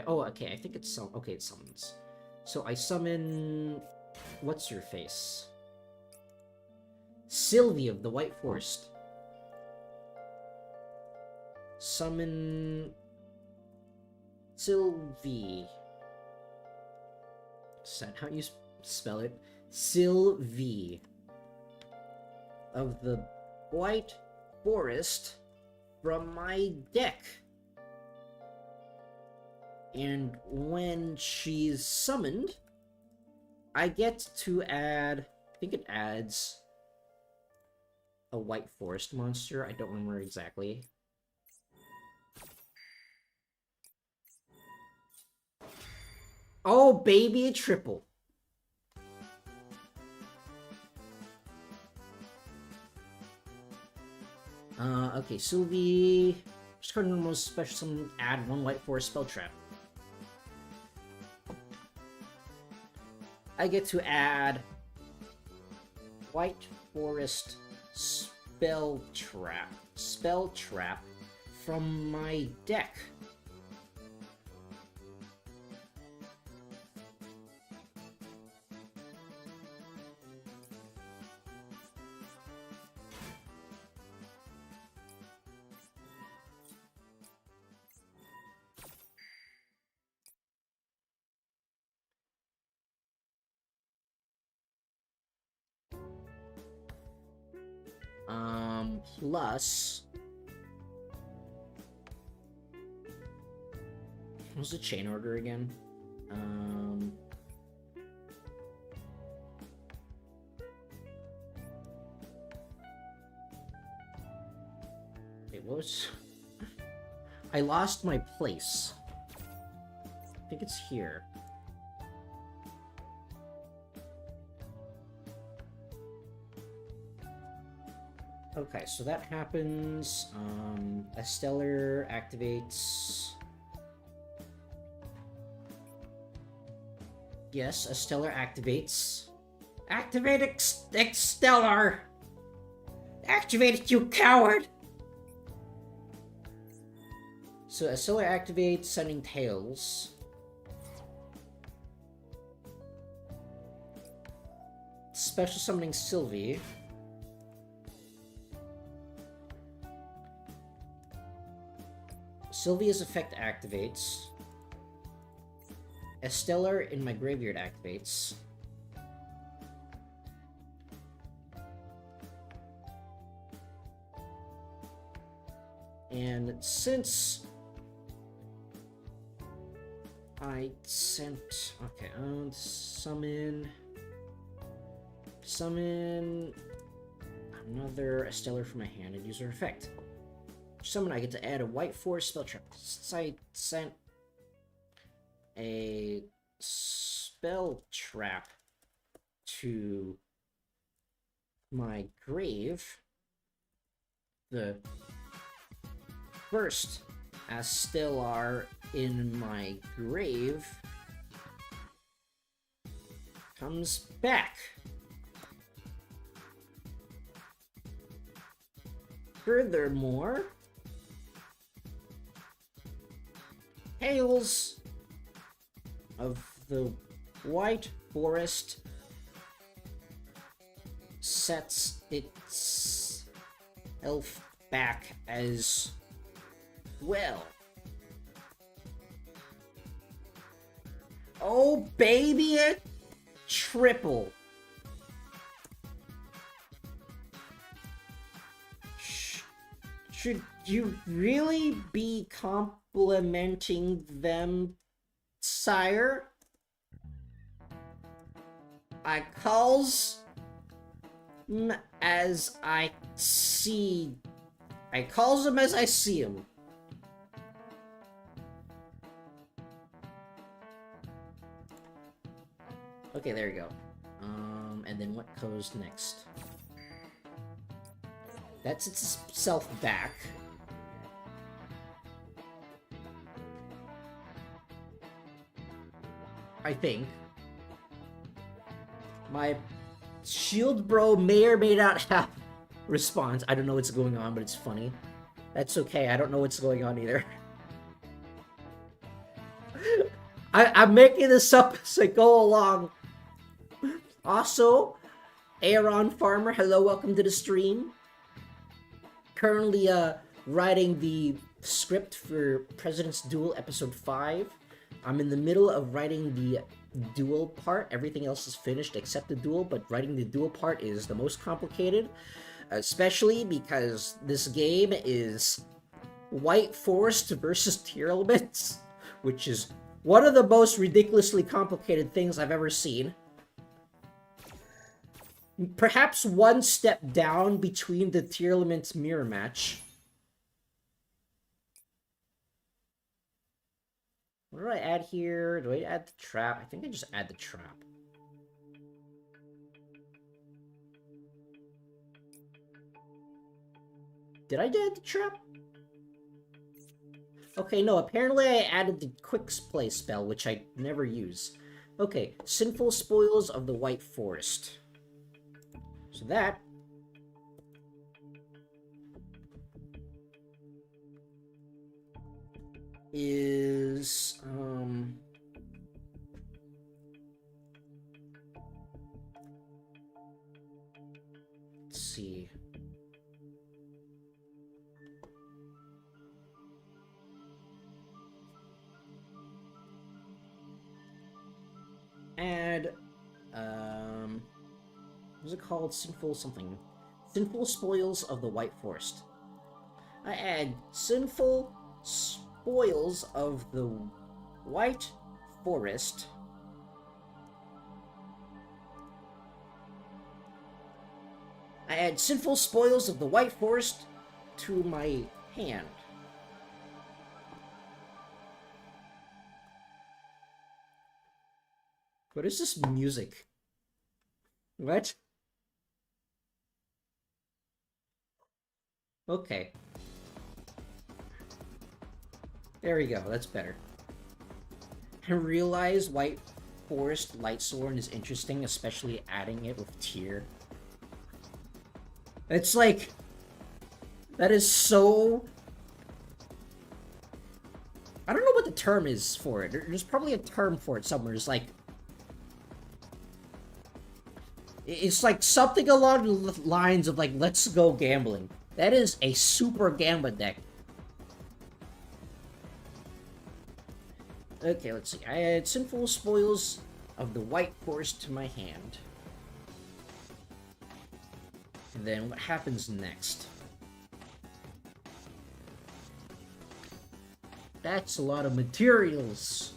Oh, okay. I think it's okay. It summons. So I summon. What's your face? Sylvie of the White Forest. Summon Sylvie. Is that how you spell it? Sylvie of the White Forest from my deck. And when she's summoned, I get to add, I think it adds a White Forest monster. I don't remember exactly. Oh, baby, a triple. Okay, Sylvie. Just card normal special summon, add 1 White Forest spell trap. I get to add White Forest spell trap from my deck. Plus... What was the chain order again? Wait, what was... I lost my place. I think it's here. Okay, so that happens. A Stellar activates. Yes, a Stellar activates. Activate Stellar! Activate it, you coward! So a Stellar activates, sending tails. Special summoning Sylvie. Sylvia's effect activates. A Stellar in my graveyard activates. And since I sent... Okay, summon another Stellar from my hand and use her effect. Summon, I get to add a White Forest spell trap. Since I sent a spell trap to my grave, the first Stellar in my grave comes back. Furthermore, Tails of the White Forest sets its elf back as well. Oh, baby, a triple. Should you really be complimenting them Sire, I calls as I see. I calls him as I see him. Okay, there you go. And then what goes next? That sets itself back. I think. My shield bro may or may not have response. I don't know what's going on, but it's funny. That's okay, I don't know what's going on either. I'm making this up as I go along. Also, Aaron Farmer, hello, welcome to the stream. Currently, writing the script for President's Duel Episode 5. I'm in the middle of writing the duel part. Everything else is finished except the duel, but writing the duel part is the most complicated. Especially because this game is White Forest versus Tier Elements, which is one of the most ridiculously complicated things I've ever seen. Perhaps one step down between the Tier Elements mirror match. What do I add here? Do I add the trap? I think I just add the trap. Did I add the trap? Okay, no, apparently I added the quick play spell, which I never use. Okay, Sinful Spoils of the White Forest. So that is, let's see. Add, what's it called? Sinful something. Sinful Spoils of the White Forest. I add Sinful Spoils of the White Forest. I add Sinful Spoils of the White Forest to my hand. What is this music? What? Okay. There we go, that's better. I realize White Forest Lightsworn is interesting, especially adding it with Tier. It's like... that is so... I don't know what the term is for it. There's probably a term for it somewhere. It's like... it's like something along the lines of like, let's go gambling. That is a super gamba deck. Okay, let's see. I add Sinful Spoils of the White Forest to my hand. And then what happens next? That's a lot of materials.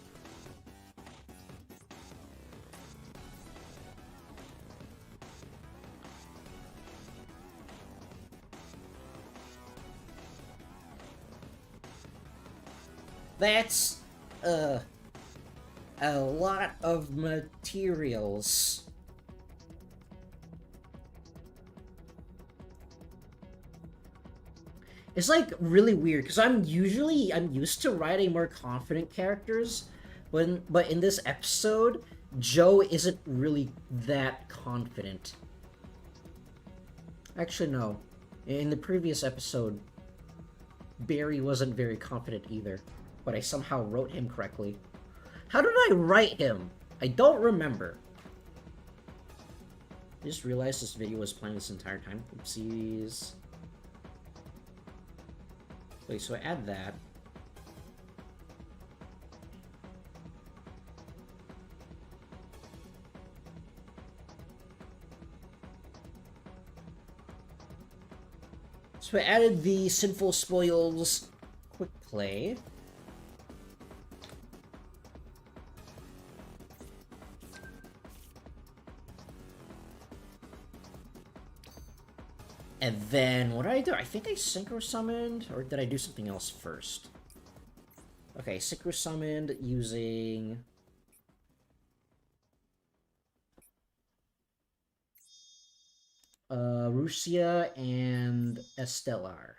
That's a lot of materials. It's like really weird because I'm used to writing more confident characters, but in this episode, Joe isn't really that confident. Actually, no. In the previous episode, Barry wasn't very confident either, but I somehow wrote him correctly. How did I write him? I don't remember. I just realized this video was playing this entire time. Oopsies. Wait, so I add that. So I added the Sinful Spoils quick play. And then, what did I do? I think I synchro summoned, or did I do something else first? Okay, synchro summoned using... Rusia and Estelar.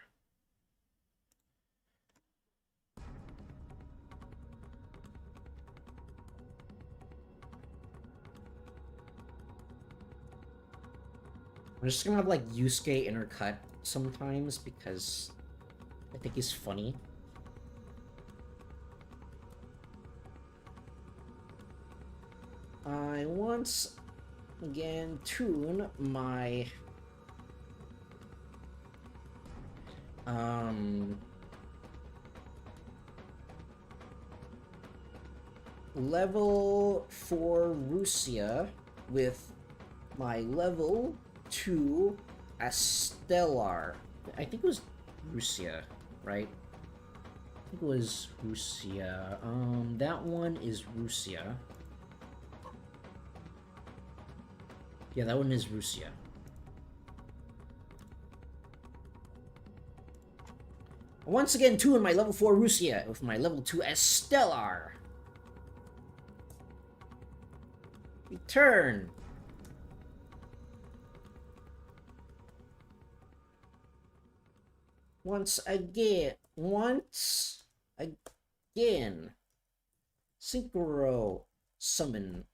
I'm just gonna have like Yusuke intercut sometimes because I think he's funny. I once again tune my level 4 Rusia with my level 2 Estelar. I think it was Rusia, right? I think it was Rusia. That one is Rusia. Yeah, that one is Rusia. Once again, 2 in my level 4 Rusia with my level 2 Estelar. Return. Once again. Synchro summon.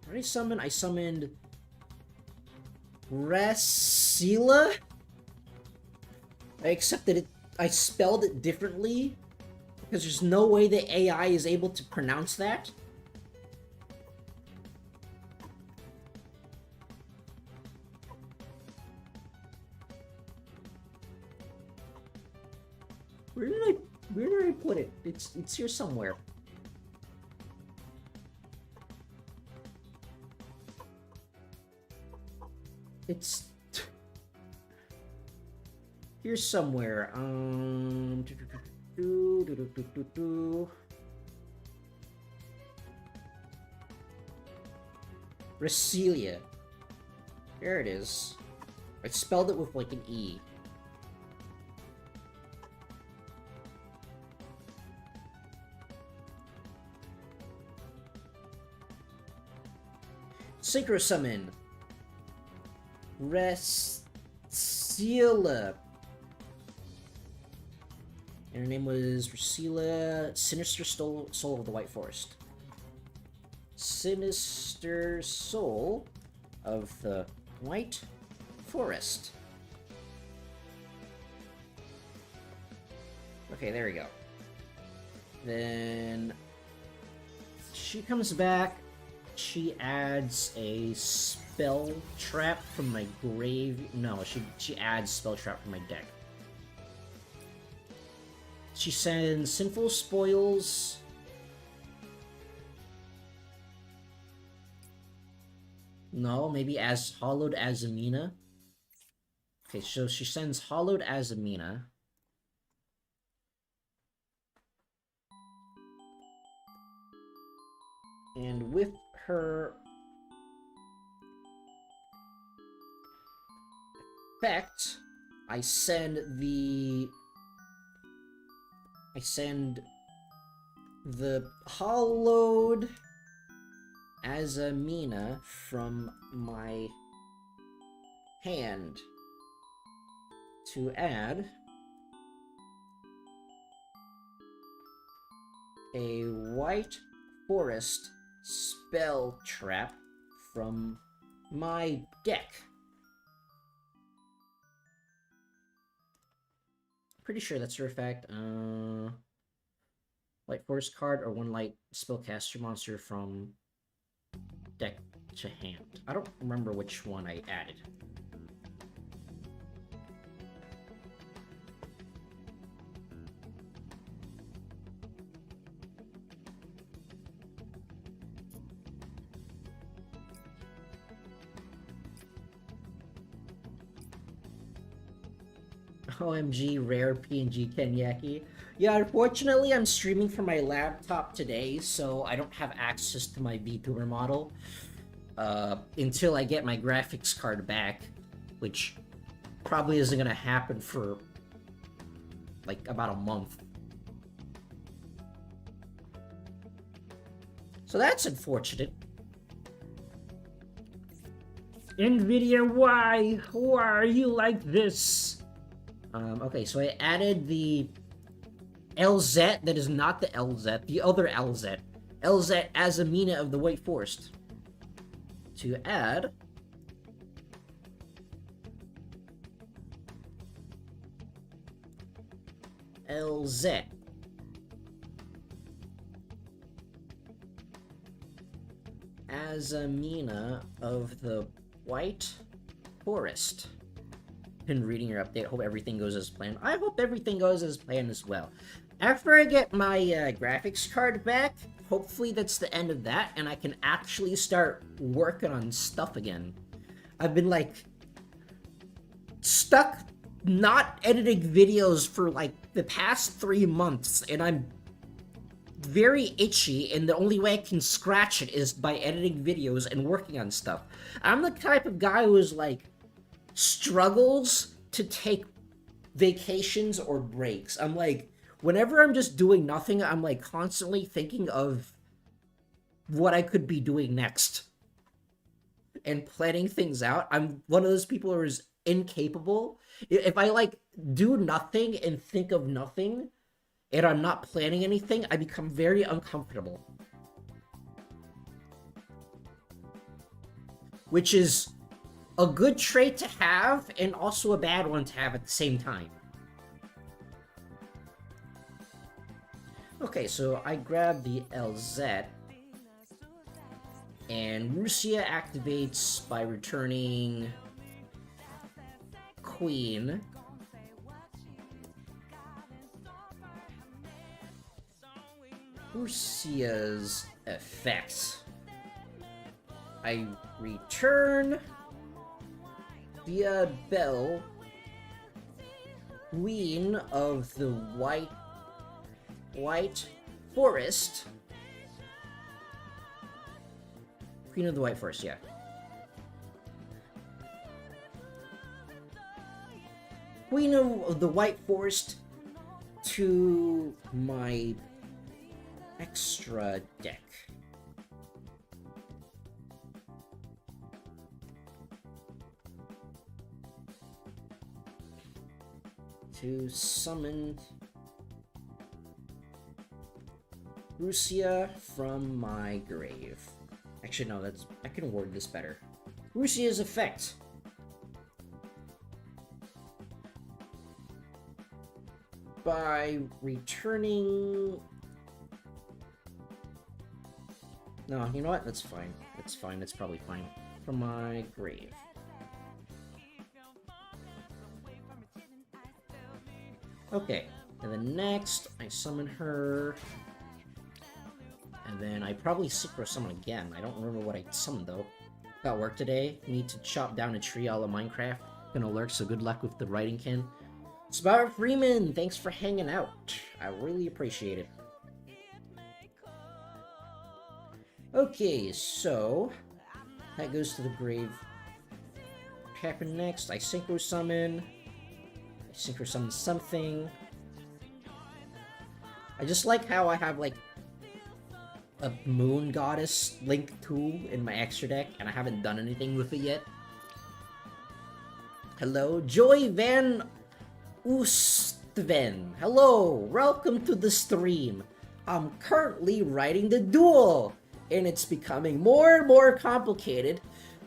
What did I summon? I summoned Resila? I accepted it. I spelled it differently because there's no way the AI is able to pronounce that. Where did I put it? It's here somewhere. It's here somewhere. Resilia. There it is. I spelled it with like an E. Synchro summon. Resila. And her name was Resila, Sinister Soul of the White Forest. Sinister Soul of the White Forest. Okay, there we go. Then she comes back. She adds a spell trap from my grave. No, she adds spell trap from my deck. She sends Sinful Spoils. No, maybe as Hollowed Azamina. Okay, so she sends Hollowed Azamina. And with her effect, I send the Hollowed Azamina from my hand to add a White Forest spell trap from my deck. Pretty sure that's her effect. Light Forest card or 1 light spellcaster monster from deck to hand. I don't remember which one I added. OMG, rare PNG Kenyaki. Yeah, unfortunately, I'm streaming from my laptop today, so I don't have access to my VTuber model until I get my graphics card back, which probably isn't gonna happen for like about a month. So that's unfortunate. NVIDIA, why? Why are you like this? Okay, so I added the LZ that is not the LZ, the other LZ. LZ Azamina of the White Forest. To add LZ. Azamina of the White Forest. Been reading your update. Hope everything goes as planned. I hope everything goes as planned as well. After I get my graphics card back, hopefully that's the end of that, and I can actually start working on stuff again. I've been like stuck not editing videos for like the past 3 months, and I'm very itchy, and the only way I can scratch it is by editing videos and working on stuff. I'm the type of guy who's like struggles to take vacations or breaks. I'm like, whenever I'm just doing nothing, I'm like constantly thinking of what I could be doing next and planning things out. I'm one of those people who is incapable. If I like do nothing and think of nothing and I'm not planning anything, I become very uncomfortable. Which is a good trait to have and also a bad one to have at the same time. Okay, so I grabbed the LZ, and Russia activates by returning Queen. Russia's effect. I return via Bell, Queen of the White Forest. Queen of the White Forest, yeah. Queen of the White Forest to my extra deck. To summon Russia from my grave. Actually, no, I can word this better. Russia's effect. By returning... No, you know what? That's fine. That's fine. That's probably fine. From my grave. Okay, and then next, I summon her. And then I probably synchro summon again. I don't remember what I summoned, though. Got work today. Need to chop down a tree all of Minecraft. Gonna lurk, so good luck with the writing, Ken. Spar Freeman, thanks for hanging out. I really appreciate it. Okay, so... that goes to the grave. What happened next? I synchro summon. I synchro summon something. I just like how I have, like, a moon goddess link tool in my extra deck, and I haven't done anything with it yet. Hello, Joy Van Oostven. Hello, welcome to the stream. I'm currently writing the Duel, and it's becoming more and more complicated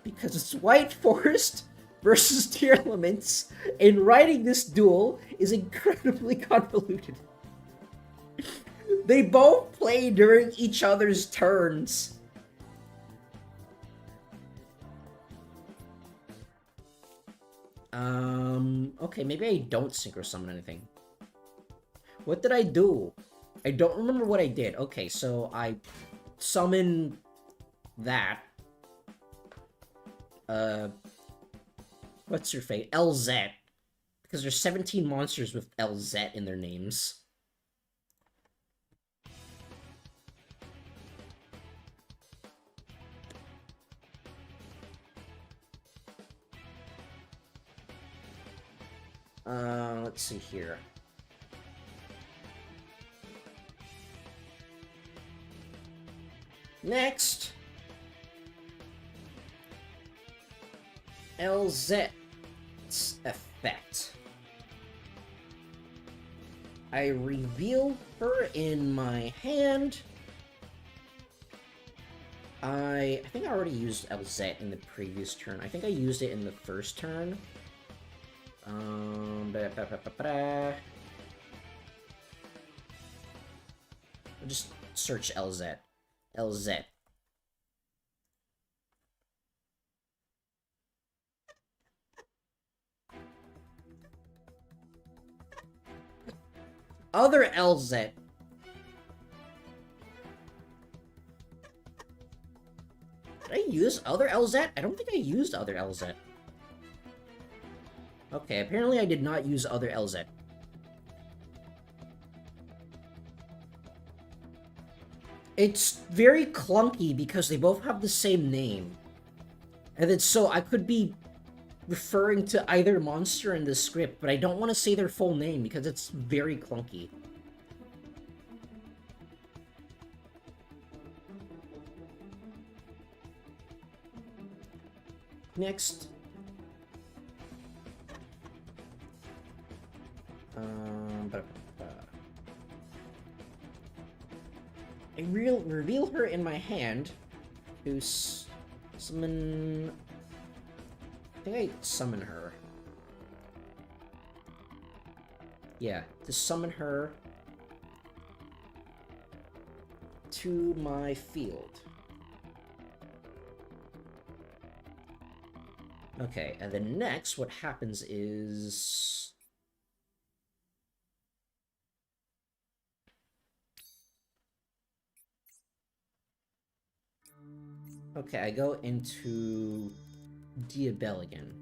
because it's White Forest versus Tier Elements, and writing this Duel is incredibly convoluted. They both play during each other's turns. Okay, maybe I don't synchro summon anything. What did I do? I don't remember what I did. Okay, so I summon that. What's your fate? LZ. Because there's 17 monsters with LZ in their names. Let's see here. Next, LZ's effect. I reveal her in my hand. I think I already used LZ in the previous turn. I think I used it in the first turn. I'll just search LZ. LZ. Other LZ. Did I use other LZ? I don't think I used other LZ. Okay, apparently I did not use other LZ. It's very clunky because they both have the same name. And then so I could be referring to either monster in the script, but I don't want to say their full name because it's very clunky. Next. I reveal her in my hand to summon... I think I summon her. Yeah, to summon her to my field. Okay, and then next what happens is... Okay, I go into Duel again.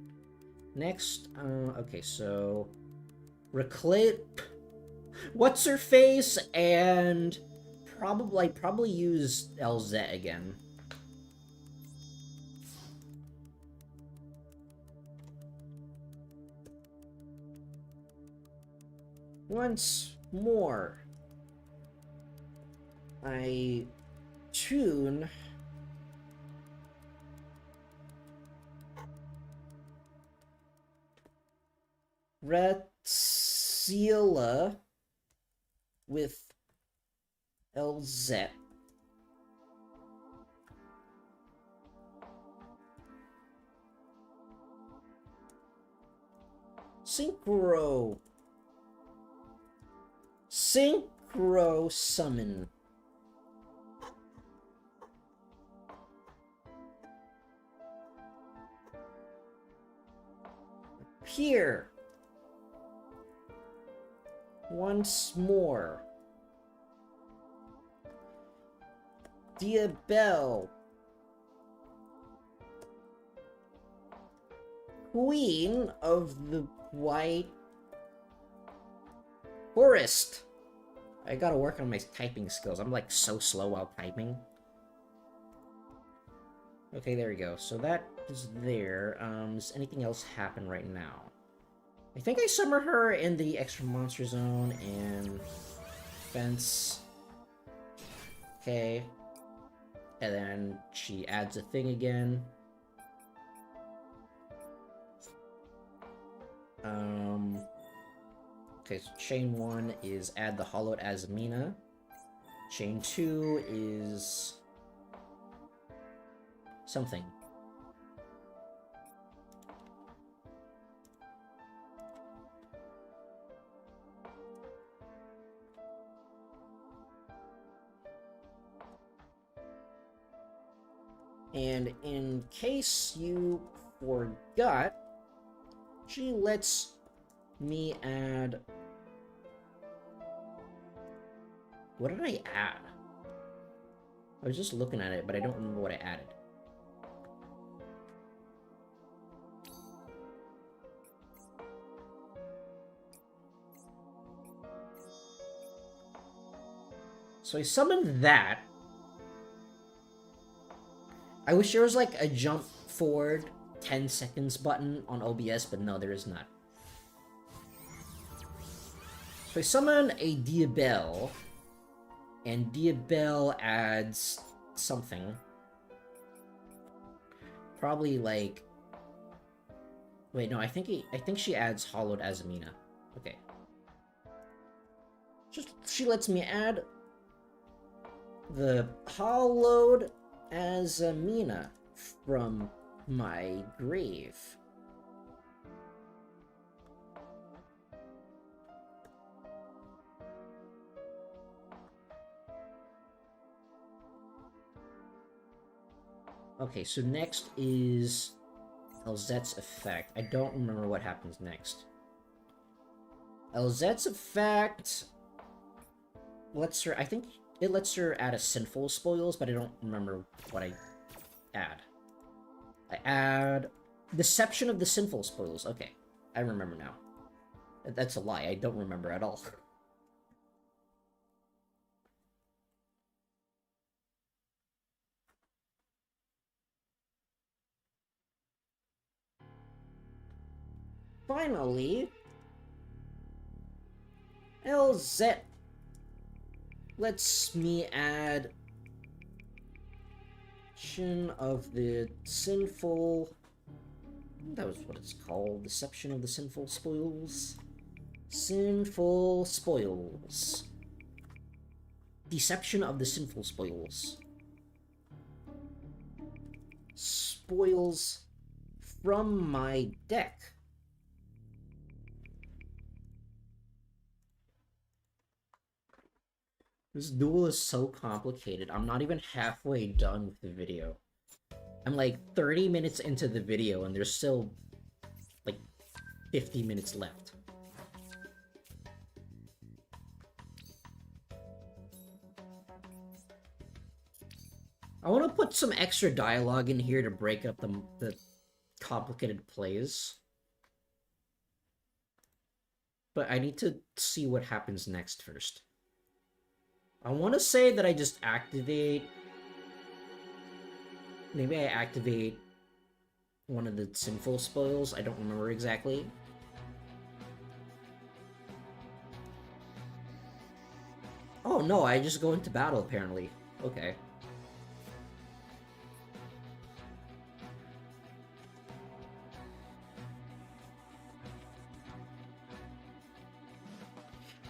Next, okay, so... What's her face? And... probably use LZ again. Once more, I tune Retzila with LZ. Synchro summon. Here. Once more. Duel. Queen of the White Forest. I gotta work on my typing skills. I'm like so slow while typing. Okay, there we go. So that is there. Does anything else happen right now? I think I summon her in the extra monster zone and fence. Okay. And then she adds a thing again. Okay, so chain 1 is add the hollowed Azamina. Chain 2 is something. And in case you forgot, she lets me add... What did I add? I was just looking at it, but I don't remember what I added. So I summoned that. I wish there was like a jump forward 10 seconds button on OBS, but no, there is not. So I summon a Duel, and Duel adds something. Probably like... Wait, no, I think she adds Hollowed Azamina. Okay. She lets me add the Hollowed Azamina from my grave. Okay, so next is Elzet's effect. I don't remember what happens next. Elzet's effect lets her... I think it lets her add a Sinful Spoils, but I don't remember what I add. I add Deception of the Sinful Spoils. Okay, I remember now. That's a lie. I don't remember at all. Finally, Elzet lets me add Deception of the Sinful... That was what it's called. Deception of the Sinful Spoils. Sinful Spoils. Deception of the Sinful Spoils. Spoils from my deck. This duel is so complicated. I'm not even halfway done with the video. I'm like 30 minutes into the video and there's still like 50 minutes left. I want to put some extra dialogue in here to break up the complicated plays. But I need to see what happens next first. I want to say that I just activate... Maybe I activate one of the Sinful Spoils. I don't remember exactly. Oh no, I just go into battle apparently. Okay.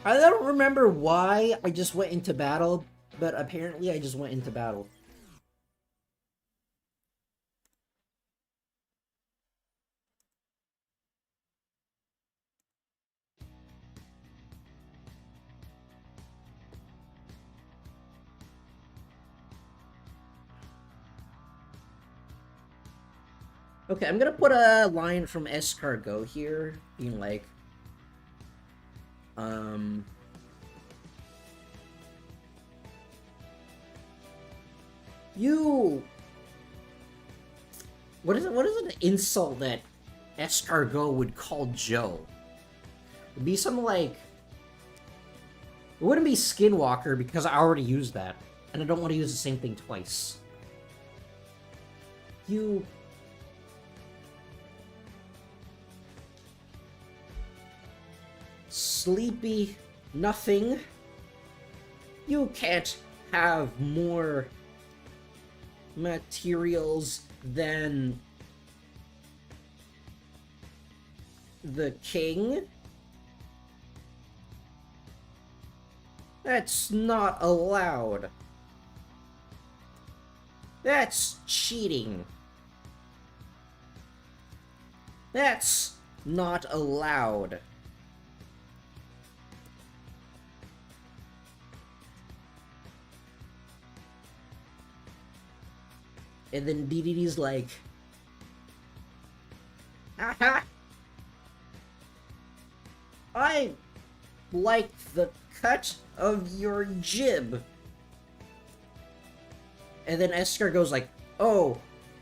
I don't remember why I just went into battle, but apparently I just went into battle. Okay, I'm gonna put a line from Escargot here, being like, you... What is an insult that Escargot would call Joe? It'd be something like... It wouldn't be Skinwalker, because I already used that. And I don't want to use the same thing twice. You... Sleepy nothing. You can't have more materials than the king. That's not allowed. That's cheating. That's not allowed. And then DDD's like, aha! I like the cut of your jib. And then Escar goes like, oh,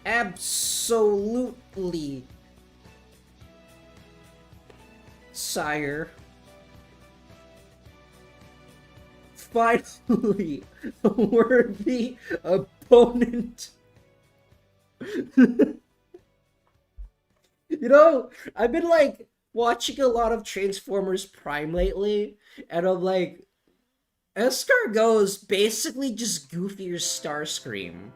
absolutely, sire. finally a worthy opponent. You know, I've been like watching a lot of Transformers Prime lately, and I'm like, Escargot is basically just goofier Starscream.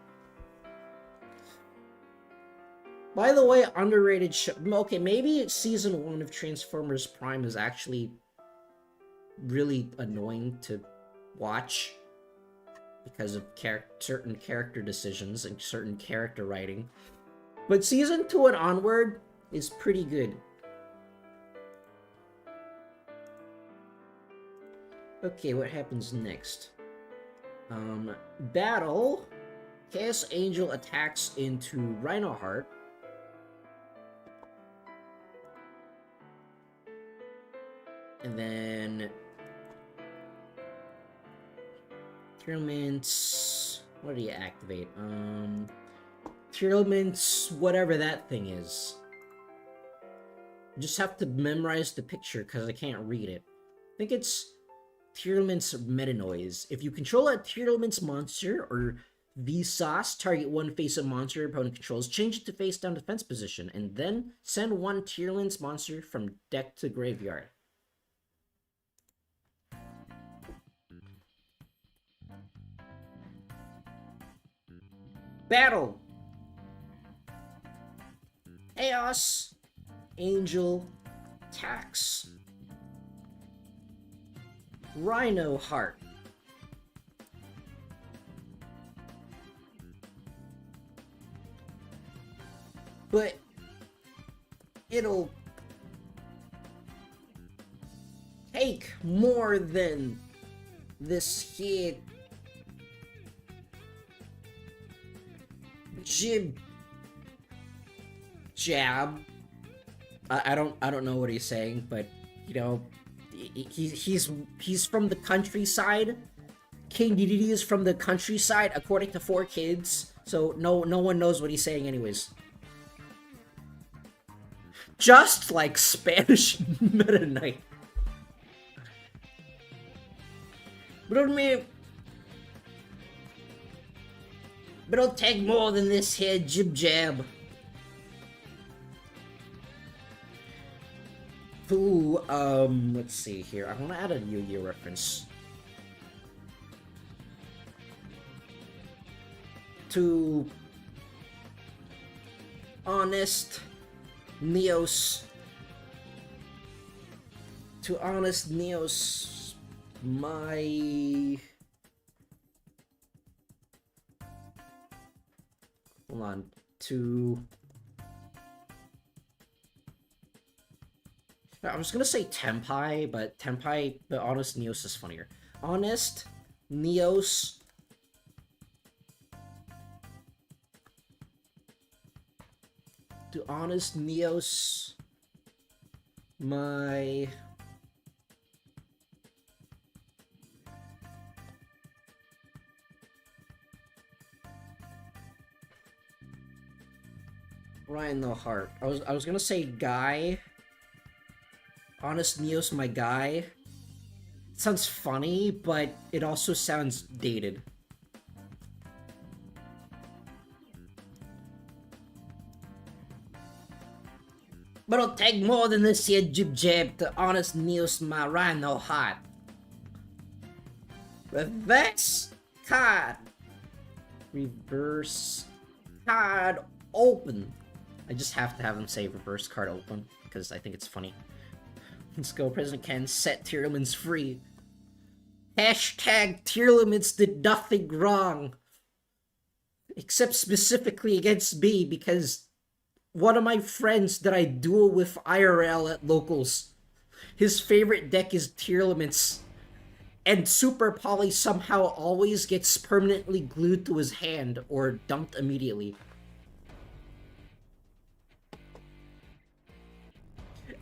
By the way, underrated show. Okay, maybe season 1 of Transformers Prime is actually really annoying to watch because of certain character decisions and certain character writing. But season 2 and onward is pretty good. Okay, what happens next? Battle. Chaos Angel attacks into Rhino Heart. And then Tearlaments. What do you activate? Tearlaments, whatever that thing is. Just have to memorize the picture because I can't read it. I think it's Tearlaments Metanoise. If you control a Tearlaments monster or Vsauce, target one face-up monster your opponent controls, change it to face-down defense position, and then send one Tearlaments monster from deck to graveyard. Battle! Chaos Angel attacks Rhino Heart. But it'll take more than this here jib jab. I don't know what he's saying, but you know, he's from the countryside. King Dedede is from the countryside, according to 4Kids. So no one knows what he's saying, anyways. Just like Spanish Meta Knight. But it'll take more than this here jib jab. Ooh, let's see here. I want to add a Yu-Gi-Oh reference. To Honest Neos. To Honest Neos, my... Hold on. To... I was gonna say Tenpai, but Honest Neos is funnier. Honest Neos. To Honest Neos, my... Ryan the Heart. I was gonna say Guy. Honest Neos, my guy. It sounds funny, but it also sounds dated. But it'll take more than this here jib jab to Honest Neos, my Rhino Heart. Reverse card. Reverse card open. I just have to have them say reverse card open because I think it's funny. Let's go, President Ken. Set Tearlaments free. Hashtag Tearlaments did nothing wrong. Except specifically against me, because one of my friends that I duel with IRL at locals, his favorite deck is Tearlaments. And Super Poly somehow always gets permanently glued to his hand or dumped immediately.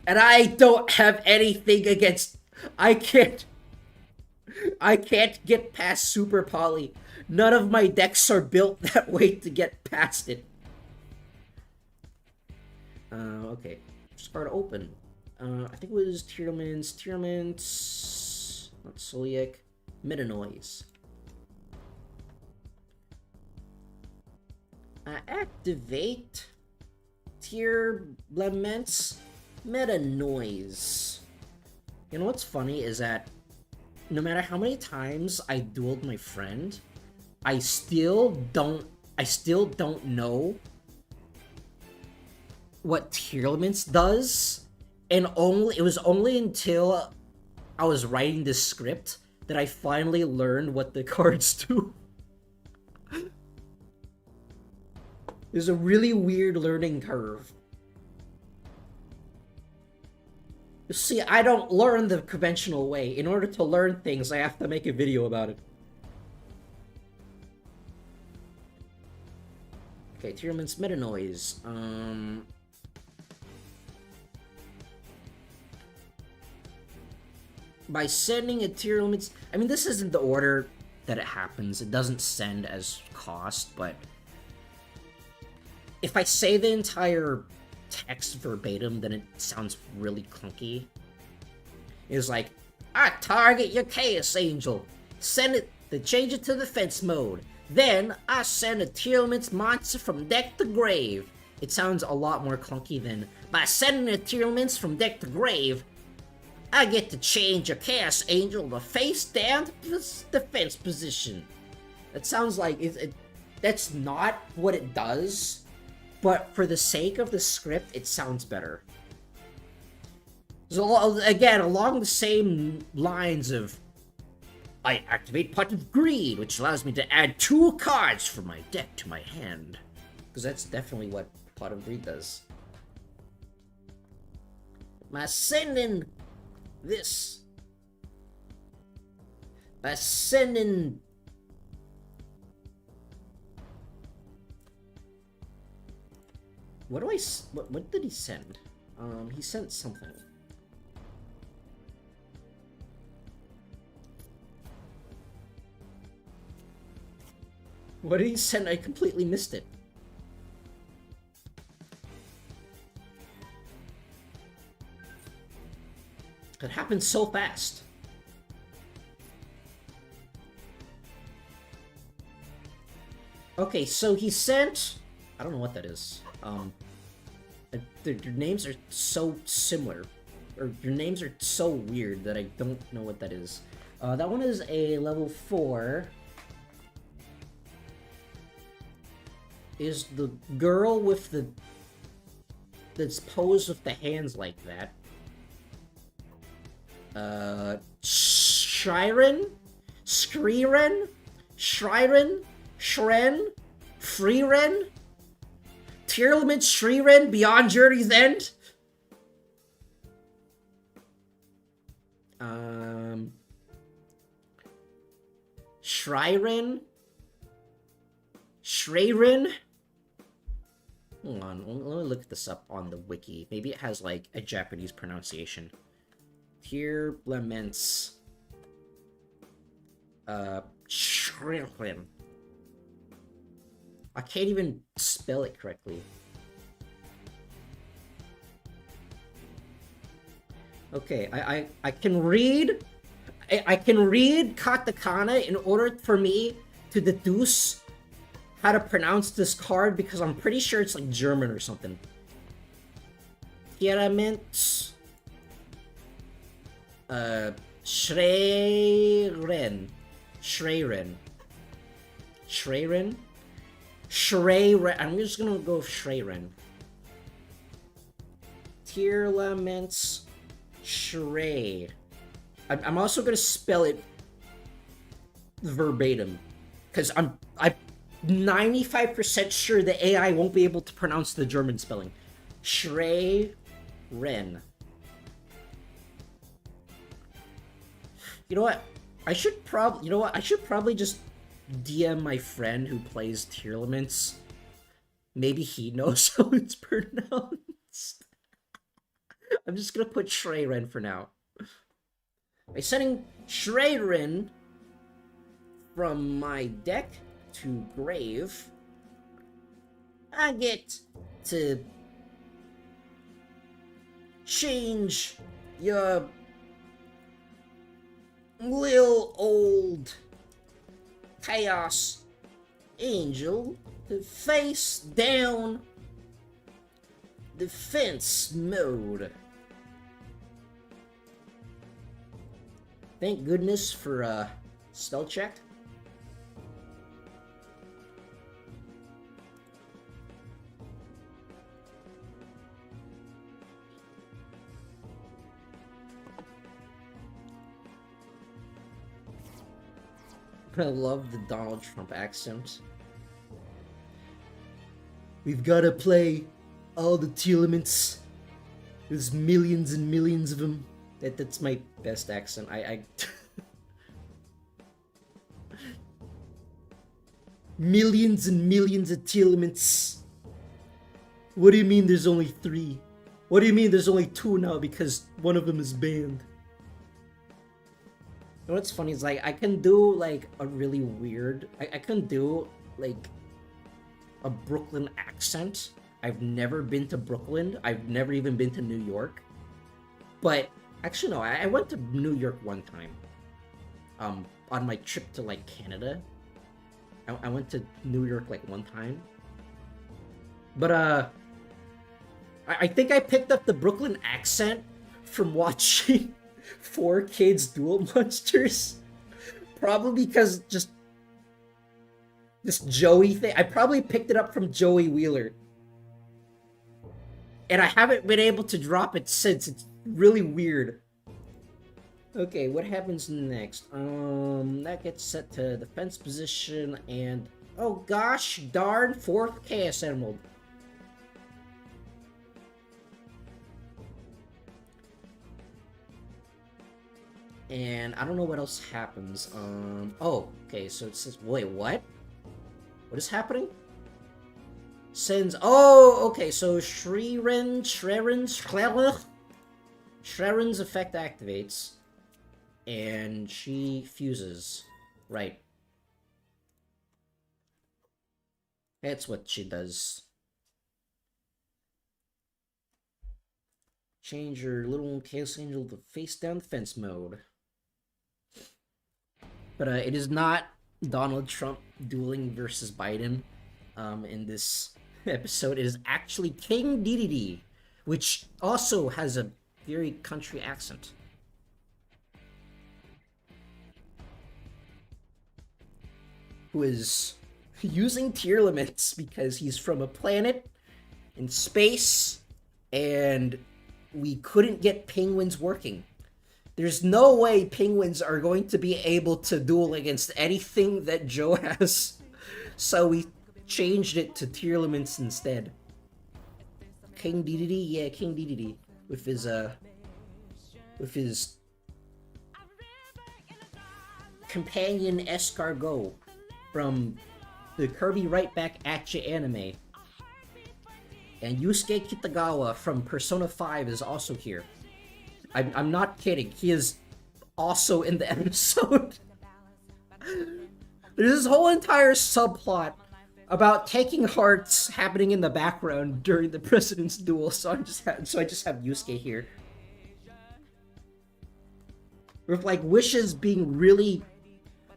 And I don't have anything against... I can't get past Super Poly. None of my decks are built that way to get past it. Okay. Just card open. I think it was Tearlaments. Not Soliak. Meta noise. Activate tier laments meta noise. You know what's funny is that no matter how many times I dueled my friend, I still don't know what tier laments does, and it was only until I was writing this script that I finally learned what the cards do. There's a really weird learning curve. You see, I don't learn the conventional way. In order to learn things, I have to make a video about it. Okay, Tierman's meta noise. By sending a tier limits, I mean, this isn't the order that it happens. It doesn't send as cost, but if I say the entire text verbatim, then it sounds really clunky. It's like, I target your Chaos Angel. Send it to change it to defense mode. Then I send a tier limits monster from deck to grave. It sounds a lot more clunky than by sending a tier limits from deck to grave, I get to change your Chaos Angel to face down to defense position. That sounds like that's not what it does, but for the sake of the script, it sounds better. So again, along the same lines of, I activate Pot of Greed, which allows me to add 2 cards from my deck to my hand. Because that's definitely what Pot of Greed does. By sending this. By sending... What did he send? He sent something. What did he send? I completely missed it. It happened so fast. Okay, so he sent... I don't know what that is. Their names are so similar. Or their names are so weird that I don't know what that is. That one is a level 4. Is the girl with the... that's posed with the hands like that. Shyren? Skriren? Shryren? Shren? Freeren? Tier limit Shryren beyond Journey's End? Shryren? Shrayren? Hold on, let me look this up on the wiki. Maybe it has, like, a Japanese pronunciation. Tier laments. Shryren. I can't even spell it correctly. Okay, I can read... I can read katakana in order for me to deduce how to pronounce this card because I'm pretty sure it's like German or something. Tierament. Shrayren. Shrayren. Shrayren? Shrayren. I'm just gonna go with Shrayren. Tier laments. Shray. I'm also gonna spell it verbatim. Because I'm 95% sure the AI won't be able to pronounce the German spelling. Shrayren. You know what? I should probably just DM my friend who plays tier laments. Maybe he knows how it's pronounced. I'm just gonna put Shrayren for now. By sending Shrayren from my deck to grave, I get to change your Lil old Chaos Angel to face down defense mode. Thank goodness for spell check. I love the Donald Trump accent. We've gotta play all the elements. There's millions and millions of them. That's my best accent. I millions and millions of elements. What do you mean there's only 3? What do you mean there's only 2 now because one of them is banned? You know what's funny is like I can do like a really weird. I can do like a Brooklyn accent. I've never been to Brooklyn. I've never even been to New York. But actually, no, I went to New York one time. On my trip to like Canada. I went to New York like one time. But I think I picked up the Brooklyn accent from watching 4 Kids Duel Monsters. Probably because just this Joey thing. I probably picked it up from Joey Wheeler. And I haven't been able to drop it since. It's really weird. Okay, what happens next? That gets set to defense position and... Oh gosh, darn, 4th Chaos Emerald. And I don't know what else happens. Oh, okay, so it says... Wait, what? What is happening? Sends... Oh, okay, so Shreren's effect activates. And she fuses. Right. That's what she does. Change your little Chaos Angel to face down defense mode. But it is not Donald Trump dueling versus Biden in this episode. It is actually King Dedede, which also has a very country accent. Who is using tier limits because he's from a planet in space and we couldn't get penguins working. There's no way penguins are going to be able to duel against anything that Joe has. So we changed it to tier limits instead. King Dedede? Yeah, King Dedede. With his companion escargot from the Kirby Right Back at Ya anime. And Yusuke Kitagawa from Persona 5 is also here. I'm not kidding. He is also in the episode. There's this whole entire subplot about taking hearts happening in the background during the President's Duel, so I just have Yusuke here. With like wishes being really...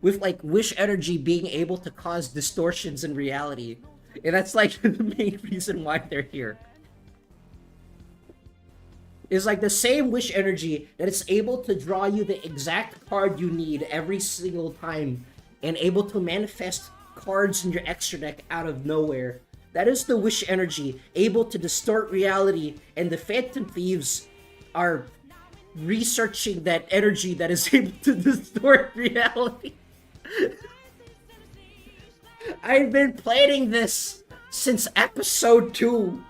With like wish energy being able to cause distortions in reality. And that's like the main reason why they're here. Is like the same wish energy that it's able to draw you the exact card you need every single time and able to manifest cards in your extra deck out of nowhere. That is the wish energy, able to distort reality, and the Phantom Thieves are researching that energy that is able to distort reality. I've been planning this since episode 2.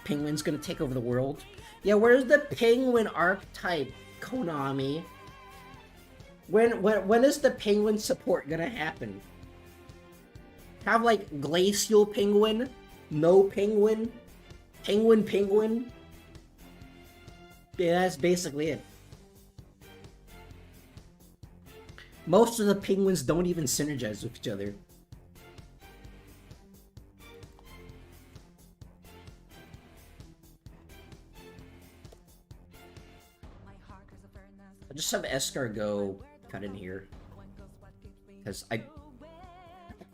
Penguin's gonna take over the world. Yeah, where's the penguin archetype, Konami? When is the penguin support gonna happen? Have like glacial penguin, no penguin, penguin. Yeah, that's basically it. Most of the penguins don't even synergize with each other. I'll just have escargot cut in here. Because I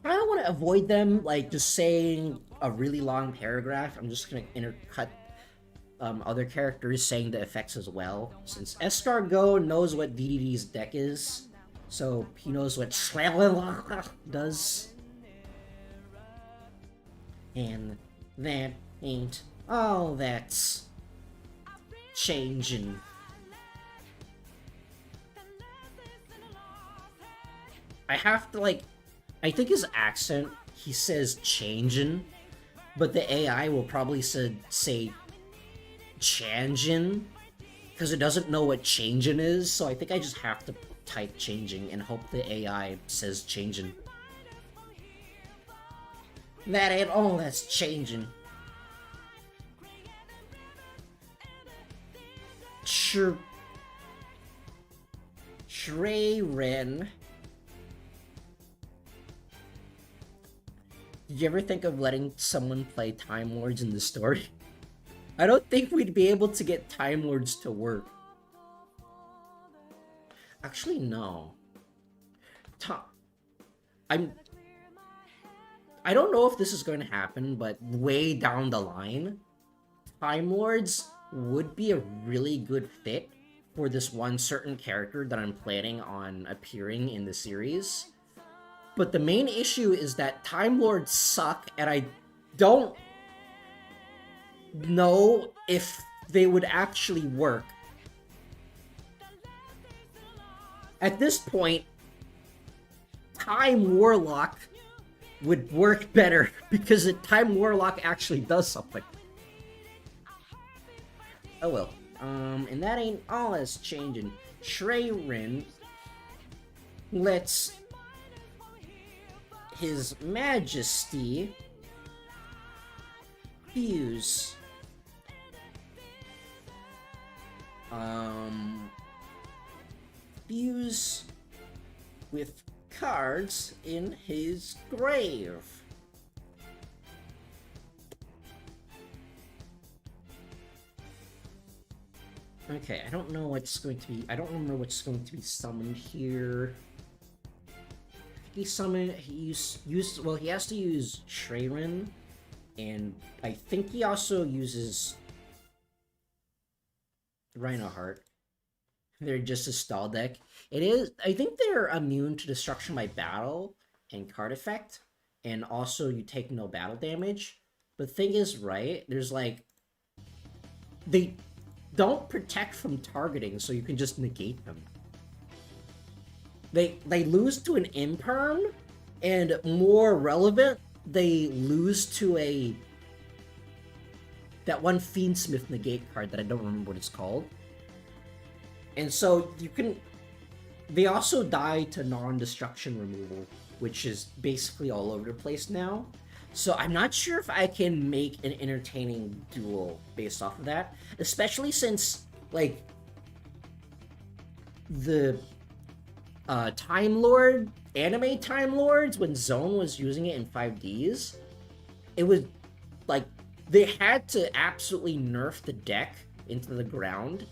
kind of want to avoid them, like, just saying a really long paragraph. I'm just going to intercut other characters saying the effects as well. Since escargot knows what DDD's deck is, so he knows what does. And that ain't all that's changing. I have to, like, I think his accent, he says changin', but the AI will probably say changin', because it doesn't know what changin' is, so I think I just have to type changing and hope the AI says changin'. That ain't all that's changing. Shreyren. Did you ever think of letting someone play Time Lords in the story? I don't think we'd be able to get Time Lords to work. Actually, no. I don't know if this is going to happen, but way down the line, Time Lords would be a really good fit for this one certain character that I'm planning on appearing in the series. But the main issue is that Time Lords suck, and I don't know if they would actually work. At this point, Time Warlock would work better, because the Time Warlock actually does something. Oh well. And that ain't all that's changing. Shreyren lets His Majesty fuse fuse with cards in his grave. Okay, I don't know what's going to be. I don't remember what's going to be summoned here. He summoned. He used. Well, he has to use Shreyren, and I think he also uses Rhinoheart. They're just a stall deck. It is. I think they're immune to destruction by battle and card effect, and also you take no battle damage. But the thing is, right? There's like they don't protect from targeting, so you can just negate them. They lose to an imperm, and more relevant, they lose to that one Fiendsmith negate card that I don't remember what it's called. And so you can. They also die to non-destruction removal, which is basically all over the place now. So I'm not sure if I can make an entertaining duel based off of that, especially since, like, the Time Lord, anime Time Lords, when Zone was using it in 5Ds, it was, like, they had to absolutely nerf the deck into the ground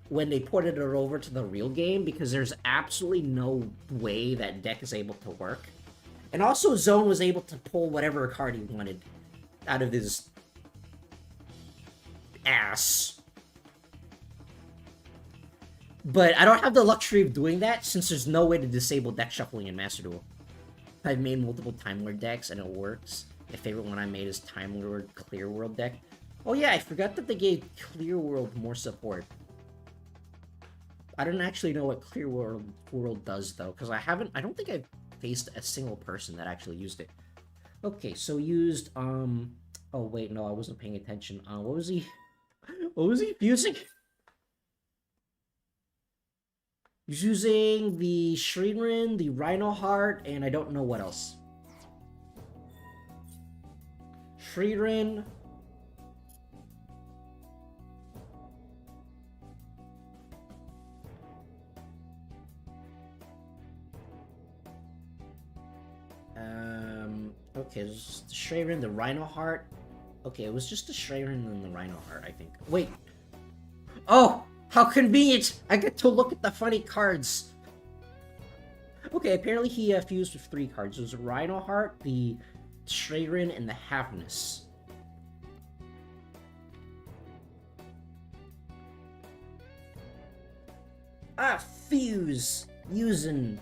when they ported it over to the real game, because there's absolutely no way that deck is able to work. And also, Zone was able to pull whatever card he wanted out of his ass. But I don't have the luxury of doing that, since there's no way to disable deck shuffling in Master Duel. I've made multiple Time Lord decks, and it works. My favorite one I made is Time Lord Clear World deck. Oh yeah, I forgot that they gave Clear World more support. I don't actually know what Clear World does, though, because I don't think I've faced a single person that actually used it. Okay, so used, oh wait, no, I wasn't paying attention. What was he fusing? He's using the Shreyren, the Rhinoheart, and I don't know what else. Shreyren. Okay, it was the Shreyren, the Rhinoheart. Okay, it was just the Shreyren and the Rhinoheart, I think. Wait. Oh! How convenient! I get to look at the funny cards. Okay, apparently he fused with 3 cards. There's a Rhino Heart, the Shayrin, and the Havness. Fuse! Using...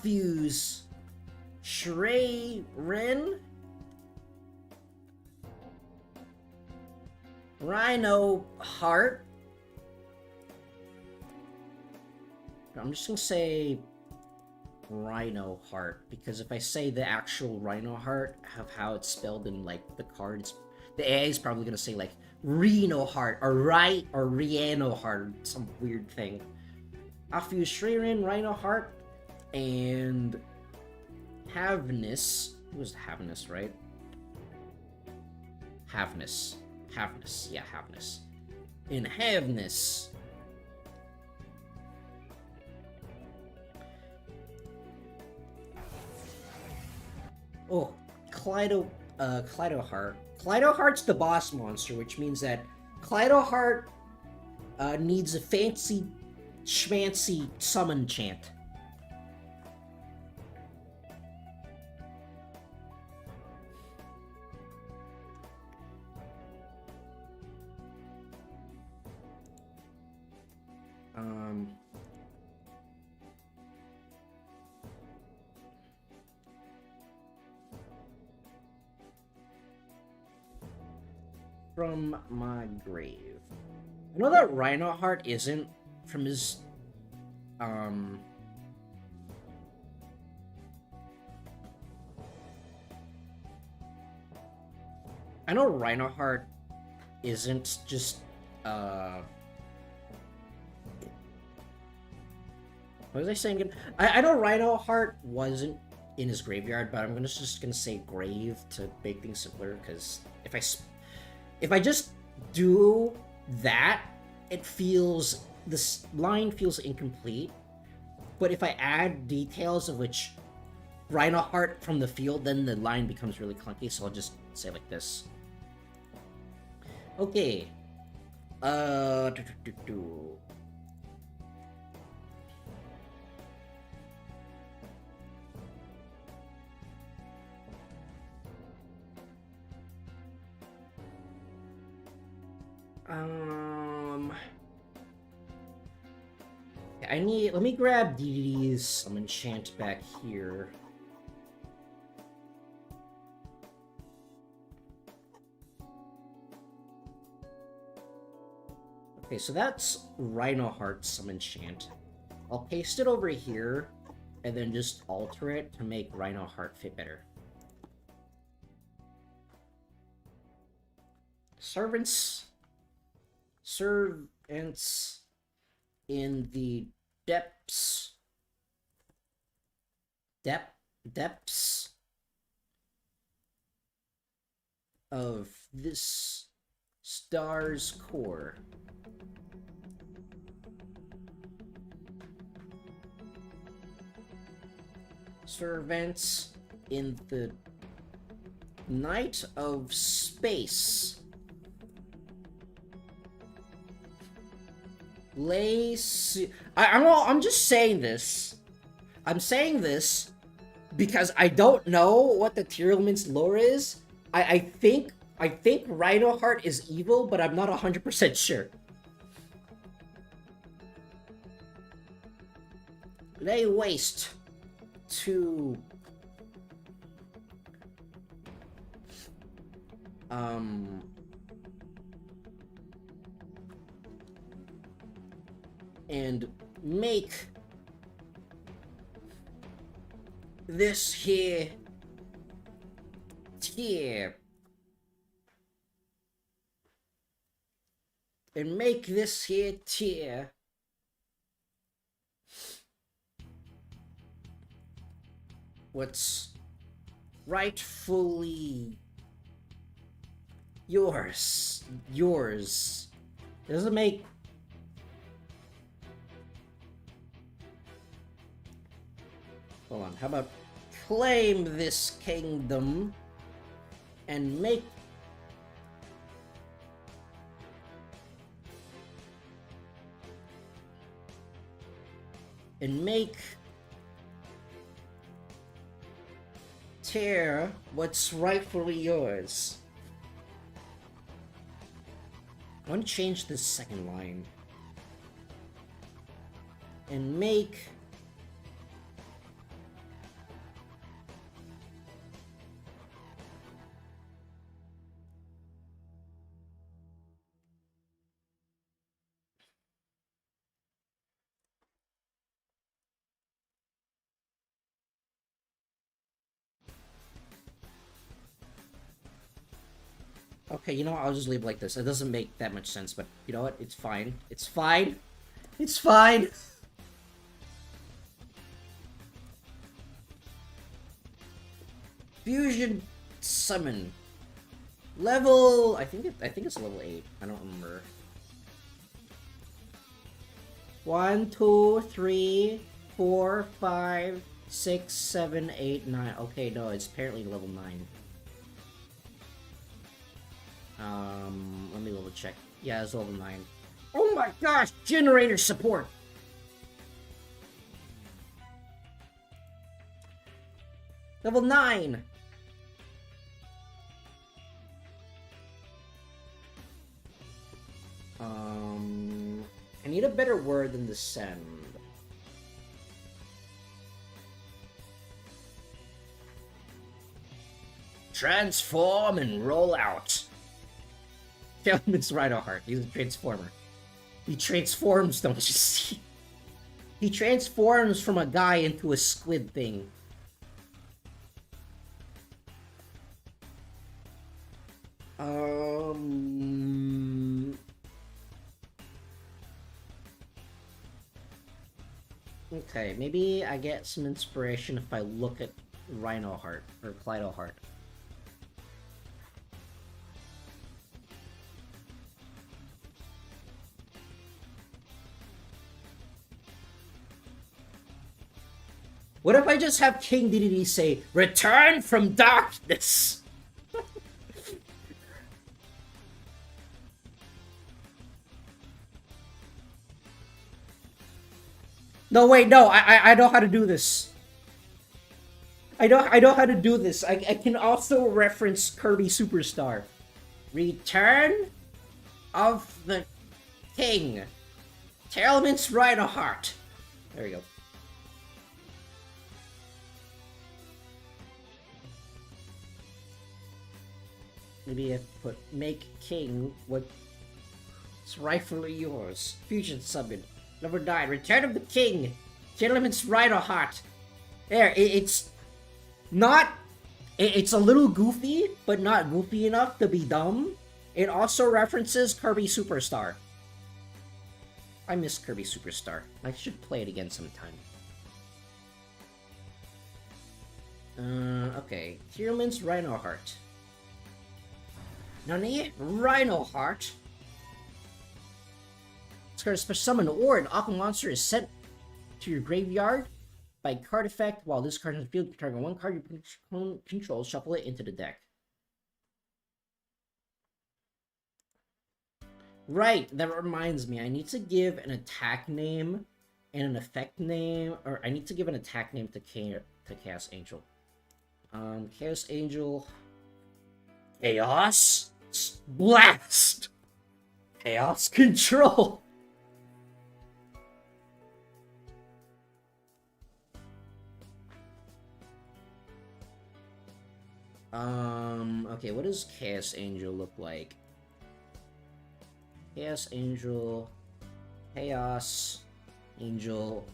Fuse... Shayrin? Rhino Heart. I'm just gonna say Rhino Heart, because if I say the actual Rhino Heart of how it's spelled in like the cards, the AI is probably gonna say like Reno Heart or Rieno Heart, some weird thing. I'll fuse Shayrin, Rhino Heart, and Havness. It was Havness, right? Havness. Havness. Yeah, Havness. In Havness. Oh, Kleido Heart. Kleido Heart's the boss monster, which means that Kleido Heart needs a fancy, schmancy summon chant. From my grave. I know that Rhino Heart isn't from his I know Rhino Heart isn't just what was I saying again? I know Rhino Heart wasn't in his graveyard, but I'm just gonna say grave to make things simpler, because if I just do that, this line feels incomplete. But if I add details of which Rhino Heart from the field, then the line becomes really clunky, so I'll just say like this. Okay. Let me grab these some enchant back here. Okay, so that's Rhino Heart some enchant. I'll paste it over here and then just alter it to make Rhino Heart fit better. Servants in the depths of this star's core. Servants in the night of space. I'm just saying this. I'm saying this because I don't know what the Tearlament's lore is. I think Rhino Heart is evil, but I'm not 100% sure. Lay waste to and make this here tier. And make this here tier what's rightfully yours. It doesn't make... Hold on, how about claim this kingdom and make and make tear what's rightfully yours. I want to change this second line and make okay, you know what? I'll just leave it like this. It doesn't make that much sense, but you know what? It's fine. It's fine. It's fine. Fusion summon. Level, I think it's level 8. I don't remember. 1, 2, 3, 4, 5, 6, 7, 8, 9. Okay, no, it's apparently level 9. Let me level check. Yeah, it's level 9. Oh my gosh, generator support! Level 9! I need a better word than descend. Transform and roll out. Tailman's Rhinoheart. He's a transformer. He transforms, don't you see? He transforms from a guy into a squid thing. Okay, maybe I get some inspiration if I look at Rhinoheart or Clydoheart. What if I just have King DDD say, "Return from darkness"? No, wait, no, I know how to do this. I know how to do this. I can also reference Kirby Superstar. Return of the King. Tailman's Rhinoheart. There we go. Maybe I put make king what's rightfully yours. Fusion summon. Number 9. Return of the King. Gentleman's Rhinoheart. There, it's not... It's a little goofy, but not goofy enough to be dumb. It also references Kirby Superstar. I miss Kirby Superstar. I should play it again sometime. Okay. Gentleman's Rhinoheart. Nani? Rhinoheart? It's got a special summon or an aqua monster is sent to your graveyard by card effect. While this card is in the field, you target one card you control, shuffle it into the deck. Right, that reminds me. I need to give an attack name and an effect name, or I need to give an attack name to Chaos Angel. Chaos Angel. Chaos Blast. Chaos Control. Okay, what does Chaos Angel look like? Chaos Angel. Chaos Angel.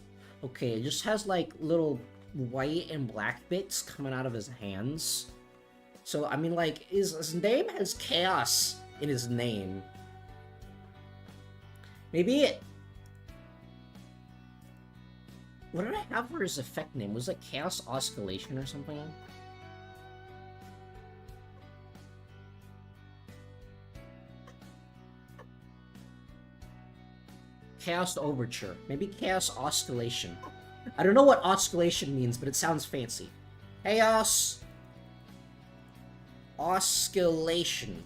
Okay, it just has like little white and black bits coming out of his hands. So, I mean, like, his name has chaos in his name. Maybe it... What did I have for his effect name? Was it Chaos Oscillation or something? Chaos Overture. Maybe Chaos Oscillation. I don't know what oscillation means, but it sounds fancy. Chaos Oscillation.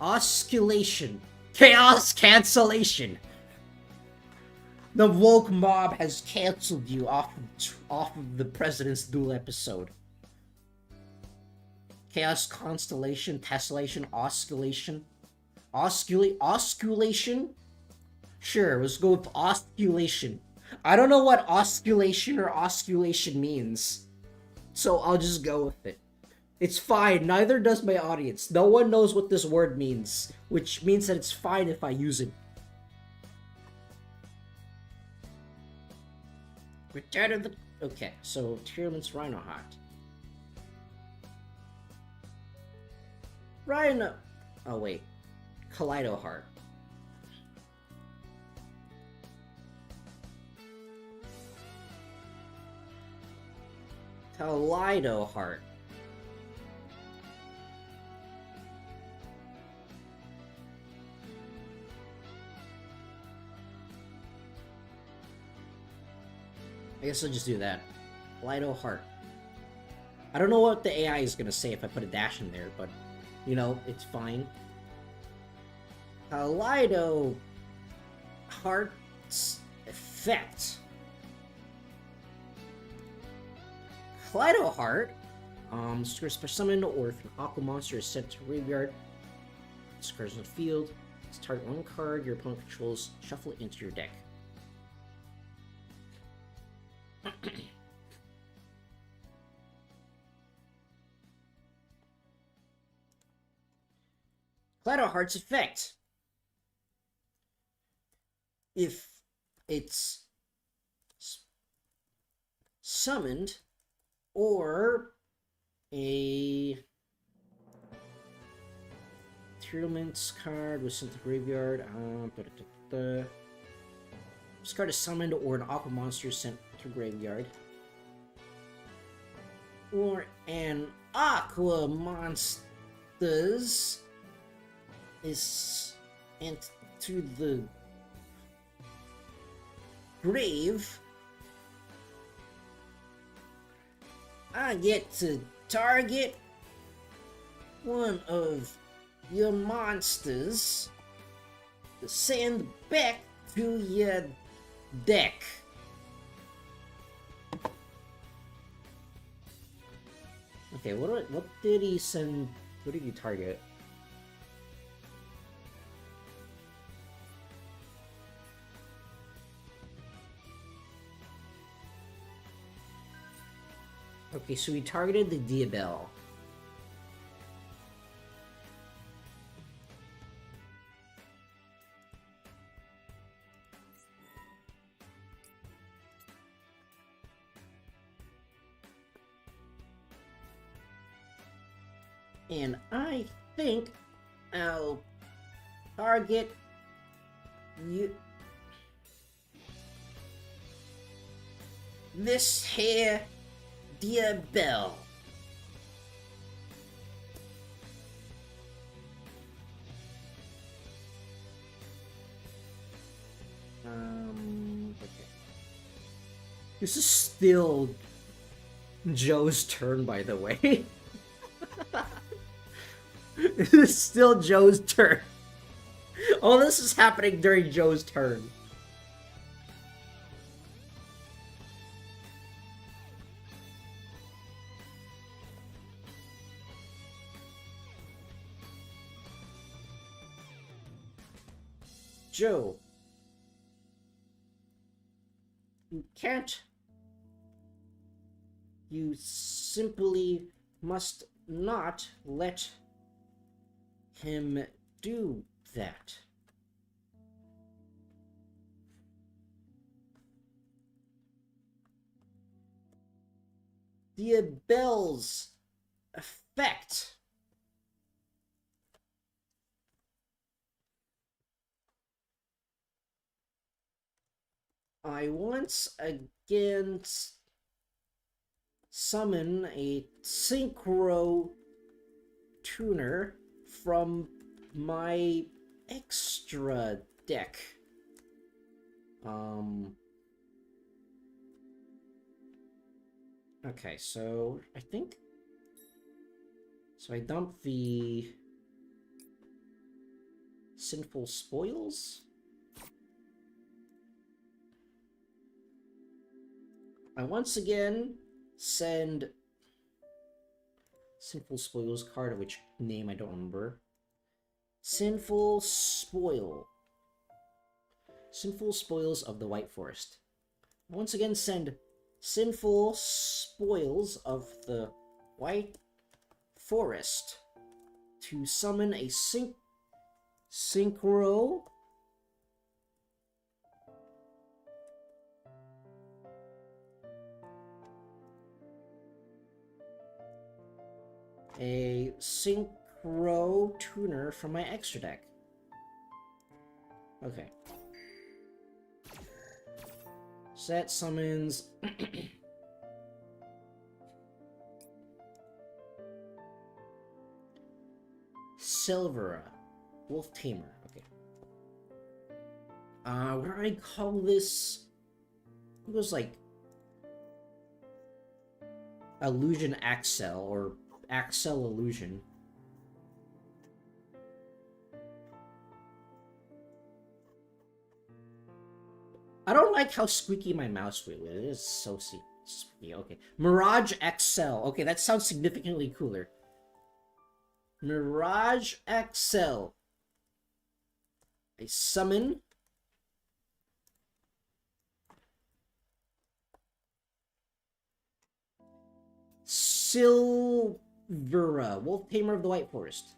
Oscillation. Chaos Cancellation. The woke mob has canceled you off of the President's Duel episode. Chaos, constellation, tessellation, osculation. Osculation? Sure, let's go with osculation. I don't know what osculation or osculation means, so I'll just go with it. It's fine, neither does my audience. No one knows what this word means, which means that it's fine if I use it. Return of the... Okay, so Tyrman's Rhino Heart. Rhino... Oh, wait. Kaleido Heart. Kaleido Heart. I guess I'll just do that. Kaleido Heart. I don't know what the AI is gonna say if I put a dash in there, but, you know, it's fine. Kaleido Heart's effect. Kaleido Heart. Special summon, or if an aqua monster is sent to graveyard, this card's on the field. Let's target one card your opponent controls, shuffle it into your deck. Kaleido Heart's effect. If it's summoned, or a Tournaments card was sent to the graveyard. This card is summoned, or an aqua monster sent to graveyard. Or an aqua monsters is sent to the grave. I get to target one of your monsters to send back to your deck. Okay, what did he send? What did he target? Okay, so he targeted the Duel. And I think I'll target you. This here Duel. Okay. This is still Joe's turn, by the way. This is still Joe's turn. All this is happening during Joe's turn. Joe, you can't. You simply must not let him do that. Duel's effect. I once again summon a synchro tuner from my extra deck. Okay, so I think... So I dump the Sinful Spoils? I once again send Sinful Spoils card, of which name I don't remember. Sinful Spoils of the White Forest. I once again send Sinful Spoils of the White Forest to summon a Synchro. A Synchro Tuner from my extra deck. Okay. So that summons Silvera, Wolf Tamer. Okay. What do I call this? It was like Illusion Axel or Axel Illusion. I don't like how squeaky my mouse wheel is. It is so squeaky. Okay. Mirage XL. Okay, that sounds significantly cooler. Mirage XL. I summon Silvera, Wolf Tamer of the White Forest.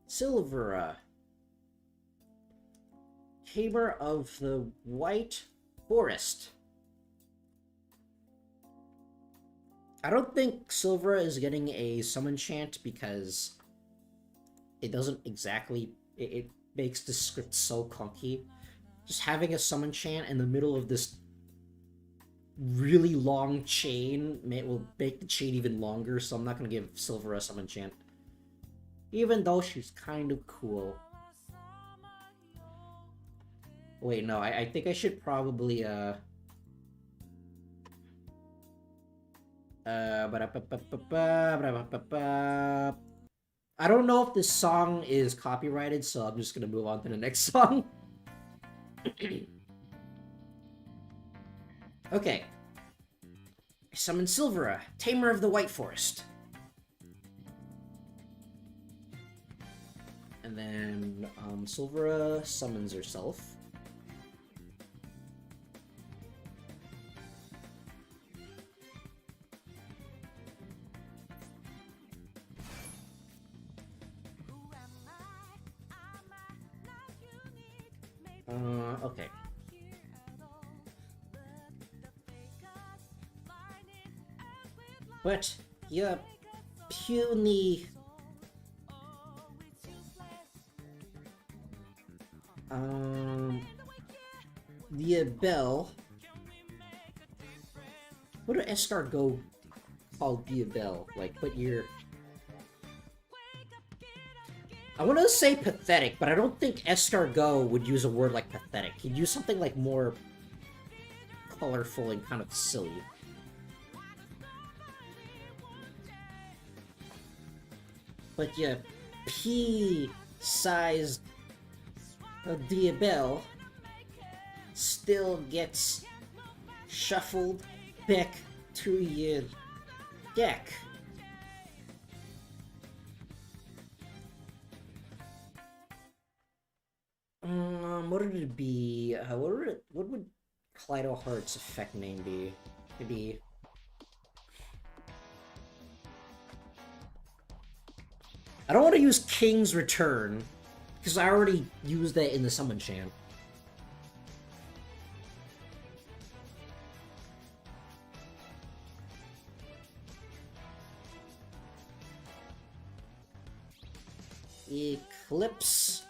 Silvera, Tamer of the White Forest. I don't think Silvera is getting a summon chant because it doesn't exactly... It makes the script so clunky. Just having a summon chant in the middle of this really long chain will make the chain even longer, so I'm not going to give Silvera a summon chant. Even though she's kind of cool. Wait, no, I think I should probably, I don't know if this song is copyrighted, so I'm just gonna move on to the next song. Okay. I summon Silvera, Tamer of the White Forest. And then, Silvera summons herself. Okay. But, yeah, puny... the Bell... What do escargot call Diabelle? Like, put your... I want to say pathetic, but I don't think escargot would use a word like pathetic. He'd use something like more colorful and kind of silly. But yeah, pea-sized Diabelle still gets shuffled back to your deck. What would it be? What would Kaleido Heart's effect name be? Maybe... I don't want to use King's Return, because I already used that in the summon chant. Eclipse.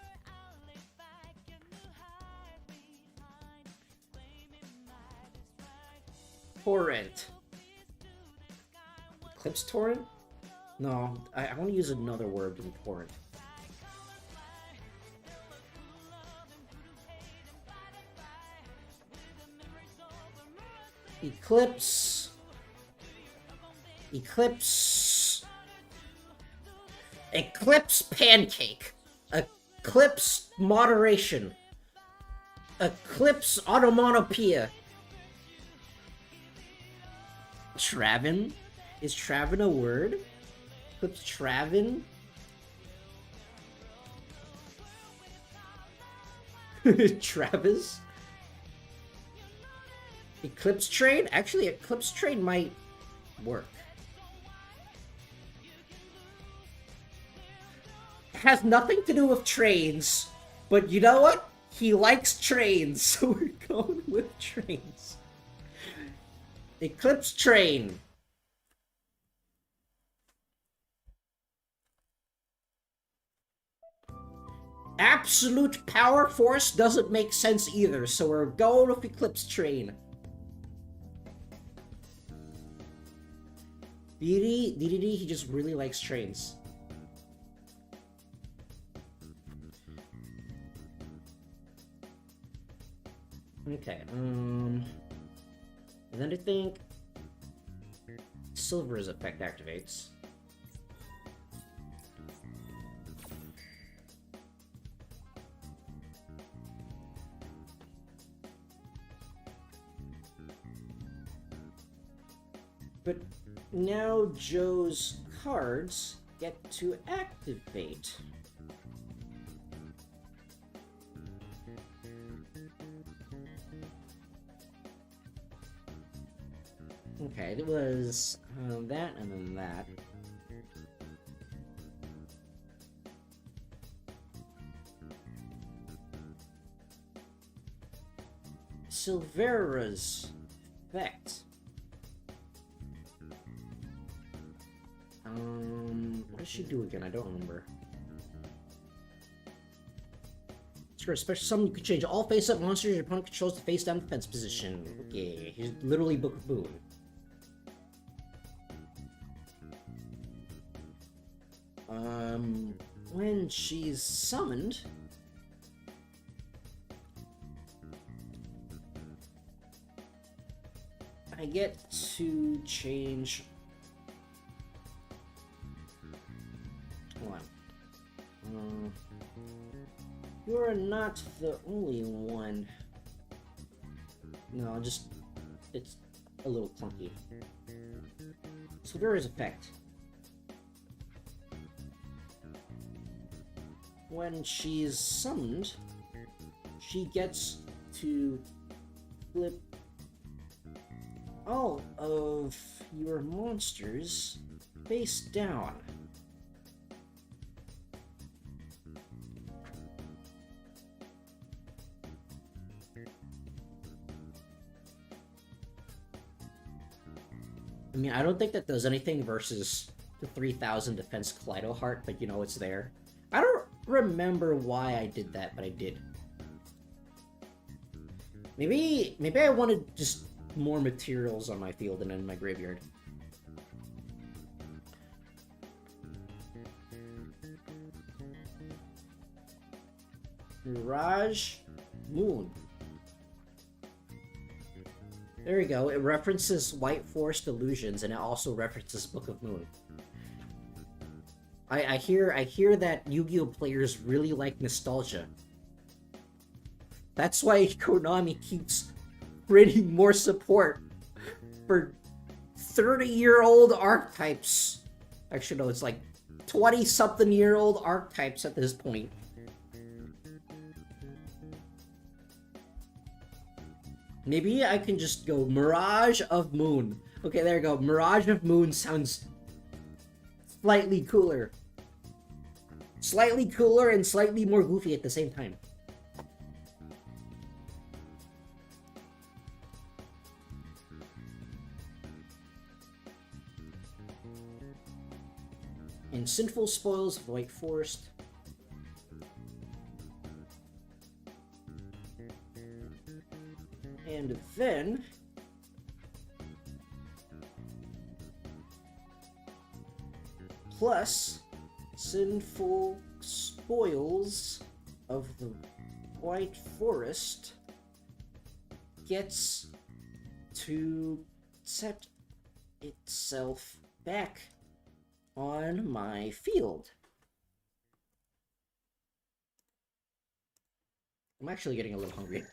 Torrent. Eclipse Torrent? No, I want to use another word than torrent. Eclipse. Eclipse. Eclipse Pancake. Eclipse Moderation. Eclipse Onomatopoeia. Travin? Is Travin a word? Eclipse Travin? Travis? Eclipse Train? Actually, Eclipse Train might work. It has nothing to do with trains, but you know what? He likes trains, so we're going with trains. Eclipse Train. Absolute power force doesn't make sense either, so we're going with Eclipse Train. DDD, he just really likes trains. Okay, and then I think Silver's effect activates. But now Joe's cards get to activate. Okay, it was that and then that. Silvera's effect. What does she do again? I don't remember. For a special summon, you can change all face-up monsters your opponent controls to face-down defense position. Okay, he's literally Book of Moon. When she's summoned... I get to change... Hold on. You're not the only one. No, just... it's a little clunky. So there is effect. When she's summoned, she gets to flip all of your monsters face down. I mean, I don't think that does anything versus the 3000 defense Kaleido Heart, but you know, it's there. I don't remember why I did that, but I did. Maybe I wanted just more materials on my field and in my graveyard. Mirage Moon. There we go. It references White Forest Illusions, and it also references Book of Moon. I hear that Yu-Gi-Oh players really like nostalgia. That's why Konami keeps creating more support for 30-year-old archetypes. Actually, no, it's like 20-something-year-old archetypes at this point. Maybe I can just go Mirage of Moon. Okay, there you go. Mirage of Moon sounds slightly cooler. Slightly cooler and slightly more goofy at the same time. And Sinful Spoils of White Forest. And then... plus... Sinful Spoils of the White Forest gets to set itself back on my field. I'm actually getting a little hungry.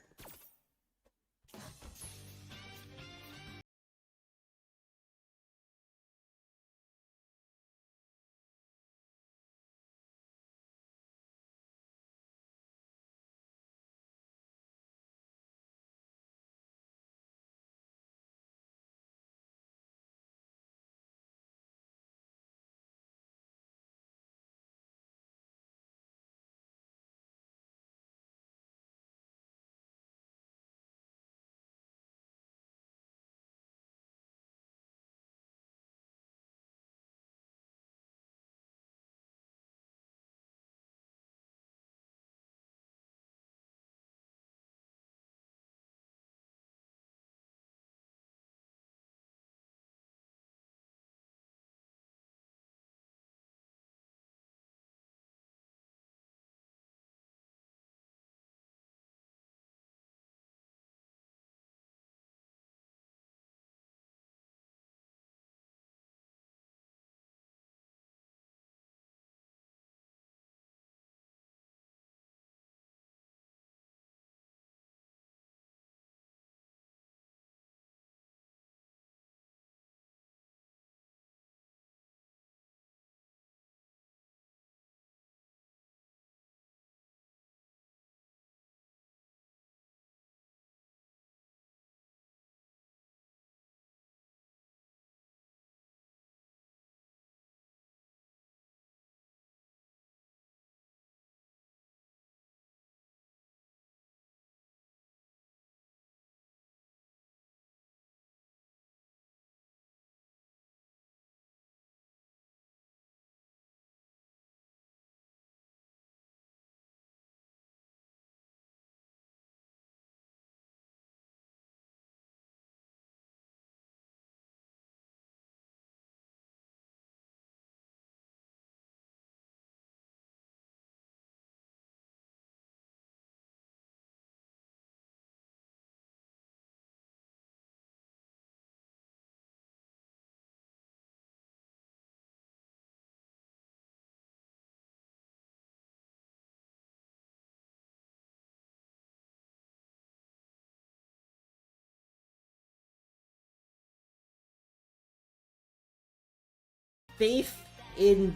faith in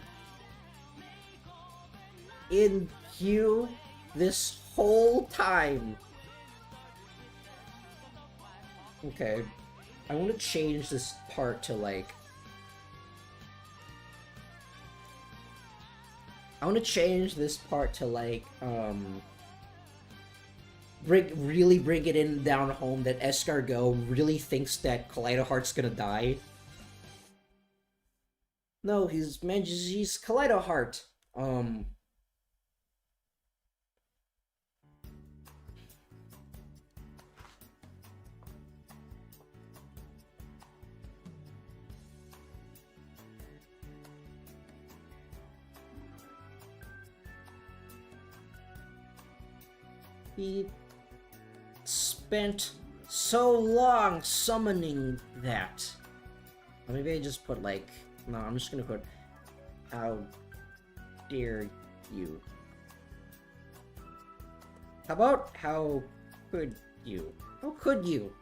you this whole time. Okay. I want to change this part to like... I want to change this part to like, really bring it in down home that Escargot really thinks that Kaleidoheart's gonna die. No, he's Kaleidoheart. He spent so long summoning that. Or maybe I just put like... No, I'm just gonna put... How dare you? How about how could you? How could you?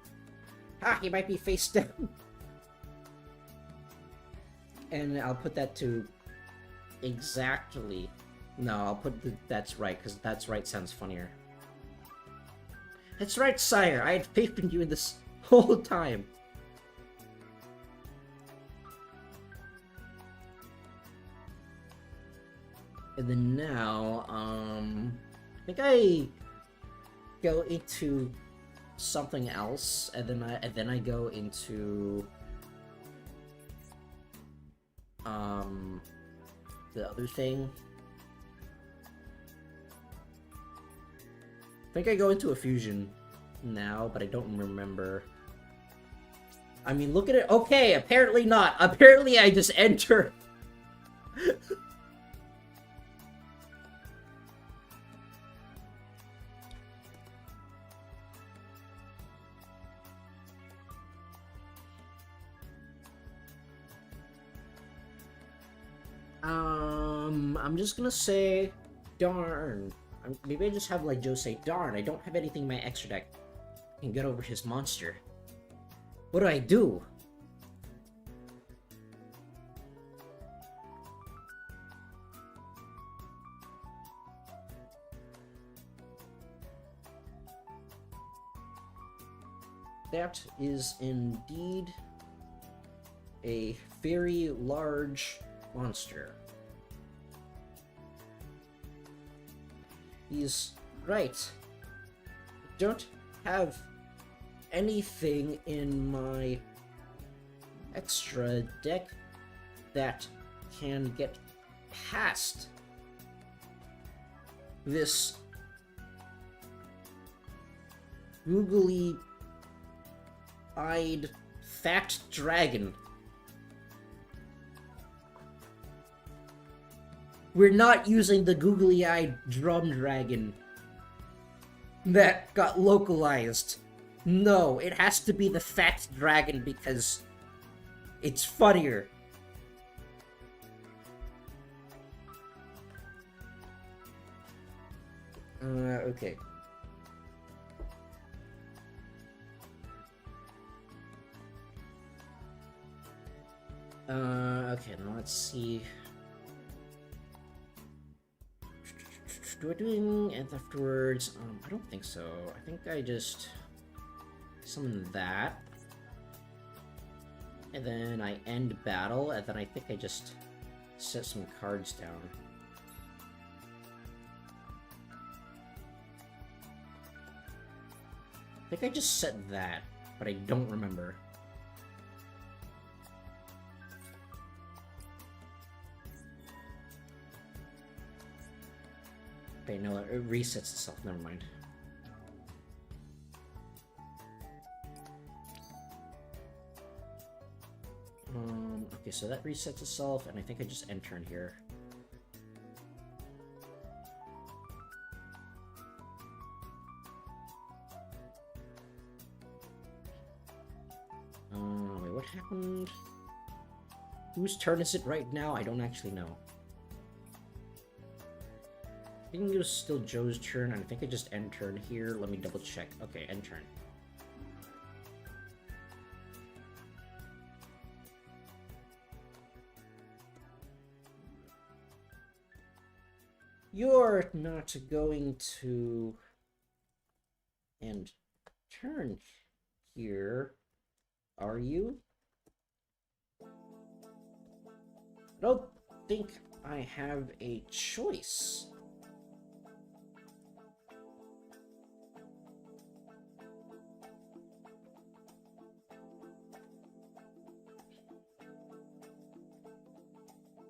Ah, he might be face down. And I'll put that to exactly... No, I'll put that's right, because that's right sounds funnier. That's right, sire. I had faith in you in this whole time. And then now, I think I go into something else, and then I go into the other thing. I think I go into a fusion now, but I don't remember. I mean, look at it. Okay, apparently not. Apparently I just enter. I'm just gonna say, darn. Maybe I just have like Joe say, darn, I don't have anything in my extra deck. I can get over his monster. What do I do? That is indeed a very large monster. He's right. I don't have anything in my extra deck that can get past this googly-eyed fat dragon. We're not using the googly-eyed drum dragon that got localized. No, it has to be the fat dragon because it's funnier. Okay. Okay, now let's see. Do I do it afterwards? I don't think so. I think I just summon that. And then I end battle, and then I think I just set some cards down. I think I just set that, but I don't remember. Okay, no, it resets itself, never mind. Okay, so that resets itself, and I think I just end turn here. Wait, what happened? Whose turn is it right now? I don't actually know. I think it was still Joe's turn, and I think I just end turn here. Let me double check. Okay, end turn. You're not going to end turn here, are you? I don't think I have a choice.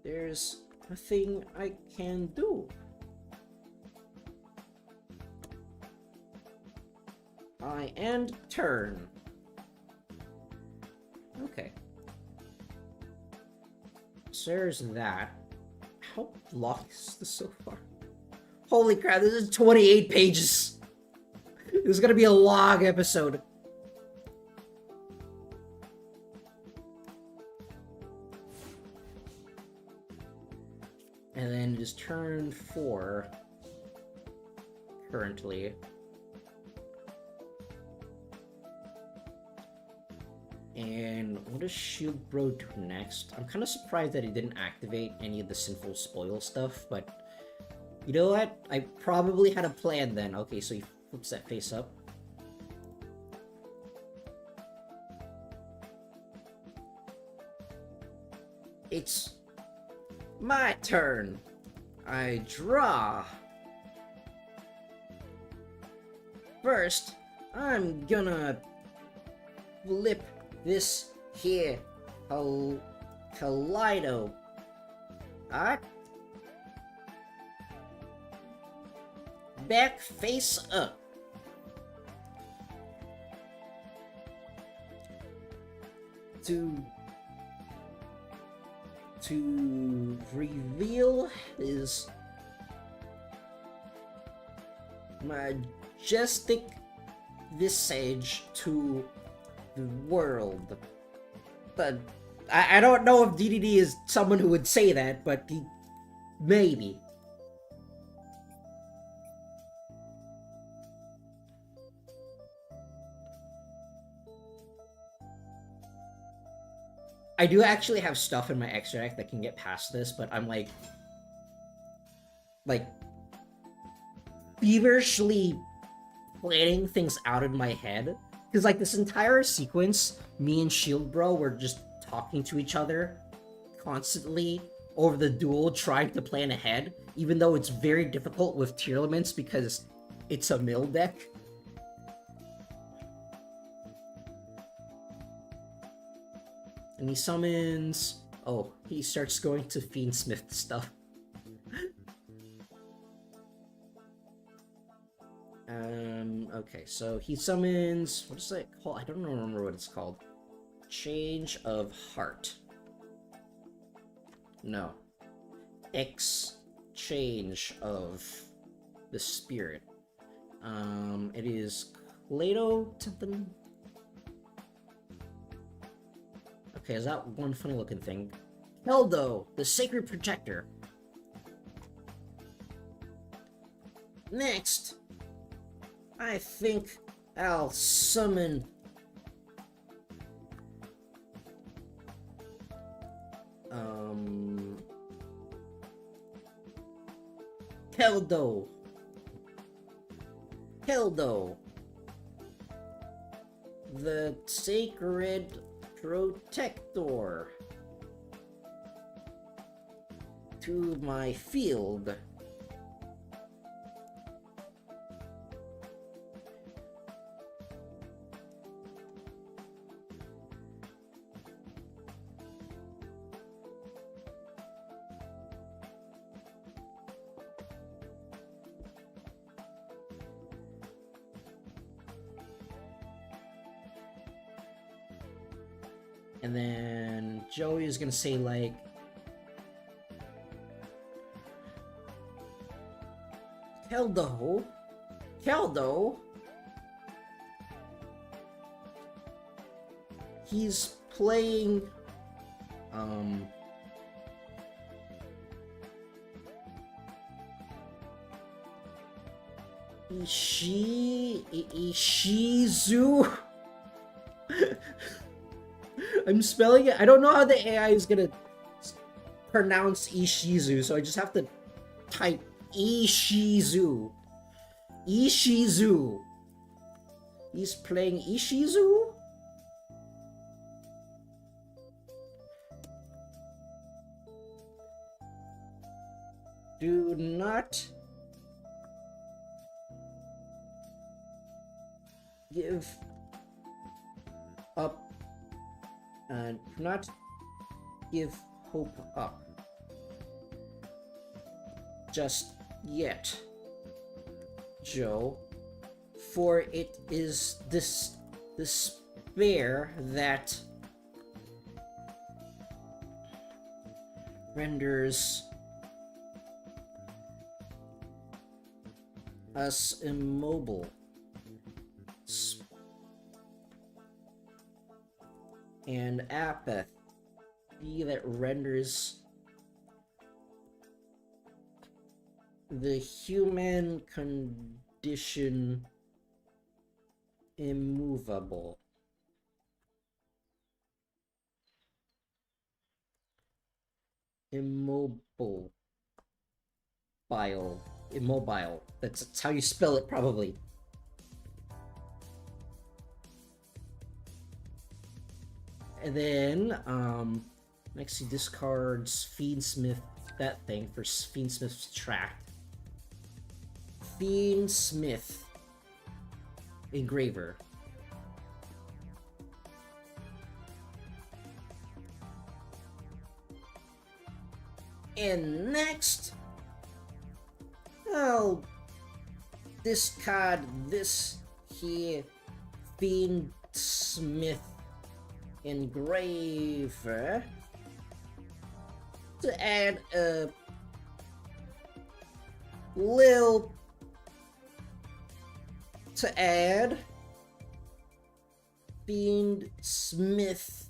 There's nothing I can do. I end turn. Okay. So there's that. How long is this so far? Holy crap, this is 28 pages. This is gonna be a long episode. And then it is turn 4 currently. And what does Shield Bro do next? I'm kind of surprised that he didn't activate any of the sinful spoil stuff, but you know what? I probably had a plan then. Okay, so he flips that face up. It's my turn. I draw. First, I'm gonna flip this here Kaleido. Back face up. To reveal his majestic visage to the world. But I don't know if DDD is someone who would say that, but he maybe. I do actually have stuff in my extra deck that can get past this, but I'm like feverishly planning things out in my head. Because like this entire sequence, me and Shield Bro were just talking to each other constantly over the duel, trying to plan ahead, even though it's very difficult with tier elements because it's a mill deck. And he summons... Oh, he starts going to Fiendsmith stuff. Okay, so he summons... What is that called? I don't remember what it's called. Change of Heart. No. Exchange of the Spirit. It is Kaleido something... Okay, is that one funny looking thing? Keldo, the Sacred Protector. Next, I think I'll summon... Keldo. The Sacred Protector. To my field. And then Joey is gonna say like, Keldo, he's playing, Ishizu. I'm spelling it. I don't know how the AI is gonna pronounce Ishizu, so I just have to type Ishizu. Ishizu. He's playing Ishizu? Do not give up and not give hope up just yet, Joe, for it is this despair that renders us immobile and apathy that renders the human condition immovable. Immobile. Immobile. That's how you spell it, probably. And then, next he discards Fiendsmith, that thing, for Fiendsmith's track. Fiendsmith. Engraver. And next, I'll discard this here Fiendsmith Engraver to add a little Fiendsmith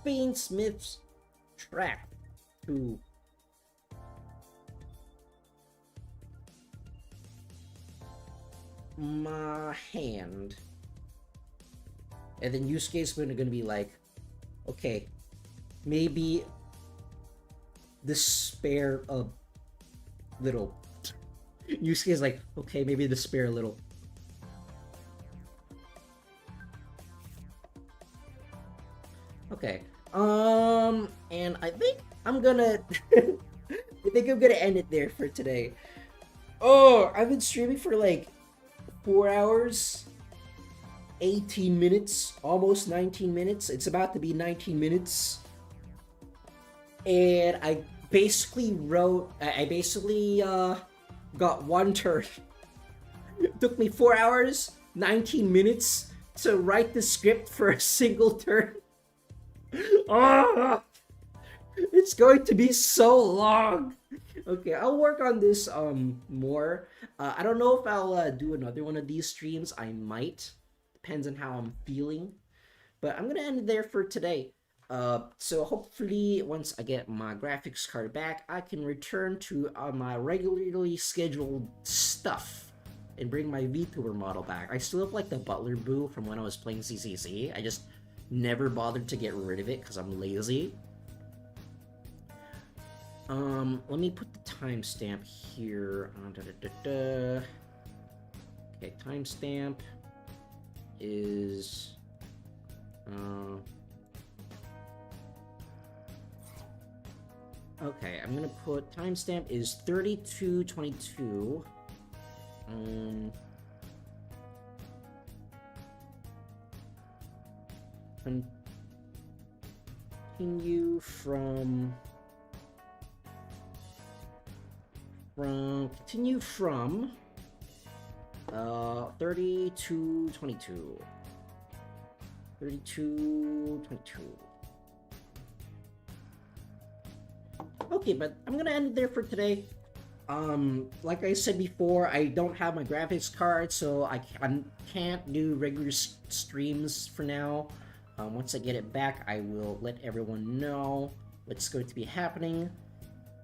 Fiendsmith's track to my hand. And then Yusuke's gonna be like, okay, maybe despair a little. Yusuke's like, okay, maybe despair a little. Okay. And I think I'm gonna I think I'm gonna end it there for today. Oh, I've been streaming for like 4 hours, 18 minutes, almost 19 minutes. It's about to be 19 minutes. And I basically got one turn. It took me 4 hours, 19 minutes to write the script for a single turn. Oh, it's going to be so long. Okay, I'll work on this more. I don't know if I'll do another one of these streams. I might. Depends on how I'm feeling. But I'm gonna end it there for today. So hopefully once I get my graphics card back, I can return to my regularly scheduled stuff and bring my VTuber model back. I still have like the Butler Boo from when I was playing CCC. I just never bothered to get rid of it because I'm lazy. Let me put the timestamp here. Okay, timestamp is okay, I'm gonna put timestamp is 32:22. Continue from 32:22. 32:22. Okay, but I'm gonna end it there for today. Like I said before, I don't have my graphics card, so I can't do regular streams for now. Once I get it back, I will let everyone know what's going to be happening.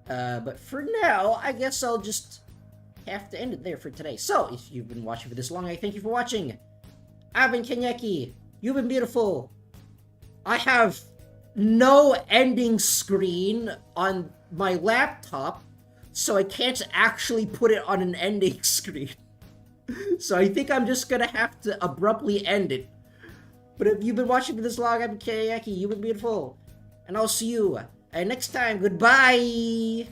But for now, I guess I'll just have to end it there for today. So, if you've been watching for this long, I thank you for watching. I've been Kenyeki. You've been beautiful. I have no ending screen on my laptop, so I can't actually put it on an ending screen. So I think I'm just gonna have to abruptly end it. But if you've been watching for this long, I'm Kayaki, you've been beautiful. And I'll see you next time. Goodbye!